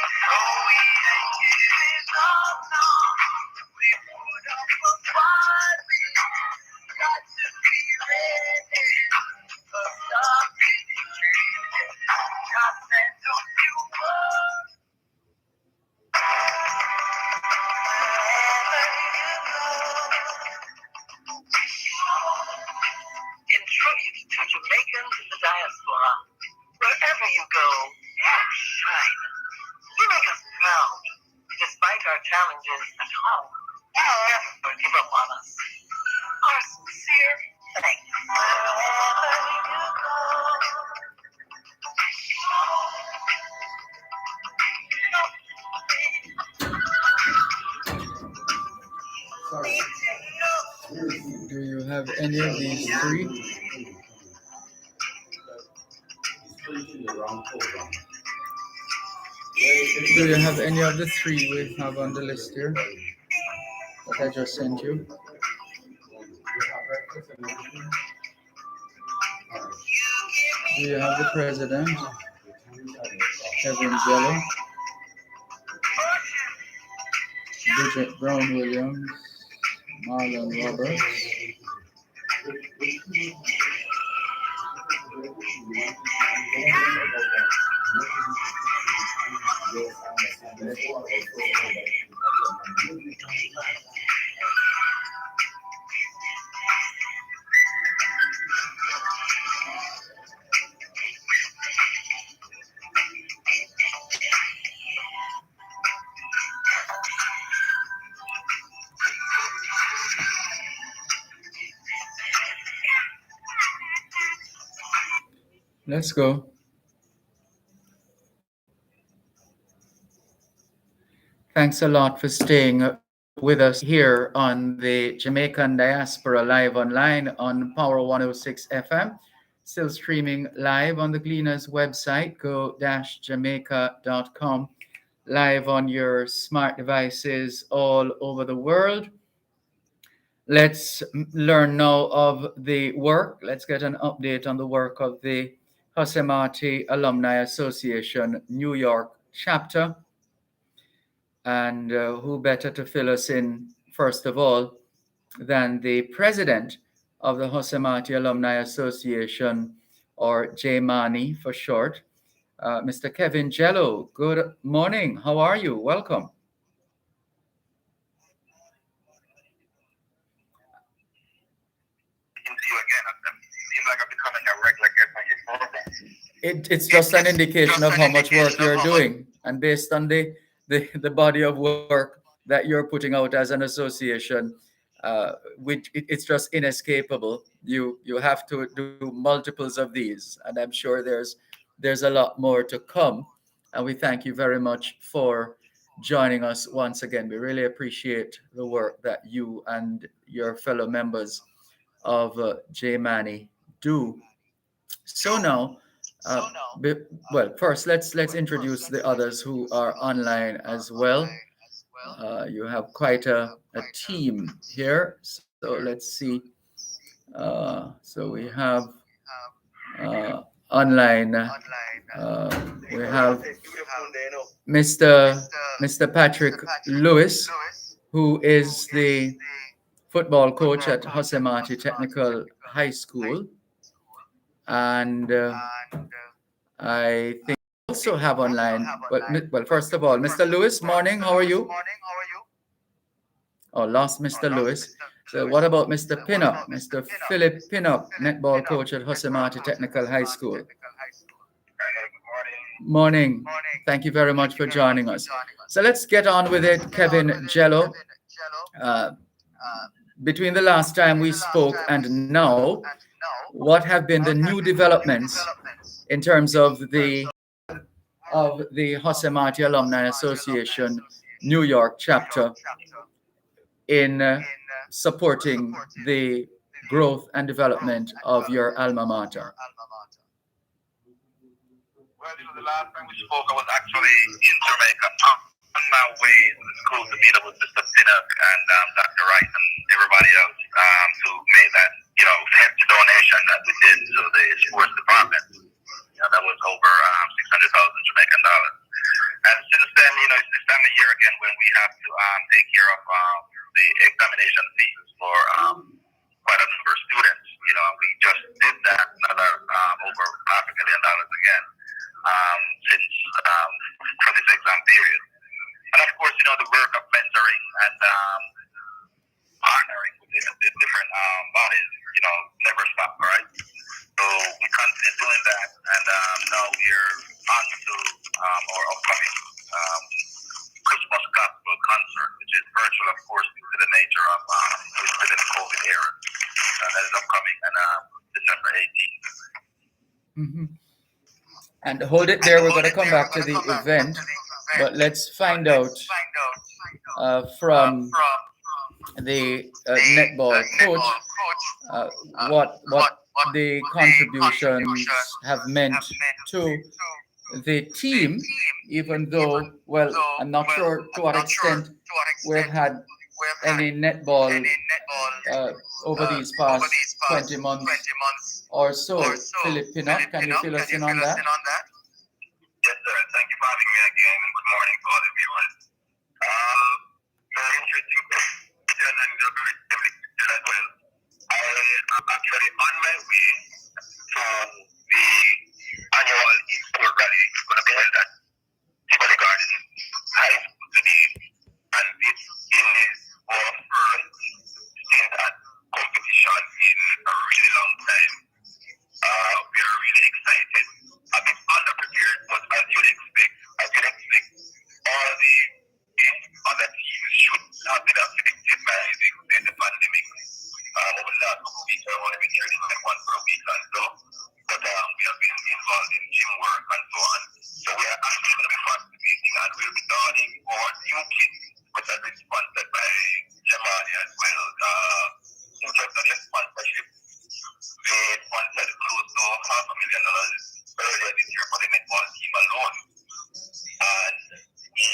In tribute to Jamaicans in the diaspora, Do you have any of these three? Do you have any of the three we have on the list here that I just sent you? Do you have the president, Kevin Jello, Bridget Brown Williams, Marlon Roberts, let's go. Thanks a lot for staying with us here on the Jamaican Diaspora live online on Power 106 FM. Still streaming live on the Gleaners website, go-jamaica.com. Live on your smart devices all over the world. Let's learn now of the work. Let's get an update on the work of the Hosemati Alumni Association New York chapter. And who better to fill us in, first of all, than the president of the Hosemati Alumni Association, or JMANI for short, Mr. Kevin Jello. Good morning. How are you? Welcome. It's just an indication of how much work you're doing, and based on the body of work that you're putting out as an association, which it's just inescapable. You have to do multiples of these, and I'm sure there's a lot more to come. And we thank you very much for joining us once again. We really appreciate the work that you and your fellow members of JMANI do. So now, well, first let's introduce the others who are online as well. You have quite a team here, so let's see. So we have online. We have Mr. Patrick Lewis, who is the football coach at Hosemati Technical High School. And I think we also have online. Well, first of all, Mr. Lewis, morning. How are you? Oh, lost Mr. Lewis. So what about Mr. Pinnock, Mr. Philip Pinnock, netball coach at Hosemati Technical High School? Morning. Thank you very much for joining us. So let's get on with it. Kevin Jello. Between the last time we spoke and now, what have been the new developments in terms of the Hosemati Alumni Association New York chapter in supporting the growth and development of your alma mater? Well, the last time we spoke, I was actually in Jamaica on my way to the school to meet up with Mr. Pinnock and Dr. Wright and everybody else to make that, hefty donation that we did to the sports department. That was over 600,000 Jamaican dollars. And since then, it's this time of year again when we have to take care of the examination fees for quite a number of students. We just did that, another over $500,000 again since for this exam period. And of course, the work of mentoring and partnering with the different bodies, never stop, right? So we continue doing that, and now we're on to our upcoming Christmas gospel concert, which is virtual, of course, due to the nature of we're still in the COVID era. That is upcoming on December 18th. Mm-hmm. And hold it there. We're going to come back to the event, but let's find out from the netball coach, what the contributions have meant to the team, even though, well, I'm not sure to what extent we've had any netball over these past 20 months or so. Philip Pinnock, can you fill us in on that? Yes, sir. Thank you for having me again, and good morning to all the viewers. Very interesting question, and very timely question as well. I am actually on my way to the annual in-school rally. It's going to be held at Tivoli Garden High School today, and this is our first stint at competition in a really long time. We are really excited. A bit underprepared, but as you'd expect, all the other teams should have been affected by the pandemic. Over the last couple of weeks, I've only been training like once per week and so, but we have been involved in gym work and so on. So we are actually going to be participating, and we'll be donning our new kit, which has been sponsored by Jamaican as well. In terms of their sponsorship, they sponsored close to $500,000 earlier this year for the netball team alone. And we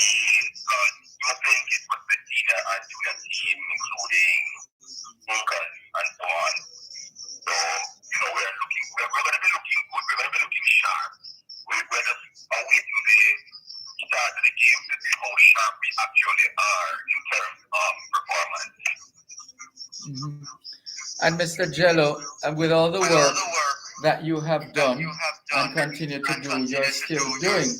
got new blankets for the senior and junior team, including sneakers and so on. So, we're going to be looking good. We're going to be looking sharp. We're just awaiting the start of the game to see how sharp we actually are in terms of performance. Mhm. And Mr. Jello, with all the work that you have done and continue to do, you're still doing.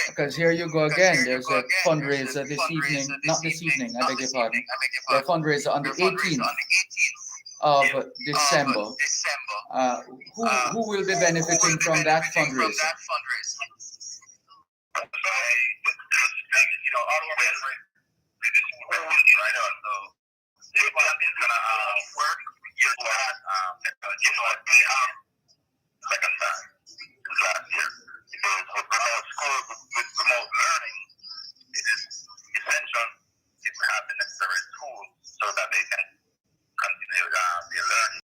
Because here you go again, there's a fundraiser this evening, not this evening, I beg your pardon. The fundraiser on the 18th of December. Who will be benefiting from that fundraiser? Last year, because with remote learning, it is essential to have the necessary tools so that they can continue their learning.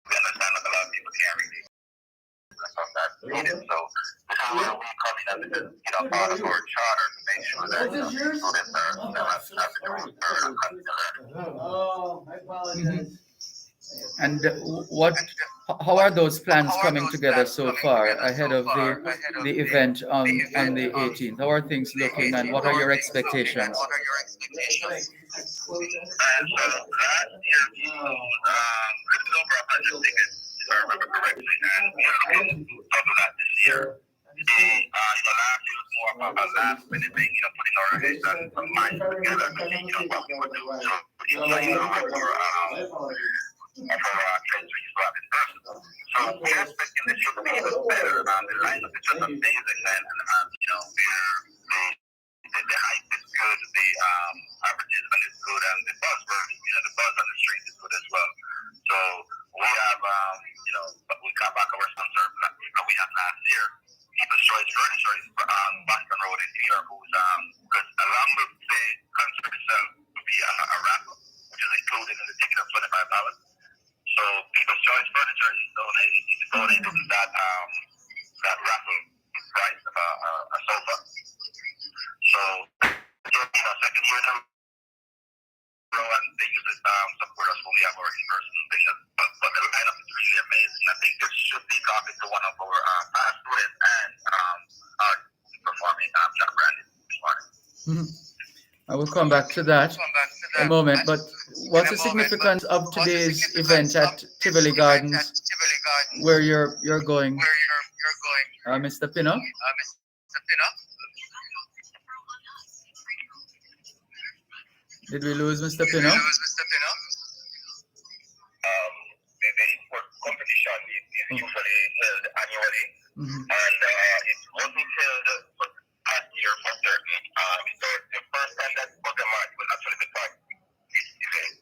We understand that a lot of people can't really from that needed. So this is where we come in as part of our charter to make sure that students are have the tools to continue learning. Oh, I apologize. And how are those plans coming together so far ahead of the event on the 18th? How are things looking, and what are your expectations? So last year we sold over 100 tickets, if I remember correctly, and we are looking to double that this year. Last year was more about a last minute thing, putting our heads and some minds together to see, what we would do. So, for our treasury swap in person. So we're expecting this year to be even better. The lineup is just amazing, and the hype is good, the advertisement is good, and the buzz on the street is good as well. So we have, we got back our sponsor that we had last year. People's Choice Furniture is Boston Road in New York, because along with the concert itself will be a raffle, which is included in the ticket of $25. So People's Choice Furniture is donated to that raffle price of a sofa. So second year in a row, and they use it support us when we have our in-person vision. But the lineup is really amazing. I think this should be talking to one of our past students and our performing Jack Brandon this morning. Mhm. I will come back to that in a moment, but what's the significance of today's event at Tivoli Gardens, where you're going, Mr. Pinnock? Did we lose Mr. Pinnock? The import competition is usually held annually, and it wasn't held last year for certain. So the first time that Pokemon will actually be part of this event.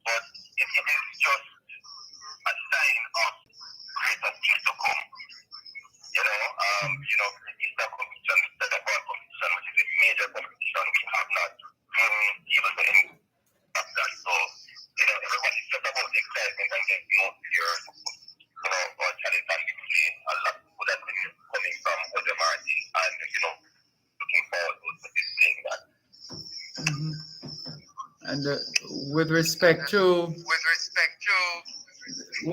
But it is just a sign of greater things to come. The Easter competition, the Dervan competition, which is a major competition we have Mhm. And with respect to,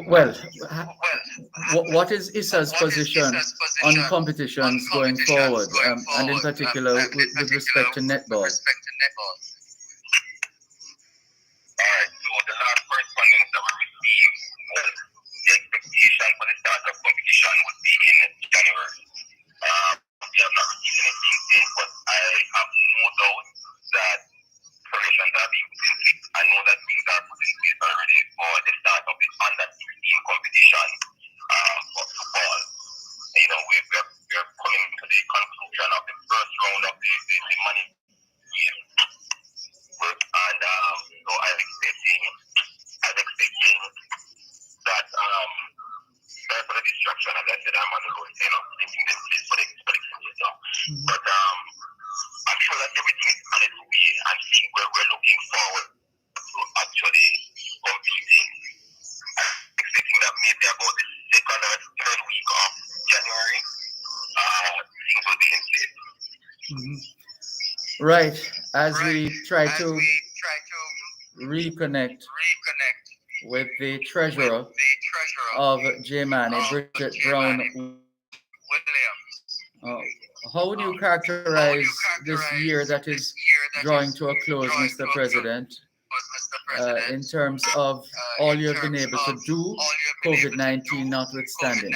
well, what is ISA's position on competitions going forward, and in particular with respect to netball? Alright, so the last correspondence that we received was the expectation for the start of competition would be in January. We have not received anything since, but I have no doubt that preparations are being put in place. I know that things are put in place already for the start of the under 16 competition for football. You know, we're coming to the conclusion of the first round of the money game. And so I'm expecting that sorry for the distraction, as I said, I'm on the road, you know, thinking this is for the now. But I'm sure that everything is on its way and seeing where we're looking forward to actually competing. I'm expecting that maybe about the second or third week of January, things will be in place. Right. As we try to reconnect with the treasurer of J-Mani, Bridget Brown Williams. How would you characterize this year that is drawing to a close, Mr. President, in terms of all you have been able to do, COVID-19 notwithstanding?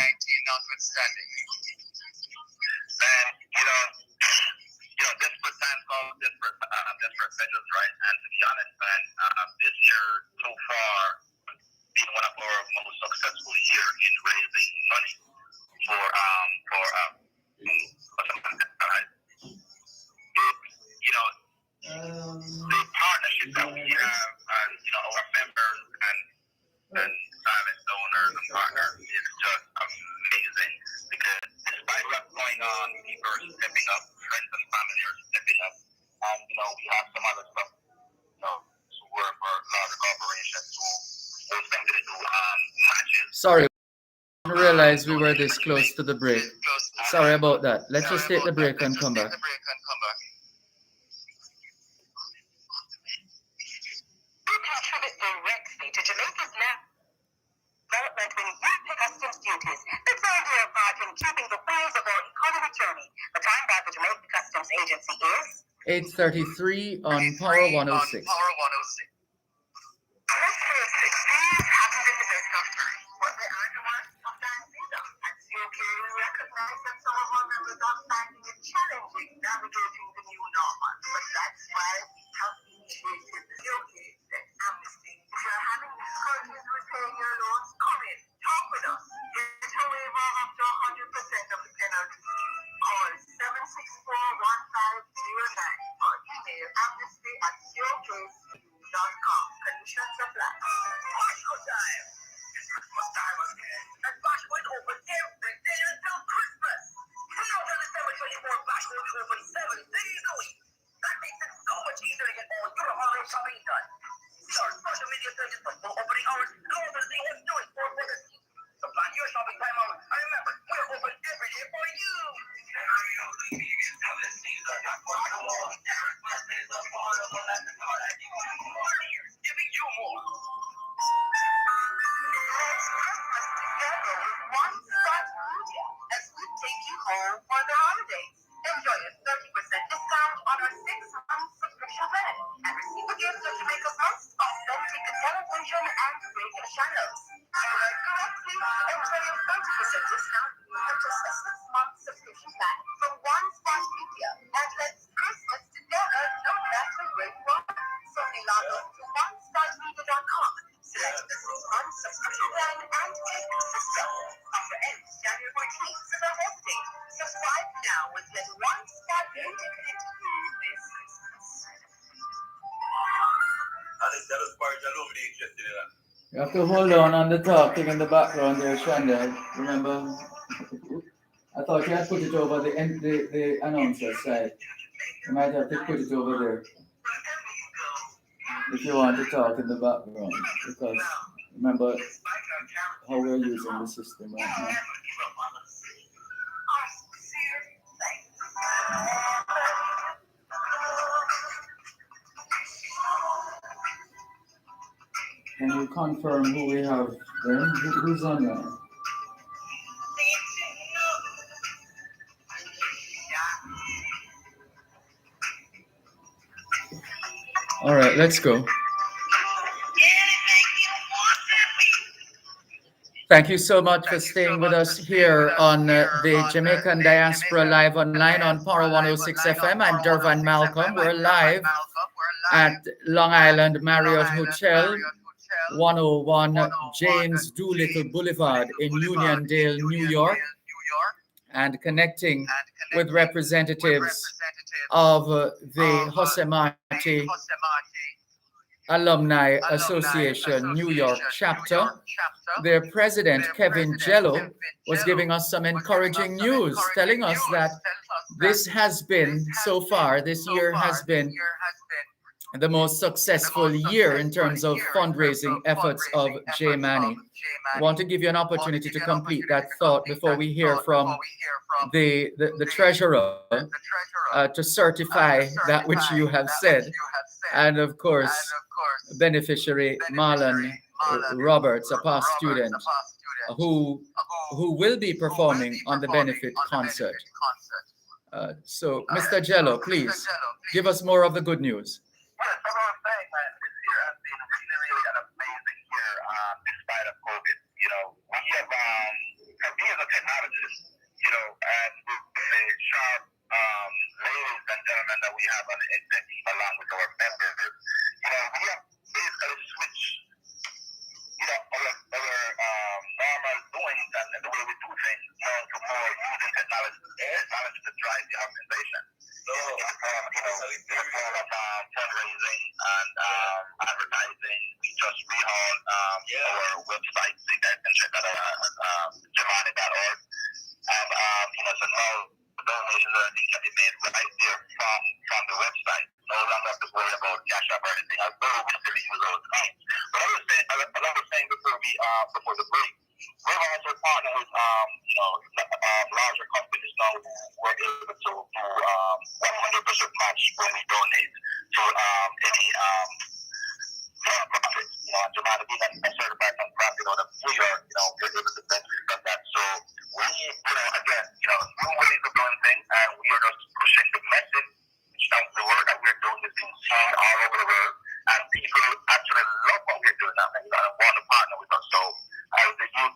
Desperate times call desperate measures, right? And to be honest, man, this year so far been one of our most successful year in raising money for the partnership that we have and our members and silent donors and partners is just amazing because despite what's going on, people are stepping up, friends and family are stepping up, and we have some other stuff, to work for large corporations to things to do matches. Sorry, I didn't realize we were this close to the break. Sorry about that. Let's just take the break and come back. Contribute directly to Jamaica's development when you pay customs duties. It's all your part in keeping the wheels of our economy turning. The time by the Jamaica Customs Agency is 8:33 on Power 106. haven't been the best of times, but they are the ones sometimes either. And COK recognize that some of our members are finding it challenging navigating the new normal. But that's why we have initiated the COK amnesty. If you're having difficulties repaying your loans, come in, talk with us. Get a waiver of up to 100% of the penalty. Call 764-1509 or email amnesty@cokcu.com. Conditions apply. Good time. Christmas time again. And Bash will open every day until Christmas. We know that December 24th, Bash will be open 7 days a week. That makes it so much easier to get all your holiday shopping done. See our social media pages for full opening hours and all the things we're doing for the team. So plan your shopping time out. And remember, we're open every day for you. Giving you more. Let's Christmas together with One Stop Media as we take you home for the holidays. Enjoy a 30% discount on our 6-month subscription plan and receive a gift of Jamaica's most authentic television and radio channels. Correctly, enjoy a 30% discount on just a 6-month subscription plan from One Stop Media. And let's Christmas together no matter where you are. Simply log on to onestopmedia.com. Select the 6-month subscription plan and click system. Offer ends January 14th, so don't hesitate. Subscribe now and let One Stop Media connect you this Christmas. Alex, that was part of the interested in that. You have to hold on the talking in the background there, Shanda. Remember, I thought you had put it over the announcer side. You might have to put it over there if you want to talk in the background, because remember how we're using the system right now. Can you confirm who we have then? Who's on there? All right, let's go. Thank you so much for staying with us here on the Jamaican Diaspora Live Online on Power 106 FM. I'm Dervan Malcolm. We're live at Long Island Marriott Hotel, 101 James Doolittle Boulevard in Uniondale, New York, and connecting with representatives of the Hosemati Alumni Association New York chapter. Their president, Kevin Jello, was giving us some encouraging news, telling us that this has been, so far, this year has been the most successful year in terms of fundraising efforts of J. Manny. I want to give you an opportunity to complete that thought before we hear from the treasurer to certify that which you have said. And of course, beneficiary Marlon Roberts, a past student, who will be performing on the benefit concert. So, Mr. Jello, please give us more of the good news. Yes, as I was saying, man, this year has been really an amazing year, despite of COVID. You know, we have, for me as a technologist, you know, and with the sharp ladies and gentlemen that we have on the exec, along with our members, you know, we have basically switched, you know, our normal doings and the way we do things, you know, to more using technology to drive the organization. So, you know, it's all about fundraising and advertising. We just rehauled our website, so you guys can check that out at jamani.org. And, you know, so now the donations are things can be made right there from the website. No longer have to worry about cash up or anything, although we still use those things. But as I was saying before the break, we've also partnered with, you know, larger companies now who were able to do 100% match when we donate to any nonprofit. You know, Jamaica being a certified nonprofit out of New York, you know, we're able to benefit from that. So we, you know, again, you know, new ways of doing things, and we are just pushing the message. The work that we're doing is being seen all over the world, and people actually love what we're doing now, and want to partner with us. So as this year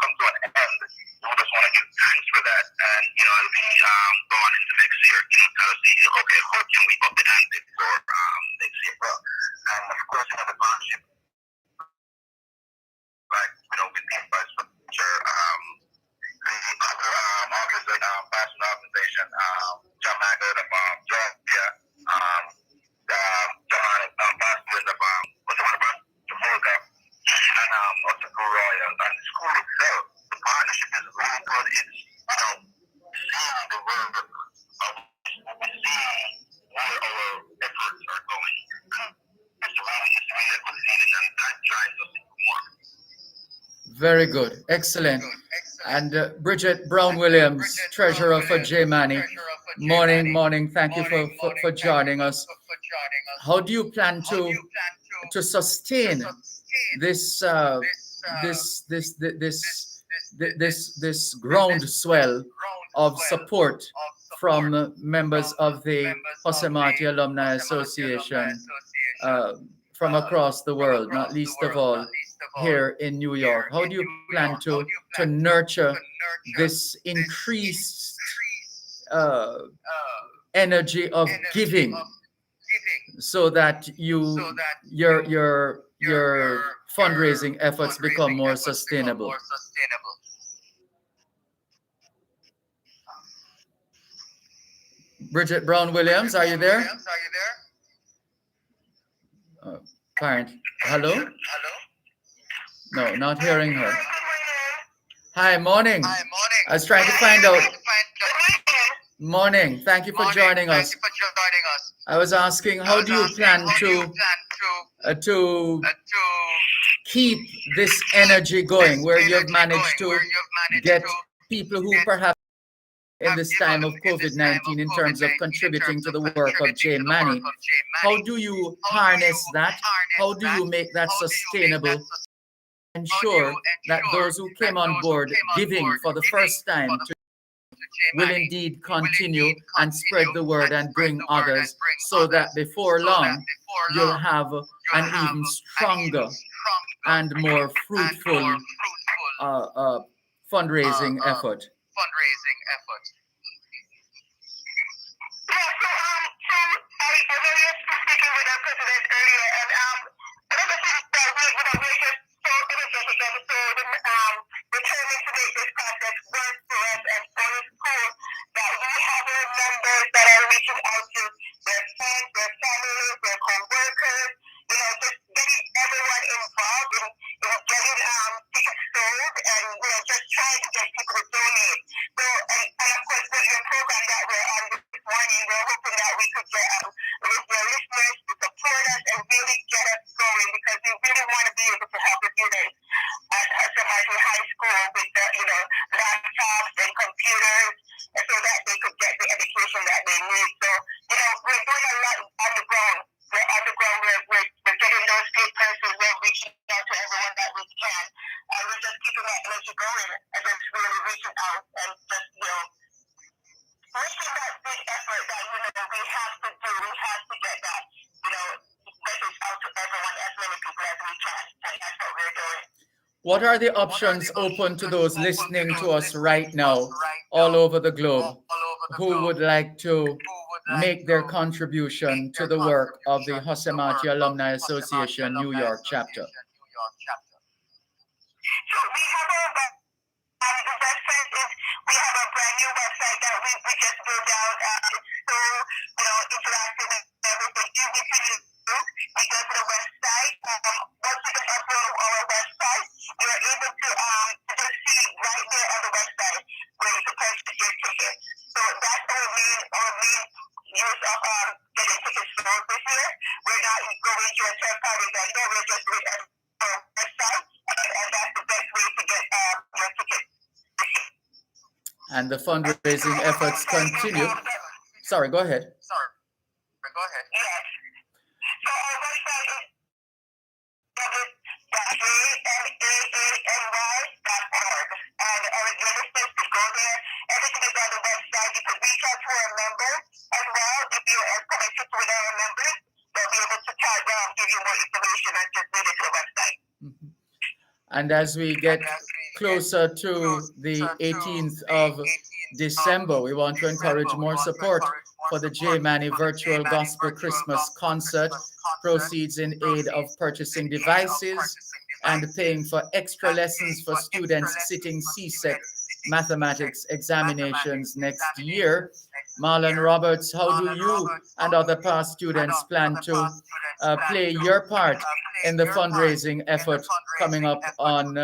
comes to an end, we just want to give thanks for that, and you know, as we go on into next year, you know, tell us, okay, how can we up the ante for next year? And of course, you know, the partnership, like, you know, with the infrastructure, the other passion organization, Jamaica, Georgia, John, ambassadors of Jamaica, and also Royal, and the school itself. The partnership is really good. It's, you know, seeing the world of seeing where our efforts are going. It's really a good feeling, and that drives us into more. Very good. Excellent. And Bridget Brown-Williams, treasurer for J. Manny. Morning. Thank you for joining us. How do you plan to sustain this groundswell of support from members of the Hosemati Alumni Association from across the world, not least of all here in New York? How do you plan to nurture this increased energy of giving, so that your fundraising efforts become more sustainable? Bridget Brown-Williams, are you there? Hello? No, not hearing her. Hi, morning. I was trying to find out. Morning. Thank you for joining us. I was asking, how do you plan to keep this energy going, where you've managed to get people who perhaps in this time of COVID-19 in terms of contributing to the work of J. Manny. How do you harness that? How do you make that sustainable? Ensure that those who came on board giving for the first time will indeed continue and spread the word and bring others, so that before long you'll have an even stronger and more fruitful fundraising effort. Yeah, I know you were speaking with our president earlier, and one of the things that we're just so energetic and so determined to make this process work for us and for the school, that we have our members that are reaching out to their friends, their families, their co-workers, just getting everyone involved in getting tickets sold and, just trying to get people to donate. So, and of course, with your program that we're on this morning, we're hoping that we could get your listeners to support us and really get us going, because we really want to be able to help the students at Husserl High School with the, laptops and computers, and so that they could get the education that they need. So, we're doing a lot on the ground. We're on the ground. We're getting those good persons. We're reaching out to everyone that we can, and we're just keeping that energy going and just really reaching out and just, making that big effort that, we have to do. We have to get that, message out to everyone, as many people as we can, and that's what we're doing. What are the options open to those listening to us right now all over the globe who would like to make their contribution to the work of the Hosemati Alumni Association New York chapter? So we have the website is, we have a brand new website that we just built out. So, interactive and everything, easy to use. We go to the website. Once you get upload our website, you're able to just see right there on the website where you can purchase your ticket. So that's our main use of getting tickets sold this year. We're not going to a third party vendor. We're just with our website, and that's the best way to get your ticket. And the fundraising efforts continue. Sorry, go ahead. Yes. So our website is www.jamay.org, and your listeners could go there. Everything is on the website. You can reach out to our members as well. If you are connected with our members, they'll be able to give you more information and just lead it to the website. And as we get closer to the 18th of December, we want to encourage more support for the J. Manny Virtual Gospel Christmas Concert. Proceeds in aid of purchasing devices and paying for extra lessons for students sitting CSEC mathematics examinations next year. Marlon Roberts, how do you and other past students plan to play your part in the fundraising effort coming up on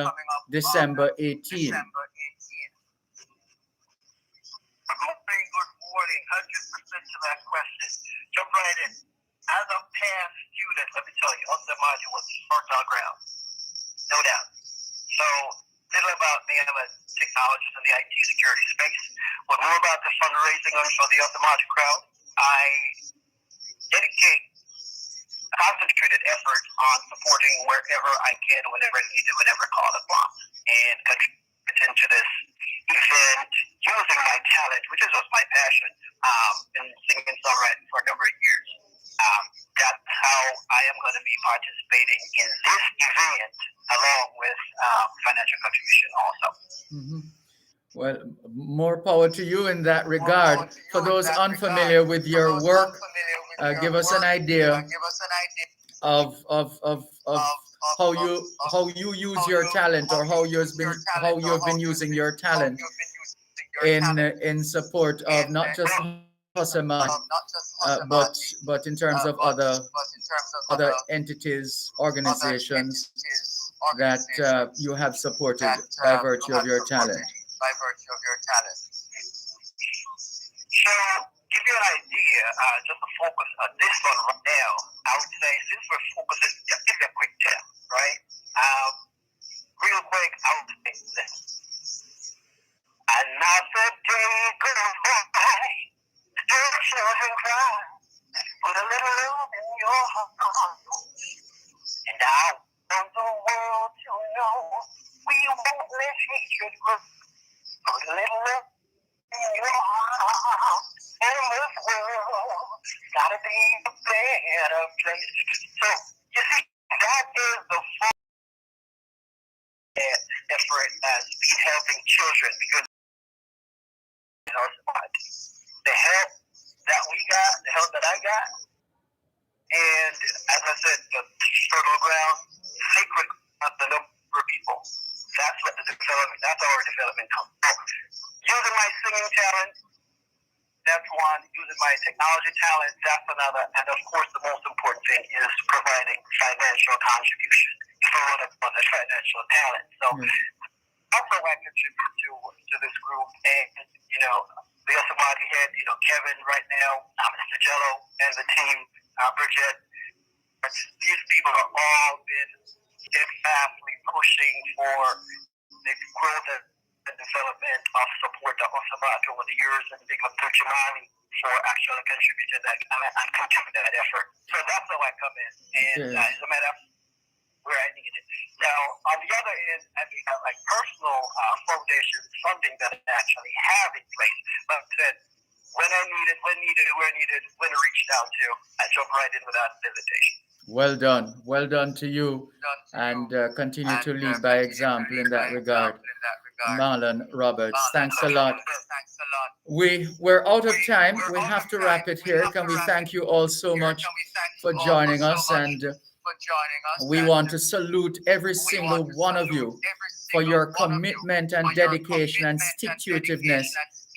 December 18? Good morning, 100% to that question. Jump right in. As a past student, let me tell you, Austin Module was fertile ground, no doubt. So, little about me, I'm a technologist in the IT security space. But more about the fundraising for the Austin Module crowd, I dedicate concentrated effort on supporting wherever I can, whenever needed, whenever called upon, and contributing to this event using my talent, which is just my passion, in singing and songwriting for a number of years. That's how I am going to be participating in this event, along with financial contribution also. Mm-hmm. Well, more power to you in that regard. For those unfamiliar with your work, give us an idea of how you use your talent, or how you've been using your talent in support of not just Hosema, but in terms of other entities, organizations that you have supported by virtue of your talent. So, give you an idea, just to focus on this one right now, I would say, since we're focusing, just give me a quick tip, right? Real quick, I would say this. Another day goes your heart. And I want the world to know we won't let hatred grow. Put a little love in your heart. And this world gotta be a better place. So, you see, that is the full effort as we helping children, because you know, the help that we got, the help that I got, and as I said, the fertile ground, sacred of the number of people. That's what the development, that's our development comes from. Using my singing talent, that's one. Using my technology talent, that's another. And of course, the most important thing is providing financial contribution. If we want to call that financial talent. So also I contribute to this group, and you know, we also had Kevin right now, Mr. Jello, and the team, Bridget. These people have all been steadfastly pushing for the growth and development of support that was about over the years, and big up to Jamaican for actually contributing that and continuing that effort. So that's how I come in, and as a matter of where I need it. Now, on the other end, I mean, have like personal foundation funding that I actually have in place. But said, when I need it, when needed, where needed, when reached out to, I jump right in without hesitation. Well done. Well done to you. And continue to lead by example in that regard. Marlon Roberts, thanks a lot. We're out of time. We have to wrap it here. Can we thank you all so much for joining us? And we want to salute every single one of you for your commitment and dedication and stick-to-itiveness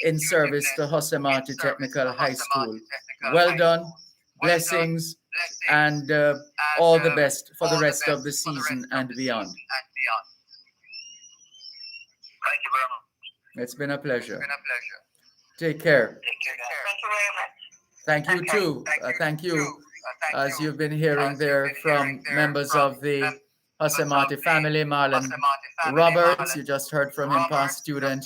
in service to Hosemati Technical High School. Well done. Blessings and all the best for the rest of the season and beyond. Thank you very much. It's been a pleasure. Take care. Thank you very much. Thank you too. Thank you. As you've been hearing there from members of the Hosemati family, Marlon Roberts, you just heard from him, past student,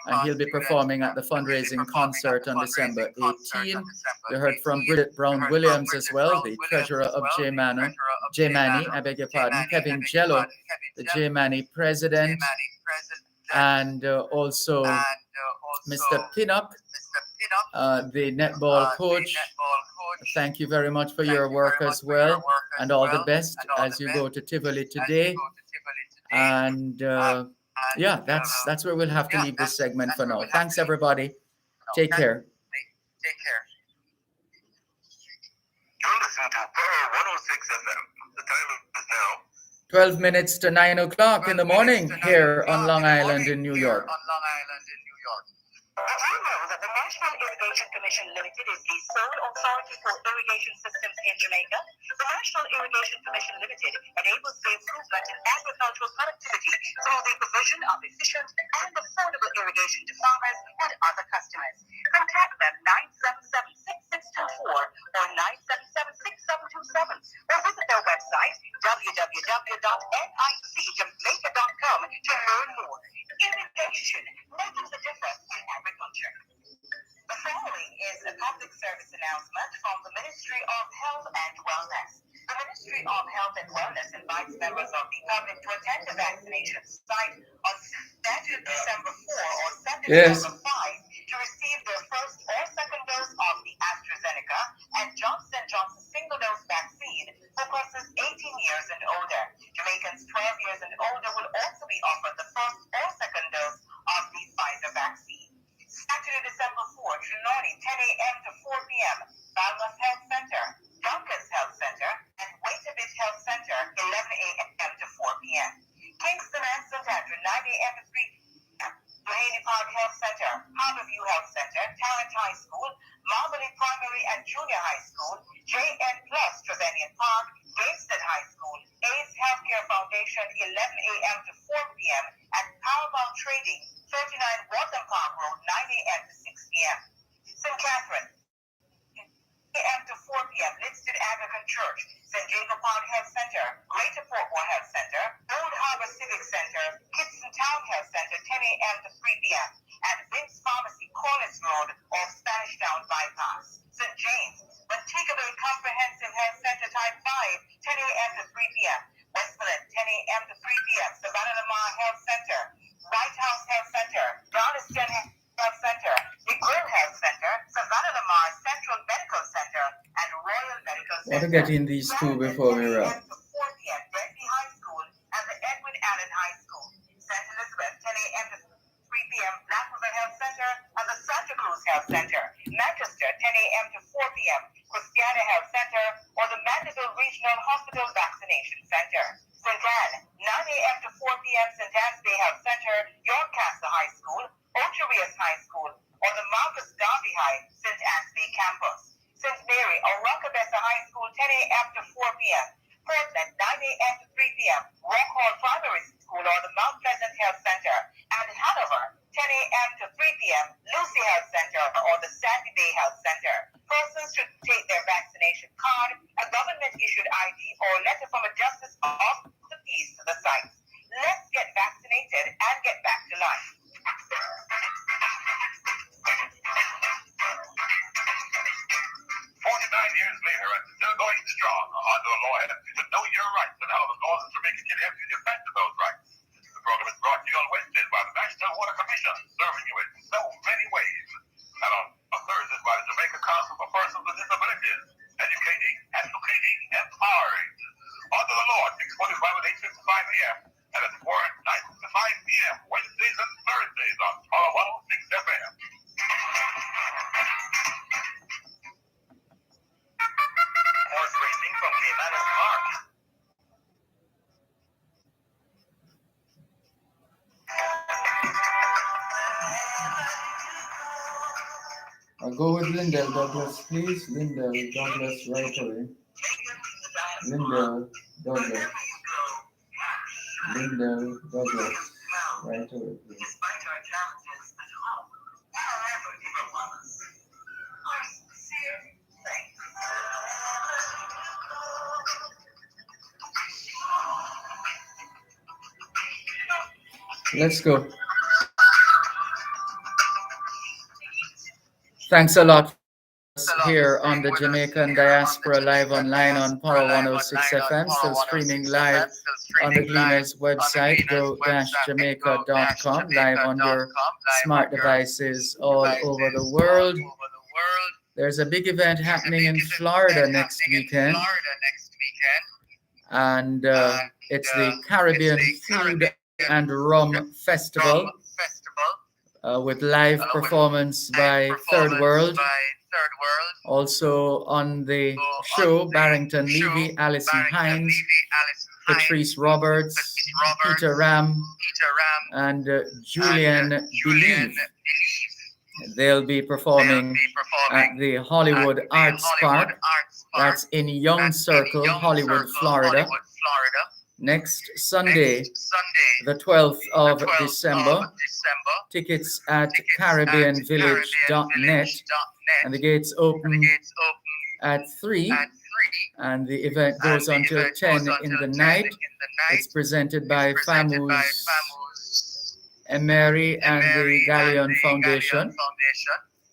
and he'll be performing at the fundraising concert on December 18. You heard from Bridget Brown Williams as well, the treasurer of J-Mani, I beg your pardon, Kevin Jello, the J-Mani president, and also Mr. Pinnock, the netball coach. Thank you very much for your work as well, and all the best as you go to Tivoli today. And yeah, that's where we'll have to leave this segment for now. Thanks, everybody. Take care. You're listening to Power 106 FM. The time is now 12 minutes to 9 o'clock in the morning here on Long Island in New York. Did you know that the National Irrigation Commission Limited is the sole authority for irrigation systems in Jamaica? The National Irrigation Commission Limited enables the improvement in agricultural productivity through the provision of efficient and affordable irrigation to farmers and other customers. Contact them 977-6624 or 977-6727 or visit their website www.nicjamaica.com to learn more. Irrigation, making the difference in agriculture. The following is a public service announcement from the Ministry of Health and Wellness. The Ministry of Health and Wellness invites members of the public to attend the vaccination site on Saturday, December 4 or Sunday, December 5 to receive their first or second dose of the AstraZeneca and Johnson & Johnson single-dose vaccine for persons 18 years and older. Jamaicans 12 years and older will also be offered the first or second dose of the Pfizer vaccine. Saturday, December 4, Trelawney, 10 a.m. to 4 p.m., Balmas Health Center, Duncan's Health Center, and Waitabit Health Center, 11 a.m. to 4 p.m. Kingston and St. Andrew, 9 a.m. to 3 p.m. Duhaney Park Health Center, Harborview Health Center, Talent High School, Marlborough Primary and Junior High School, JN Plus, Trevanian Park, Gravested High School, AIDS Healthcare Foundation, 11 a.m. to 4 p.m., and Powerball Trading, 39 Waltham Park Road, 9 a.m. to 6 p.m. St. Catherine, a.m. to 4 p.m., Listed Anglican Church, St. Jacob Park Health Center, Greater Portmore Health Center, Old Harbor Civic Center, Kitson Town Health Center, 10 a.m. to 3 p.m., and Vince Pharmacy, Corliss Road, off Spanish Town Bypass. St. James, Montego Bay Comprehensive Health Center, want to get in these two before we wrap. 10 a.m. to 4 p.m. Denby High School and the Edwin Allen High School. St. Elizabeth, 10 a.m. to 3 p.m. Black River Health Center and the Santa Cruz Health Center. Manchester, 10 a.m. to 4 p.m. Christiana Health Center or the Mandeville Regional Hospital Vaccination Center. St. Anne, 9 a.m. to 4 p.m. St. Anne's Bay Health Center, Yorkcastle High School, Ocho Rios High School, or the Marcus Darby High St. Anne's Bay Campus. St. Mary or Rockabessa High School, 10 a.m. to 4 p.m. Portland, 9 a.m. to 3 p.m. Rock Hall Primary School or the Mount Pleasant Health Center. And Hanover, 10 a.m. to 3 p.m. Lucy Health Center or the Sandy Bay Health Center. Persons should take their vaccination card, a government-issued ID, or letter from a justice of the peace to the site. Let's get vaccinated and get back to life. 49 years later and still going strong under the law to know your rights and how the laws of Jamaica can help you defend those rights. The program is brought to you on Wednesdays by the National Water Commission, serving you in so many ways. And on Thursdays by the Jamaica Council for Persons with Disabilities, educating, advocating, empowering. Under the law, 6:45 and 8:55 a.m. and at 4 at 9 to 5 p.m. Wednesdays and Thursdays on Power 106 FM. Horse racing from Caymanas Park. I'll go with Lindell Douglas, please. Lindell Douglas right away. Lindell Douglas. Lindell Douglas right away, please. Despite our challenges at home, our effort in Bahamas, our sincere thanks. Let's go. Thanks a lot. Here on the Jamaican Diaspora live online on Power 106 FM, still streaming live on the Gleaners website, go-jamaica.com, live on your smart devices all over the world. There's a big event happening in Florida next weekend, and it's the Caribbean Food and Rum Festival with live performance by Third World. Also on the show, Barrington Levy, Alison Hines, Patrice Roberts, Peter Ram, and Julian Believe. They'll be performing at the Hollywood Arts Park. That's in Young Circle, Hollywood, Florida. Next Sunday, the 12th of December. Tickets at caribbeanvillage.net. And the gates open at 3, and the event goes until 10 in the night. It's presented by Famous Emery and the Galleon Foundation.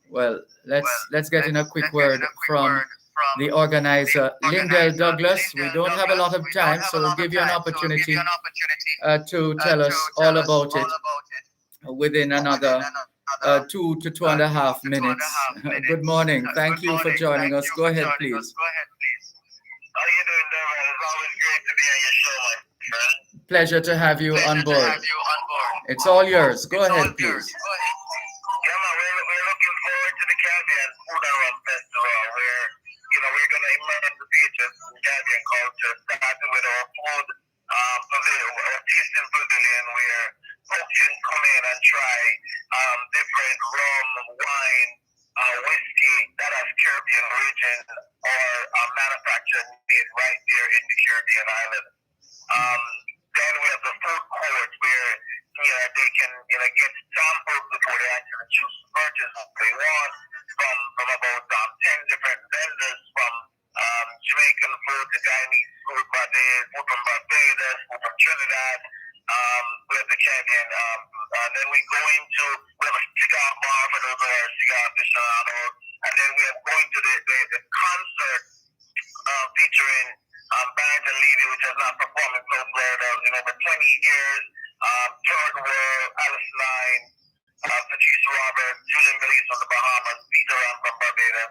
Well, let's get in a quick word from the organizer, Lindell Douglas. We don't have a lot of time, so we'll give you an opportunity to tell us all about it within another 2 to 2.5 minutes. Good morning. Thank you for joining us. Go ahead, please. How you doing, Dervan? It's always great to be on your show, my friend. Pleasure to have you on board. It's all yours. Go ahead, please. Yeah, man, we're looking forward to the Caribbean Food and Rum Festival, where we're going to immerse the patriots in Caribbean culture, starting with our food pavilion, our tasting pavilion, where folks can come in and try different rum, wine, whiskey that has Caribbean origin or manufactured made right there in the Caribbean island. Then we have the food court where they can get samples before they actually choose to purchase what they want from about 10 different vendors, from Jamaican food to Guyanese food, food from Barbados, food from Trinidad. We have the Caribbean, and then we have a cigar bar for those who are cigar aficionados, and then we are going to the concert featuring Barrington Levy, which has not performed in South Florida in over 20 years. Third World, Alice Line, Patrice Roberts, Julian Belize from the Bahamas, Peter Ram from Barbados.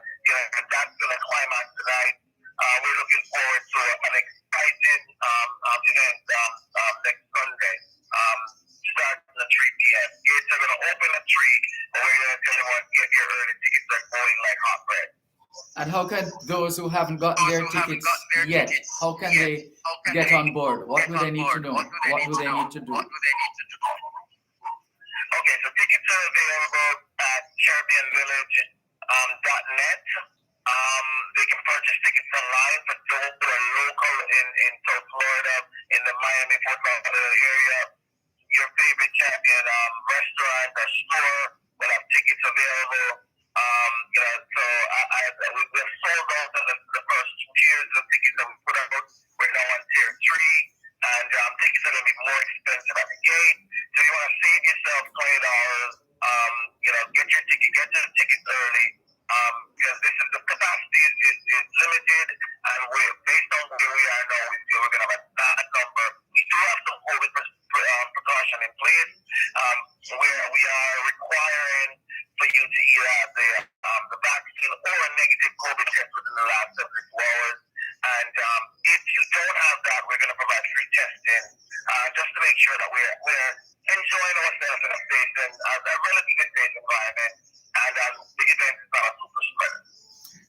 And that's going to climax tonight. we're looking forward to an exciting event next Sunday, starting at 3 p.m. Gates are going to open at 3, and we're going to tell everyone get your early tickets are going like hot bread. And how can those who haven't gotten their tickets yet, how can they get on board? What do they need to know? What do they need to do? Okay, so tickets are available at CaribbeanVillage.net. They can purchase tickets online for those who are local in South Florida, in the Miami, Fort Lauderdale area. Your favorite champion restaurant or store will have tickets available. We've sold out on the first 2 tiers of tickets that we put out. We're now on tier 3, and tickets are going to be more expensive at the gate. So you want to save yourself $20. Get your tickets early. Because the capacity is limited, and based on where we are now, we feel we're going to have a bad number. We do have some COVID precaution in place, where we are requiring for you to either have the vaccine or a negative COVID test within the last 72 hours. And if you don't have that, we're going to provide free testing just to make sure that we're enjoying ourselves in a safe and a relatively safe environment, and the event is not a super spread.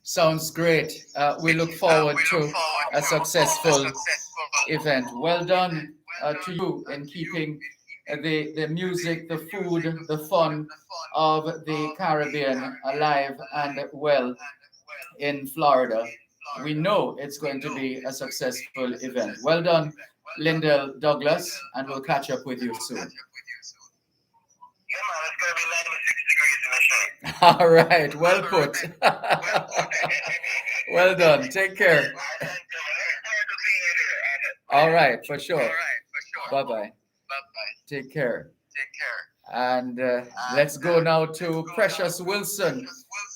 Sounds great. We look forward to a successful event. Well done to you in keeping the music, the food, the fun of the Caribbean alive and well in Florida. We know it's going to be a successful event. Well done, Lyndell Douglas, and we'll catch up with you soon. Yeah, man, it's going to be 96 degrees in the shade. All right, well put. Well done. Take care. All right, for sure. Bye-bye. Take care. And let's go now to Precious Wilson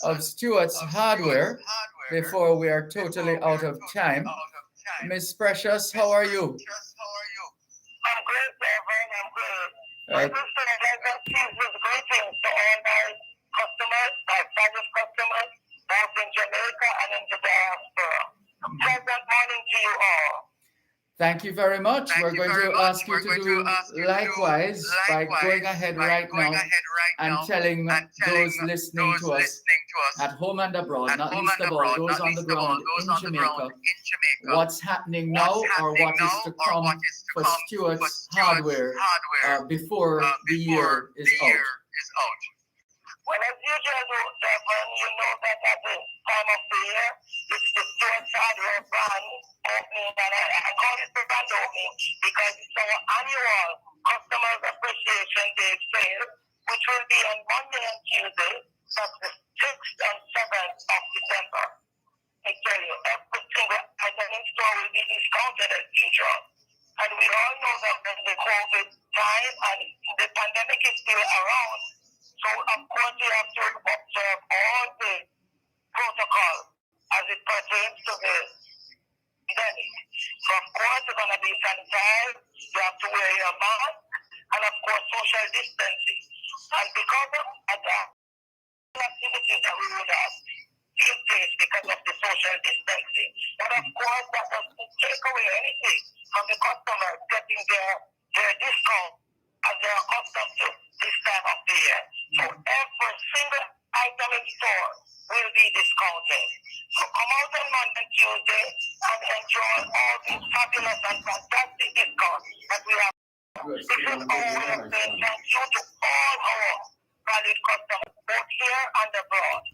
of Stewart's Hardware before we are totally out of time. Miss Precious, how are you? I'm good, Dervan. I'm good. I just said I got Jesus greetings to all my customers, my fabulous customers, both in Jamaica and in the diaspora. Pleasant morning to you all. Thank you very much. We're going to ask you to do likewise by going ahead right now and telling those listening to us at home and abroad, not least of all those on the ground in Jamaica, what's happening now or what is to come for Stewart's Hardware before the year is out. Well, as usual, Dervan, you know that at the time of the year, it's the Stewart's Hardware brand opening, and I call it the brand opening because it's our annual Customers Appreciation Day sale, which will be on Monday and Tuesday, that's the 6th and 7th of December. I tell you, every single item in store will be discounted as usual. And we all know that when the COVID time and the pandemic is still around, so of course we have to observe all the protocol as it pertains to the pandemic. So of course you're going to be sanitized, you have to wear your mask, and of course social distancing. And because of that, activities that we would have still place because of the social distancing. But of course that doesn't take away anything from the customers getting their discount as they are accustomed to this time of the year. So every single item in store will be discounted. So come out on Monday and Tuesday and enjoy all these fabulous and fantastic discounts that we have. This is our way of saying thank you to all our valued customers, both here and abroad.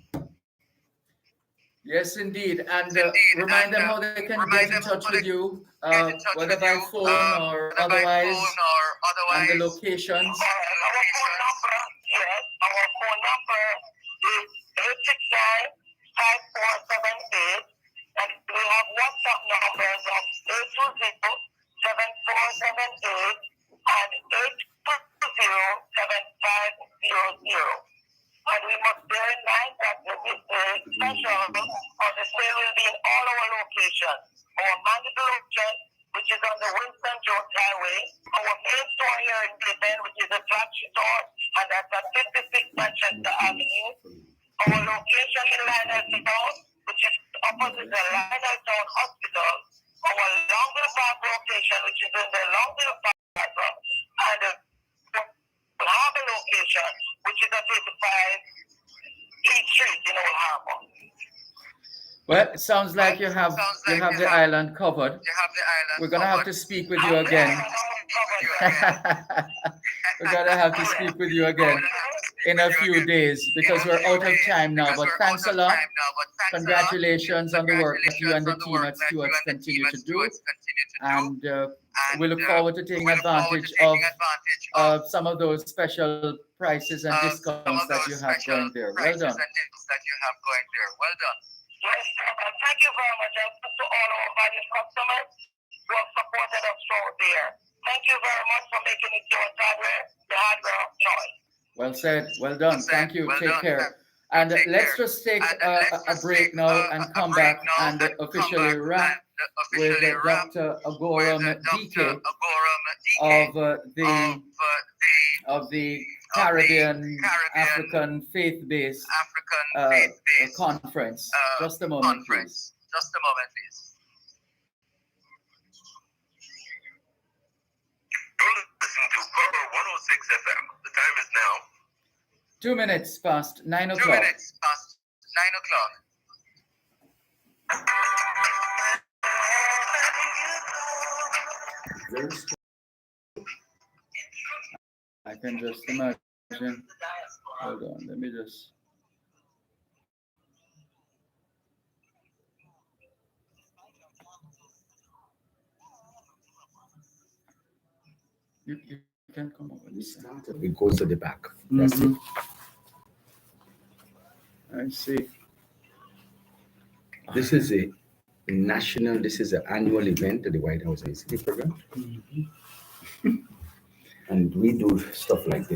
Yes, indeed. And remind them how they can get in touch with you, whether by phone or otherwise, and the locations. Our phone number is 869-5478, and we have WhatsApp numbers of 820-7478 and 820-7500. And we must bear in mind that the special or the sale will be in all our locations. Our Mandeville location, which is on the Winston Jones Highway, our main store here in Dervan, which is a flagship store, and that's at 56 Manchester Avenue. Our location in Lionel Town, which is opposite the Lionel Town Hospital, our Longville Park location, which is in the Longville Park, and the Harbor location, which is at 85 East Street in Old Harbor. Well, it sounds like you have the island covered. We're gonna have to speak with you again. We're gonna have to speak with you again in a few days because we're out of time now. But thanks a lot. Congratulations on the work that you and the team at Stewart's continue to do. And we look forward to taking advantage of some of those special prices and discounts that you have going there. Well done. Yes, thank you very much. And to all our valued customers who have supported us throughout the year. Thank you very much for making it your hardware, the hardware of choice. Well said. Well done. Thank you. Take care. And let's just take a break now and come back and officially wrap with Dr. Agoram DK of the Caribbean African Faith-Based Conference. Just a moment, please. You're listening to Cover 106 FM. The time is now 2 minutes past 9 o'clock. 2 minutes past 9 o'clock. Very strong. I can just imagine. Hold on, let me just. You can come over this side. It goes to the back. That's it. I see. This is a national, this is an annual event at the White House ICT program. And we do stuff like this.